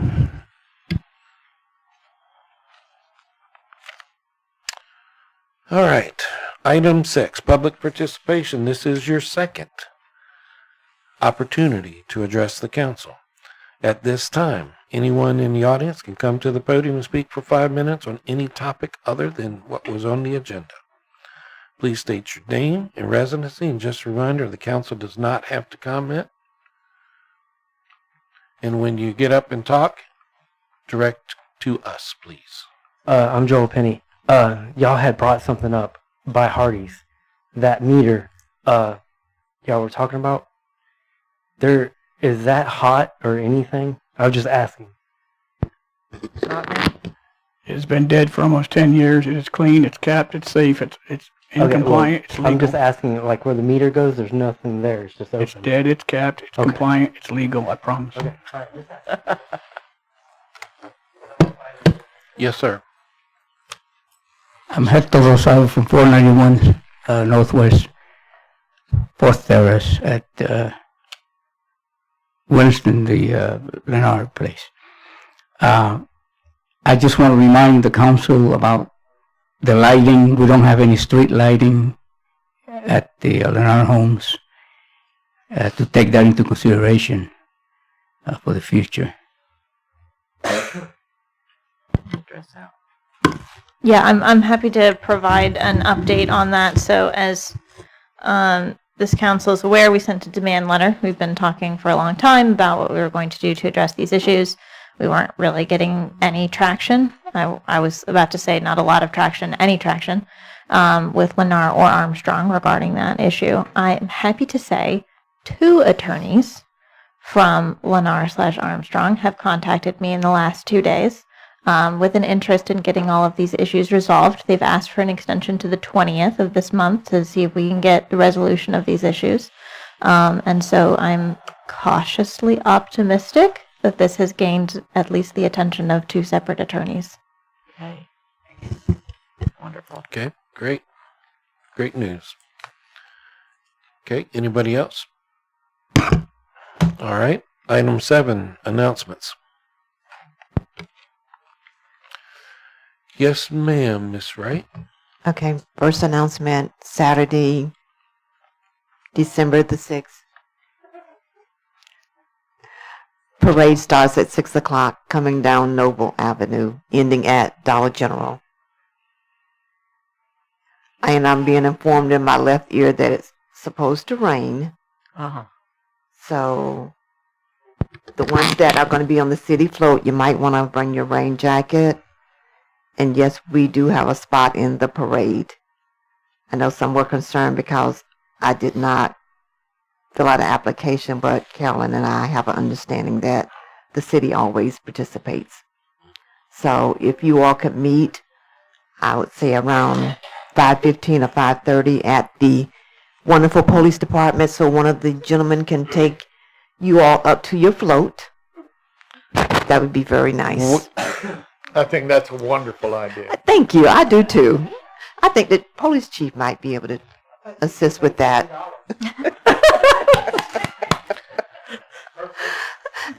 All right. Item 6, public participation. This is your second opportunity to address the council. At this time, anyone in the audience can come to the podium and speak for 5 minutes on any topic other than what was on the agenda. Please state your name and residency, and just a reminder, the council does not have to comment. And when you get up and talk, direct to us, please. I'm Joel Penny. Y'all had brought something up by Hardee's. That meter, y'all were talking about. Is that hot or anything? I was just asking. It's been dead for almost 10 years. It is clean. It's capped. It's safe. It's in compliant. It's legal. I'm just asking, like where the meter goes, there's nothing there. It's just open. It's dead. It's capped. It's compliant. It's legal. I promise. Okay. All right. Yes, sir. I'm Hector Rosado from 491 Northwest 4th Terrace at Williston, the Leonard place. I just want to remind the council about the lighting. We don't have any street lighting at the Leonard homes, to take that into consideration for the future. dress out. Yeah, I'm happy to provide an update on that. So as this council is aware, we sent a demand letter. We've been talking for a long time about what we were going to do to address these issues. We weren't really getting any traction. I was about to say not a lot of traction, any traction with Lennar or Armstrong regarding that issue. I'm happy to say 2 attorneys from Lennar/Armstrong have contacted me in the last 2 days with an interest in getting all of these issues resolved. They've asked for an extension to the 20th of this month to see if we can get the resolution of these issues. And so I'm cautiously optimistic that this has gained at least the attention of 2 separate attorneys. Okay. Wonderful. Okay, great. Great news. Okay, anybody else? All right. Item 7, announcements. Yes, ma'am, Miss Wright. Okay, first announcement, Saturday, December the 6th. Parade starts at 6 o'clock, coming down Noble Avenue, ending at Dollar General. And I'm being informed in my left ear that it's supposed to rain. Uh-huh. So the ones that are going to be on the city float, you might want to bring your rain jacket. And yes, we do have a spot in the parade. I know some were concerned because I did not fill out an application, but Carolyn and I have an understanding that the city always participates. So if you all could meet, I would say around 5:15 or 5:30 at the wonderful police department so one of the gentlemen can take you all up to your float. That would be very nice. I think that's a wonderful idea. Thank you. I do too. I think the police chief might be able to assist with that.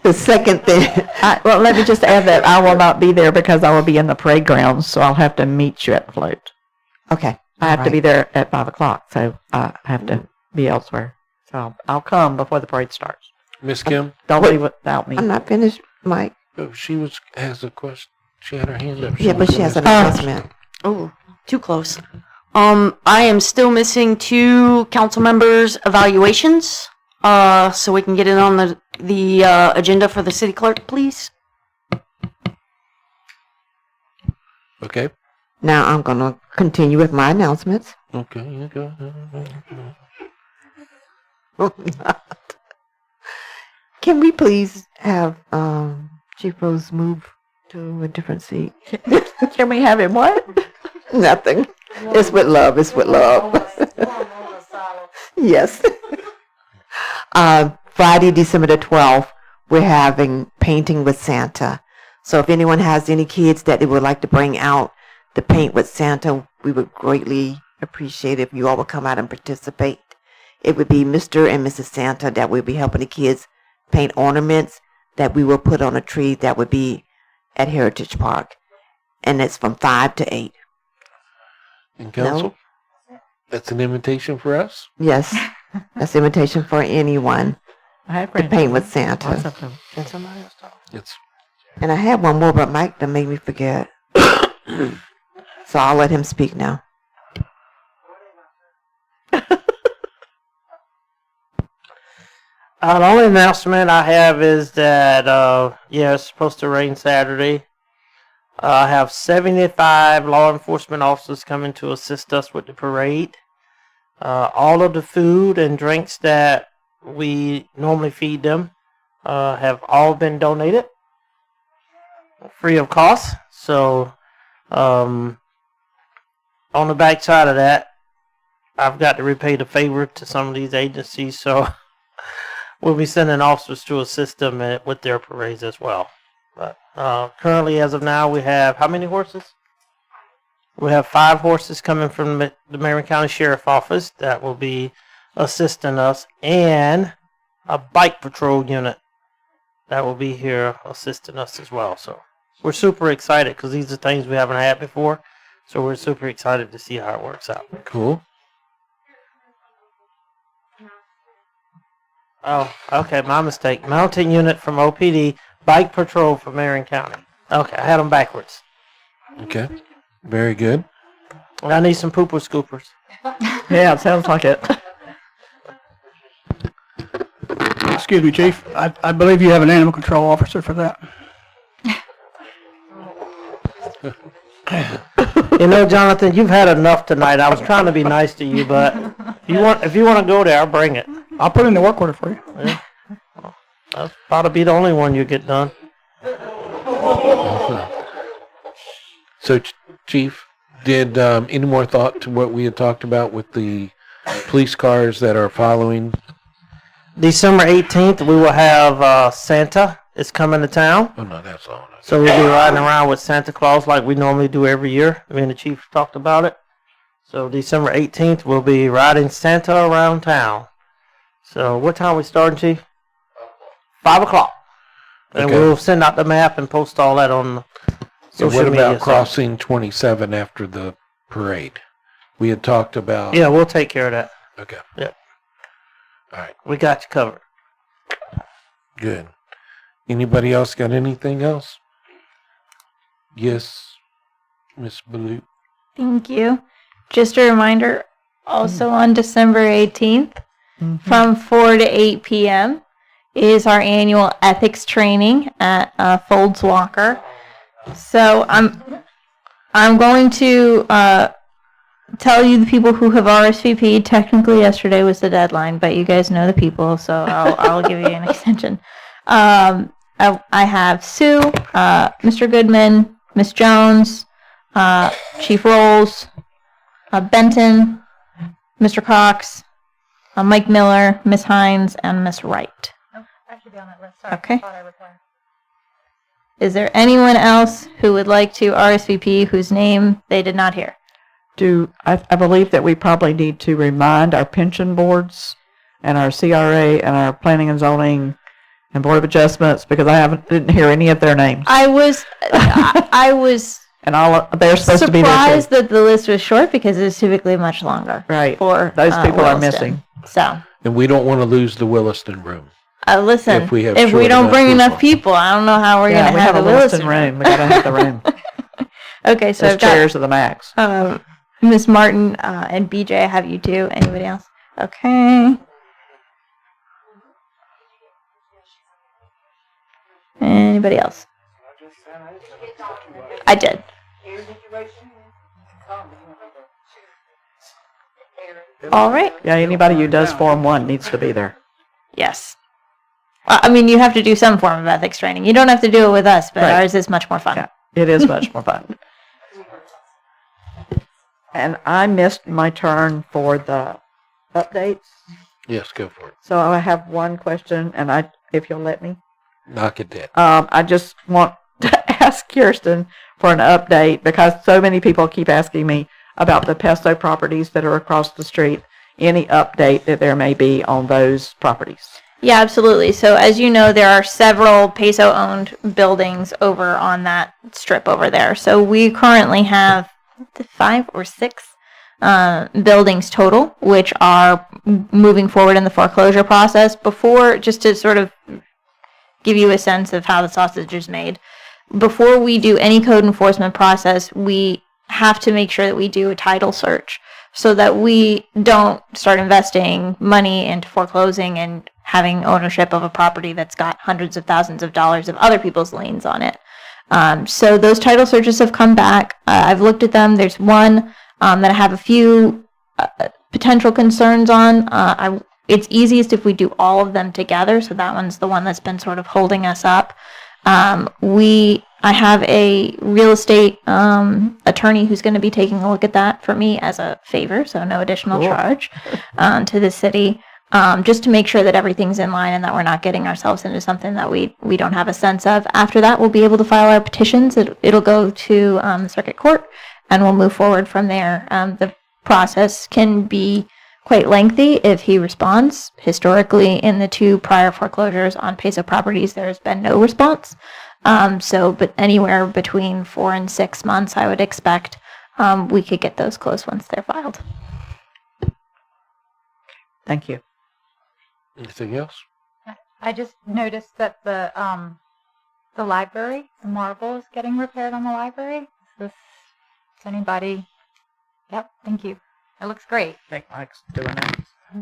The second thing. Well, let me just add that I will not be there because I will be in the parade grounds, so I'll have to meet you at the float. Okay. I have to be there at 5 o'clock, so I have to be elsewhere. So I'll come before the parade starts. Miss Kim? Don't leave without me. I'm not finished, Mike. Oh, she has a question. She had her hand up. Yeah, but she has an announcement. Oh, too close. I am still missing 2 council members' evaluations. So we can get it on the agenda for the city clerk, please. Okay. Now I'm going to continue with my announcements. Okay, you go. Can we please have Chief Rose move to a different seat? Can we have him what? Nothing. It's with love. It's with love. Yes. Friday, December the 12th, we're having Painting with Santa. So if anyone has any kids that they would like to bring out to paint with Santa, we would greatly appreciate if you all would come out and participate. It would be Mr. and Mrs. Santa that will be helping the kids paint ornaments that we will put on a tree that would be at Heritage Park. And it's from 5 to 8. And council? No? That's an invitation for us? Yes. That's an invitation for anyone to paint with Santa. Can somebody else talk? It's. And I had one more, but Mike done made me forget. So I'll let him speak now. The only announcement I have is that, it's supposed to rain Saturday. I have 75 law enforcement officers coming to assist us with the parade. All of the food and drinks that we normally feed them have all been donated free of cost. So on the back side of that, I've got to repay the favor to some of these agencies. So we'll be sending officers to assist them with their parades as well. But currently, as of now, we have how many horses? We have 5 horses coming from the Marion County Sheriff Office that will be assisting us, and a bike patrol unit that will be here assisting us as well. So we're super excited because these are things we haven't had before. So we're super excited to see how it works out. Cool. Oh, okay, my mistake. Mountain unit from OPD, bike patrol for Marion County. Okay, I had them backwards. Okay. Very good. I need some pooper scoopers. Yeah, it sounds like it. Excuse me, Chief. I believe you have an animal control officer for that. You know, Jonathan, you've had enough tonight. I was trying to be nice to you, but if you want to go there, I'll bring it. I'll put in the work order for you. Yeah. I'll probably be the only one you get done. So, Chief, did any more thought to what we had talked about with the police cars that are following? December 18th, we will have Santa is coming to town. Oh, no, that's all. So we'll be riding around with Santa Claus like we normally do every year. Me and the Chief talked about it. So December 18th, we'll be riding Santa around town. So what time are we starting, Chief? 5 o'clock. And Okay. we'll send out the map and post all that on the So social what media. about crossing 27 after the parade? We had talked about... Yeah, we'll take care of that. Okay. Yep. All right. We got you covered. Good. Anybody else got anything else? Yes, Miss Ballou. Thank you. Just a reminder, also on December 18th, from 4 to 8 p.m. is our annual ethics training at Folds Walker. So I'm going to tell you the people who have RSVP'd. Technically, yesterday was the deadline, but you guys know the people, so I'll give you an extension. I have Sue, Mr. Goodman, Miss Jones, Chief Rolls, Benton, Mr. Cox, Mike Miller, Miss Hinds, and Miss Wright. I should be on that list. Sorry. Okay. I thought I was one. Is there anyone else who would like to RSVP whose name they did not hear? I believe that we probably need to remind our pension boards and our CRA and our planning and zoning and Board of Adjustments, because didn't hear any of their names. I was And they're supposed to be there too. surprised that the list was short because it's typically much longer. Right. For Those people are Williston. missing. So And we don't want to lose the Williston room. listen, If we have if we short don't enough bring enough people. people, I don't know how we're Yeah, going we to have have the a Williston Williston room. We gotta have the room. Okay, so There's I've got chairs to the max. Miss Martin and BJ. I have you too. Anybody else? Okay. Anybody else? I did. All right. Yeah, anybody who does Form 1 needs to be there. Yes. I mean, you have to do some form of ethics training. You don't have to do it with us, but Right. ours is much more fun. Yeah, it is much more fun. And I missed my turn for the updates. Yes, go for it. So I have one question, and if you'll let me. Knock it dead. I just want to ask Kiersten for an update, because so many people keep asking me about the Pesto properties that are across the street. Any update that there may be on those properties? Yeah, absolutely. So as you know, there are several Peso-owned buildings over on that strip over there. So we currently have 5 or 6 buildings total, which are moving forward in the foreclosure process. Before, just to sort of give you a sense of how the sausage is made, before we do any code enforcement process, we have to make sure that we do a title search so that we don't start investing money into foreclosing and having ownership of a property that's got hundreds of thousands of dollars of other people's liens on it. So those title searches have come back. I've looked at them. There's one that I have a few potential concerns on. It's easiest if we do all of them together, so that one's the one that's been sort of holding us up. I have a real estate attorney who's going to be taking a look at that for me as a favor, so no additional charge to the city, just to make sure that everything's in line and that we're not getting ourselves into something that we don't have a sense of. After that, we'll be able to file our petitions. It'll go to the circuit court, and we'll move forward from there. The process can be quite lengthy if he responds. Historically, in the 2 prior foreclosures on Peso properties, there has been no response. But anywhere between 4 and 6 months, I would expect we could get those closed once they're filed. Thank you. Anything else? I just noticed that the library, the marble is getting repaired on the library. Does anybody? Yep, thank you. It looks great. I think Mike's doing it.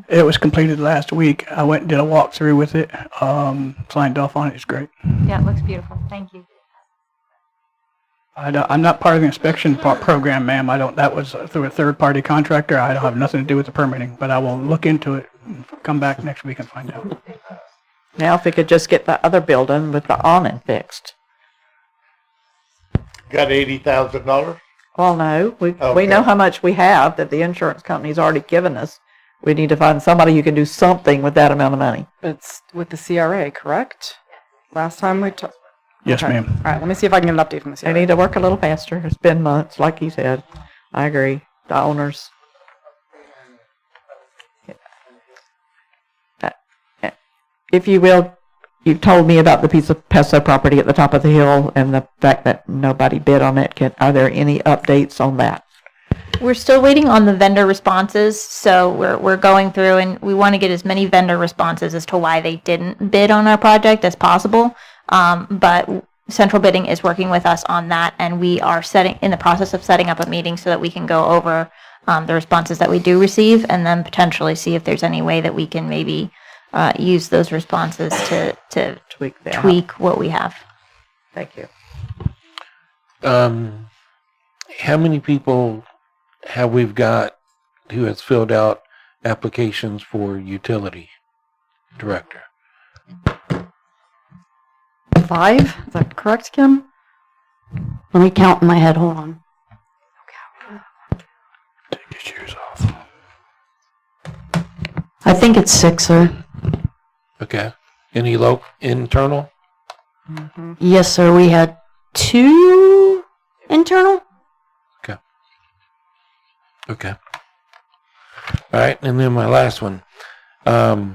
It was completed last week. I went and did a walkthrough with it. Signed off on it. It's great. Yeah, it looks beautiful. Thank you. I'm not part of the inspection program, ma'am. That was through a third-party contractor. I don't have nothing to do with the permitting, but I will look into it and come back next week and find out. Now, if we could just get the other building with the awning fixed. Got $80,000? Well, no, we Okay. know how much we have that the insurance company's already given us. We need to find somebody who can do something with that amount of money. It's with the CRA, correct? Last time we talked. Yes, ma'am. All right, let me see if I can get an update from the CRA. They need to work a little faster. It's been months, like you said. I agree. The owners. If you will, you've told me about the piece of Peso property at the top of the hill and the fact that nobody bid on it. Are there any updates on that? We're still waiting on the vendor responses, so we're going through and we want to get as many vendor responses as to why they didn't bid on our project as possible. But Central Bidding is working with us on that, and we are in the process of setting up a meeting so that we can go over the responses that we do receive, and then potentially see if there's any way that we can maybe use those responses to tweak what we have. Thank you. How many people have we got who has filled out applications for utility director? 5? Is that correct, Kim? Let me count in my head. Hold on. Take your shoes off. I think it's 6, sir. Okay. Any internal? Mm-hmm. Yes, sir. We had 2 internal. Okay. All right, and then my last one. I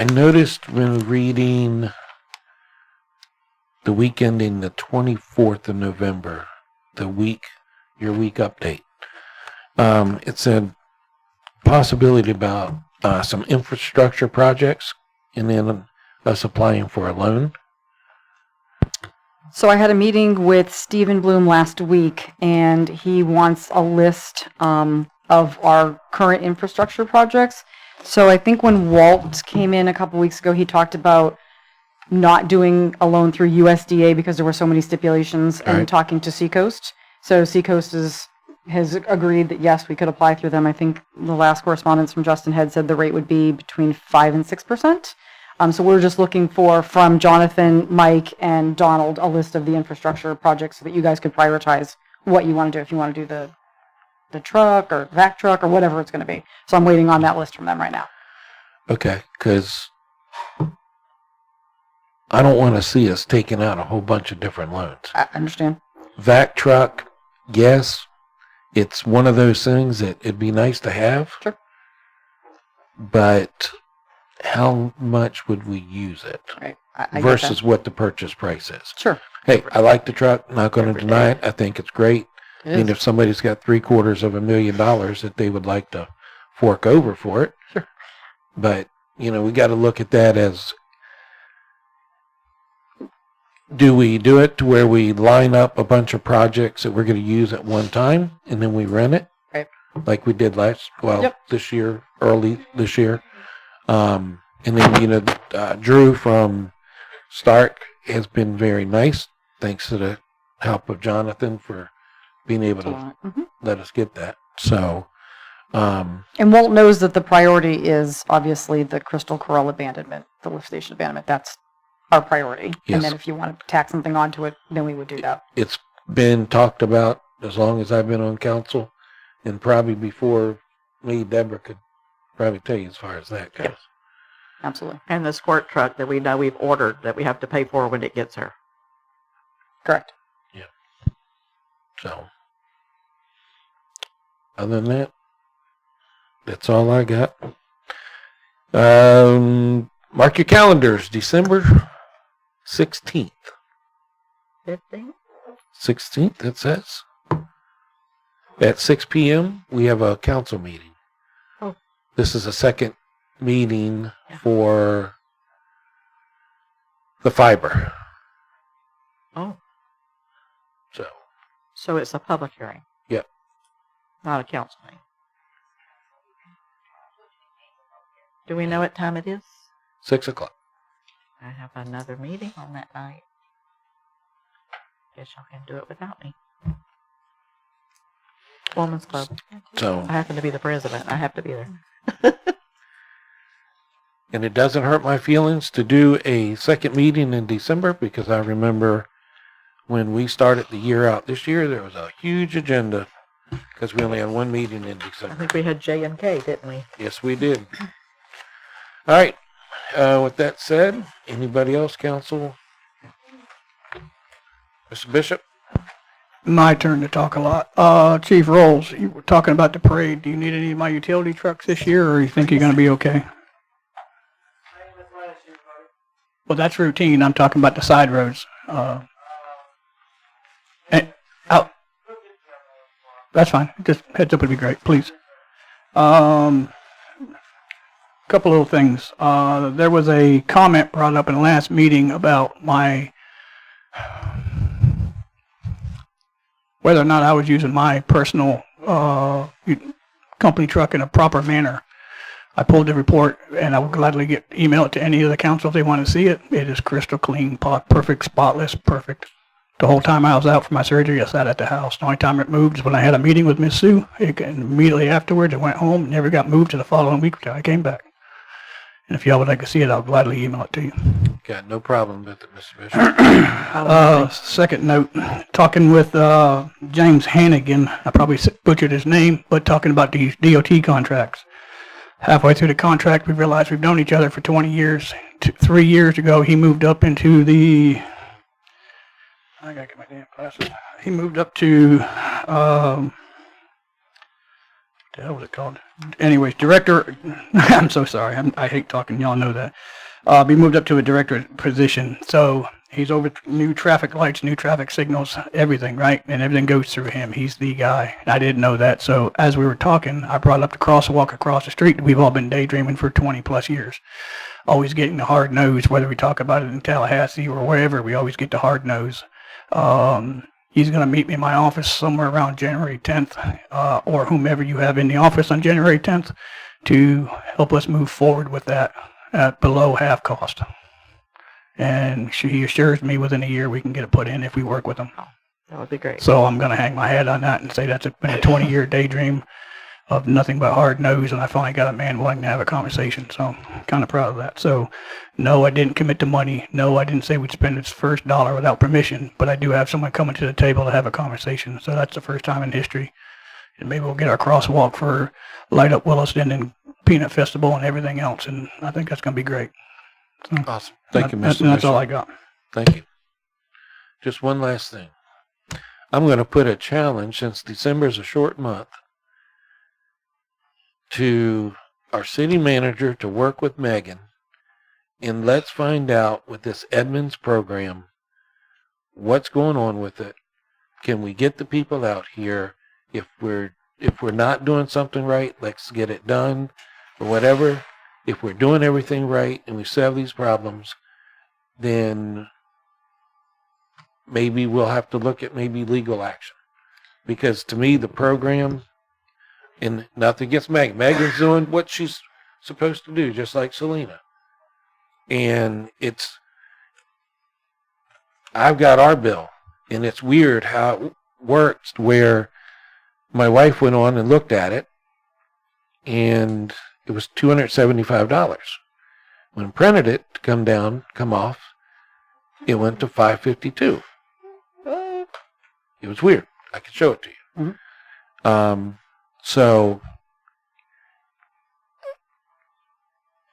noticed when reading the week ending the 24th of November, your week update, it said possibility about some infrastructure projects and then us applying for a loan. So I had a meeting with Stephen Bloom last week, and he wants a list of our current infrastructure projects. So I think when Walt came in a couple weeks ago, he talked about not doing a loan through USDA because there were so many stipulations, and talking to Seacoast. So Seacoast has agreed that yes, we could apply through them. I think the last correspondence from Justin had said the rate would be between 5 and 6%. So we're just looking from Jonathan, Mike, and Donald a list of the infrastructure projects so that you guys could prioritize what you want to do. If you want to do the truck or vac truck or whatever it's going to be. So I'm waiting on that list from them right now. Okay, because I don't want to see us taking out a whole bunch of different loans. I understand. Vac truck, yes, it's one of those things that it'd be nice to have. Sure. But how much would we use it? Right. I versus what the purchase price is. Sure. Hey, I like the truck. Not going to deny it. I think it's great. It I mean, is. if somebody's got $750,000 that they would like to fork over for it. Sure. But, we got to look at that as, do we do it to where we line up a bunch of projects that we're going to use at one time and then we rent it? Right. Like we did this year, early this year. And then, Drew from Stark has been very nice, thanks to the help of Jonathan for being able to let us get that. So, and Walt knows that the priority is obviously the Crystal Corral abandonment, the lift station abandonment. That's our priority. Yes. And then if you want to tack something onto it, then we would do that. It's been talked about as long as I've been on council, and probably before me, Debra could probably tell you as far as that goes. Yep. Absolutely. And the squirt truck that we know we've ordered that we have to pay for when it gets here. Correct. Yeah. So, other than that, that's all I got. Mark your calendars, December 16th. 15th? 16th, it says. At 6 p.m., we have a council meeting. Oh. This is a second meeting for the fiber. Oh. So it's a public hearing, Yep. not a council meeting. Do we know what time it is? 6 o'clock. I have another meeting on that night. Guess y'all can do it without me. Women's Club. So, I happen to be the president. I have to be there. and it doesn't hurt my feelings to do a second meeting in December because I remember when we started the year out this year, there was a huge agenda because we only had one meeting in I December. think we had J and K, didn't we? Yes, we did. All right. With that said, anybody else, council? Mr. Bishop? My turn to talk a lot. Chief Rolls, you were talking about the parade. Do you need any of my utility trucks this year, or you think you're going to be okay? Well, that's routine. I'm talking about the side roads. Out. That's fine. Just heads up would be great, please. Couple little things. There was a comment brought up in the last meeting about my whether or not I was using my personal company truck in a proper manner. I pulled the report, and I will gladly email it to any of the council if they want to see it. It is crystal clean, perfect, spotless, perfect. The whole time I was out for my surgery, I sat at the house. The only time it moved is when I had a meeting with Miss Sue. And immediately afterwards, I went home, never got moved to the following week until I came back. And if y'all would like to see it, I'll gladly email it to you. Got no problem with it, Mr. Bishop. Second note, talking with James Hannigan, I probably butchered his name, but talking about these DOT contracts. Halfway through the contract, we realized we've known each other for 20 years. 3 years ago, he moved up into the... I gotta get my damn glasses. He moved up to... what the hell was it called? Anyways, director... I'm so sorry. I hate talking. Y'all know that. He moved up to a director position. So he's over new traffic lights, new traffic signals, everything, right? And everything goes through him. He's the guy. I didn't know that. So as we were talking, I brought up the crosswalk across the street. We've all been daydreaming for 20 plus years. Always getting the hard nose, whether we talk about it in Tallahassee or wherever, we always get the hard nose. He's going to meet me in my office somewhere around January 10th, or whomever you have in the office on January 10th, to help us move forward with that at below half cost. And he assures me within a year we can get it put in if we work with him. That would be great. So I'm going to hang my hat on that and say that's been a 20-year daydream of nothing but hard nose, and I finally got a man willing to have a conversation. So I'm kind of proud of that. So no, I didn't commit to money. No, I didn't say we'd spend its first dollar without permission, but I do have someone coming to the table to have a conversation. So that's the first time in history. And maybe we'll get our crosswalk for Light Up Williston and Peanut Festival and everything else, and I think that's going to be great. So Awesome. Thank you, Mr. That's Bishop. all I got. Thank you. Just one last thing. I'm going to put a challenge, since December is a short month, to our city manager to work with Megan, and let's find out with this Edmonds program what's going on with it. Can we get the people out here? If we're not doing something right, let's get it done, or whatever. If we're doing everything right and we solve these problems, then maybe we'll have to look at maybe legal action. Because to me, the program, and nothing against Megan. Megan's doing what she's supposed to do, just like Selena. And I've got our bill, and it's weird how it works where my wife went on and looked at it, and it was $275. When I printed it to come off, it went to $552. It was weird. I can show it to you. Mm-hmm. So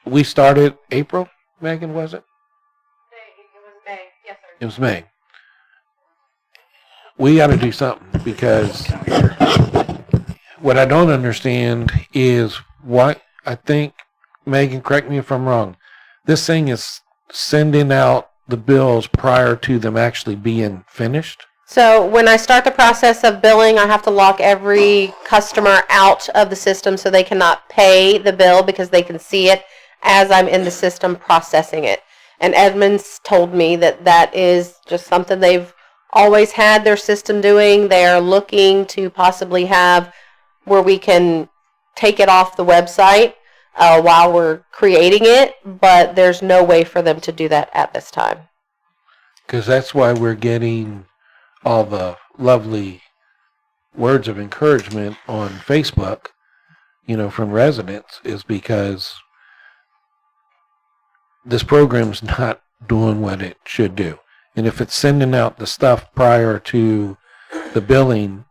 we started April, Megan, was it? It was May. Yes, sir. It was May. We got to do something, because what I don't understand is why, I think, Megan, correct me if I'm wrong, this thing is sending out the bills prior to them actually being finished. So when I start the process of billing, I have to lock every customer out of the system so they cannot pay the bill because they can see it as I'm in the system processing it. And Edmonds told me that that is just something they've always had their system doing. They're looking to possibly have where we can take it off the website while we're creating it, but there's no way for them to do that at this time. Because that's why we're getting all the lovely words of encouragement on Facebook, from residents, is because this program's not doing what it should do. And if it's sending out the stuff prior to the billing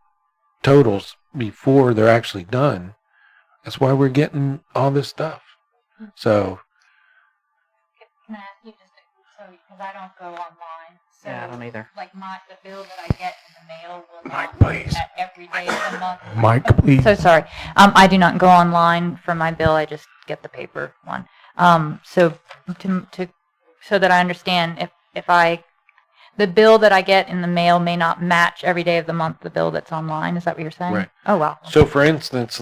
totals before they're actually done, that's why we're getting all this stuff. So. Can I ask you because I don't go online. So, yeah, I don't either. Like the bill that I get in the mail will Mike, please. At every day of the month. Mike, please. So sorry. I do not go online for my bill. I just get the paper one. So so that I understand, if the bill that I get in the mail may not match every day of the month the bill that's online. Is that what you're saying? Right. Oh, wow. So, for instance,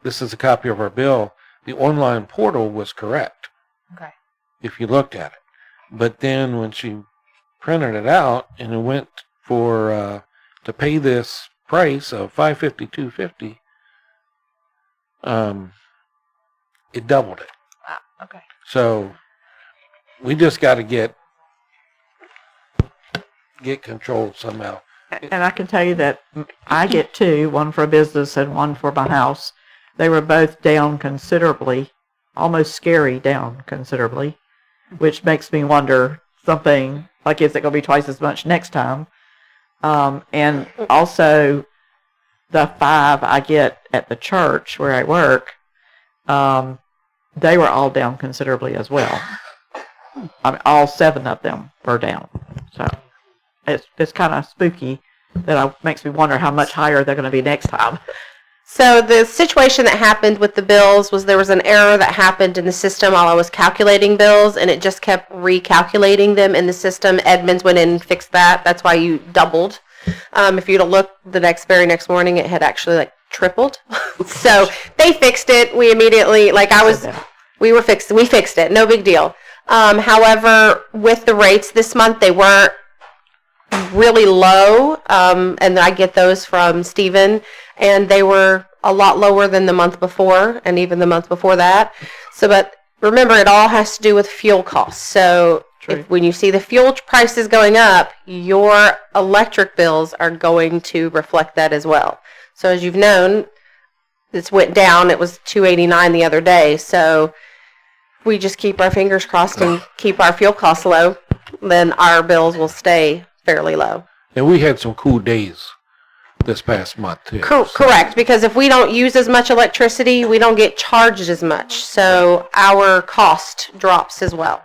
this is a copy of our bill. The online portal was correct. Okay. If you looked at it. But then when she printed it out and it went for to pay this price of $552.50, it doubled it. Wow. Okay. So we just got to get control somehow. And I can tell you that I get two, one for a business and one for my house. They were both down considerably, almost scary down considerably, which makes me wonder something like, is it going to be twice as much next time? And also the 5 I get at the church where I work, they were all down considerably as well. I mean, all 7 of them were down. So it's kind of spooky that makes me wonder how much higher they're going to be next time. So the situation that happened with the bills was there was an error that happened in the system while I was calculating bills, and it just kept recalculating them in the system. Edmonds went in and fixed that. That's why you doubled. If you'd have looked the very next morning, it had actually tripled. So they fixed it. We immediately, we fixed it. No big deal. However, with the rates this month, they weren't really low, and I get those from Stephen, and they were a lot lower than the month before and even the month before that. So, but remember, it all has to do with fuel costs. So when you see the fuel prices going up, your electric bills are going to reflect that as well. So as you've known, this went down. It was $2.89 the other day. So we just keep our fingers crossed and keep our fuel costs low, then our bills will stay fairly low. And we had some cool days this past month too. Correct, because if we don't use as much electricity, we don't get charged as much. So our cost drops as well.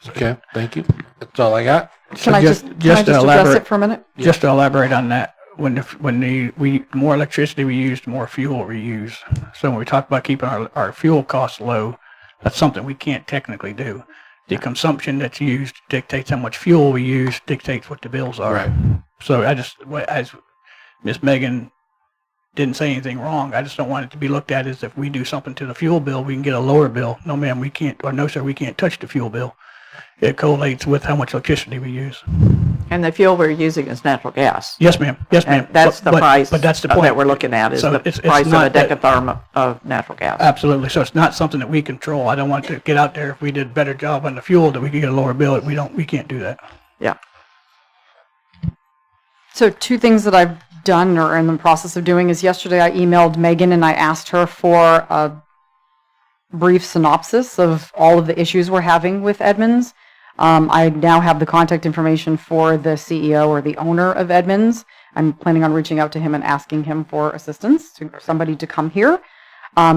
Okay, thank you. That's all I got. Can I just address it for a minute? Just to elaborate on that, the more electricity we use, the more fuel we use. So when we talk about keeping our fuel costs low, that's something we can't technically do. The consumption that's used dictates how much fuel we use, dictates what the bills are. Right. So as Miss Megan didn't say anything wrong, I just don't want it to be looked at as if we do something to the fuel bill, we can get a lower bill. No, ma'am, we can't, or no, sir, we can't touch the fuel bill. It correlates with how much electricity we use. And the fuel we're using is natural gas. Yes, ma'am. Yes, ma'am. And that's the price. But that's the point that we're looking at is so the price of a decatherm of natural gas. Absolutely. So it's not something that we control. I don't want to get out there if we did a better job on the fuel that we could get a lower bill. We can't do that. Yeah. So 2 things that I've done or in the process of doing is yesterday I emailed Megan and I asked her for a brief synopsis of all of the issues we're having with Edmonds. I now have the contact information for the CEO or the owner of Edmonds. I'm planning on reaching out to him and asking him for assistance, to somebody to come here.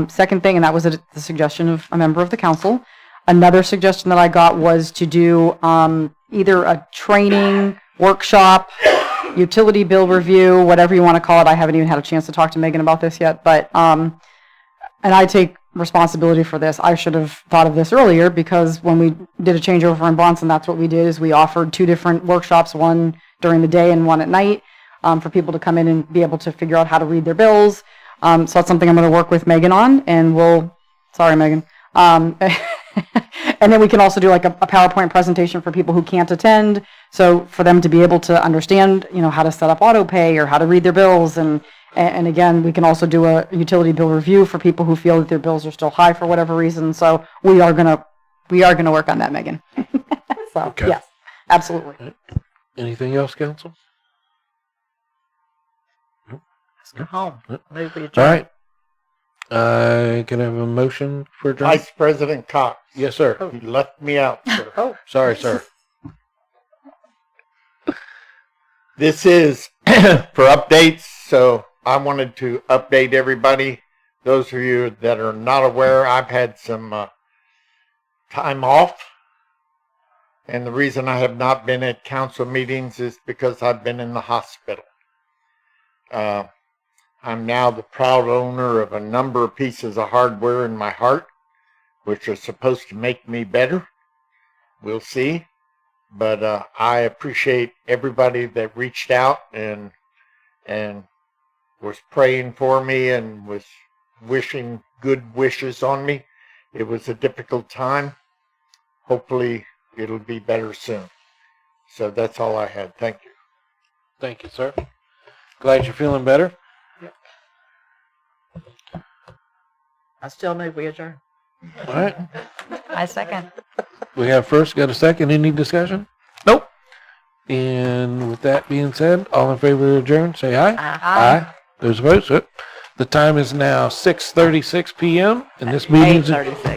Second thing, and that was the suggestion of a member of the council. Another suggestion that I got was to do either a training, workshop, utility bill review, whatever you want to call it. I haven't even had a chance to talk to Megan about this yet, but and I take responsibility for this. I should have thought of this earlier because when we did a changeover in Bronson, that's what we did is we offered 2 different workshops, one during the day and one at night, for people to come in and be able to figure out how to read their bills. So that's something I'm going to work with Megan on, and sorry Megan, And then we can also do like a PowerPoint presentation for people who can't attend. So for them to be able to understand, how to set up auto pay or how to read their bills. And again, we can also do a utility bill review for people who feel that their bills are still high for whatever reason. So we are gonna work on that, Megan. So Okay. yes, absolutely. Anything else, council? Let's go home. Move we All adjourn. right. Can I have a motion for adjournment? Vice President Cox. Yes, sir. You left me out, sir. Oh, Sorry, sir. This is for updates, so I wanted to update everybody. Those of you that are not aware, I've had some time off. And the reason I have not been at council meetings is because I've been in the hospital. I'm now the proud owner of a number of pieces of hardware in my heart, which are supposed to make me better. We'll see. But I appreciate everybody that reached out and was praying for me and was wishing good wishes on me. It was a difficult time. Hopefully it'll be better soon. So that's all I had. Thank you. Thank you, sir. Glad you're feeling better. I still move we adjourn. All right. I second. We have first, got a second. Any discussion? Nope. And with that being said, all in favor of adjourn, say aye. Aye. Those opposed? The time is now 6:36 p.m. and this meeting's 8:36.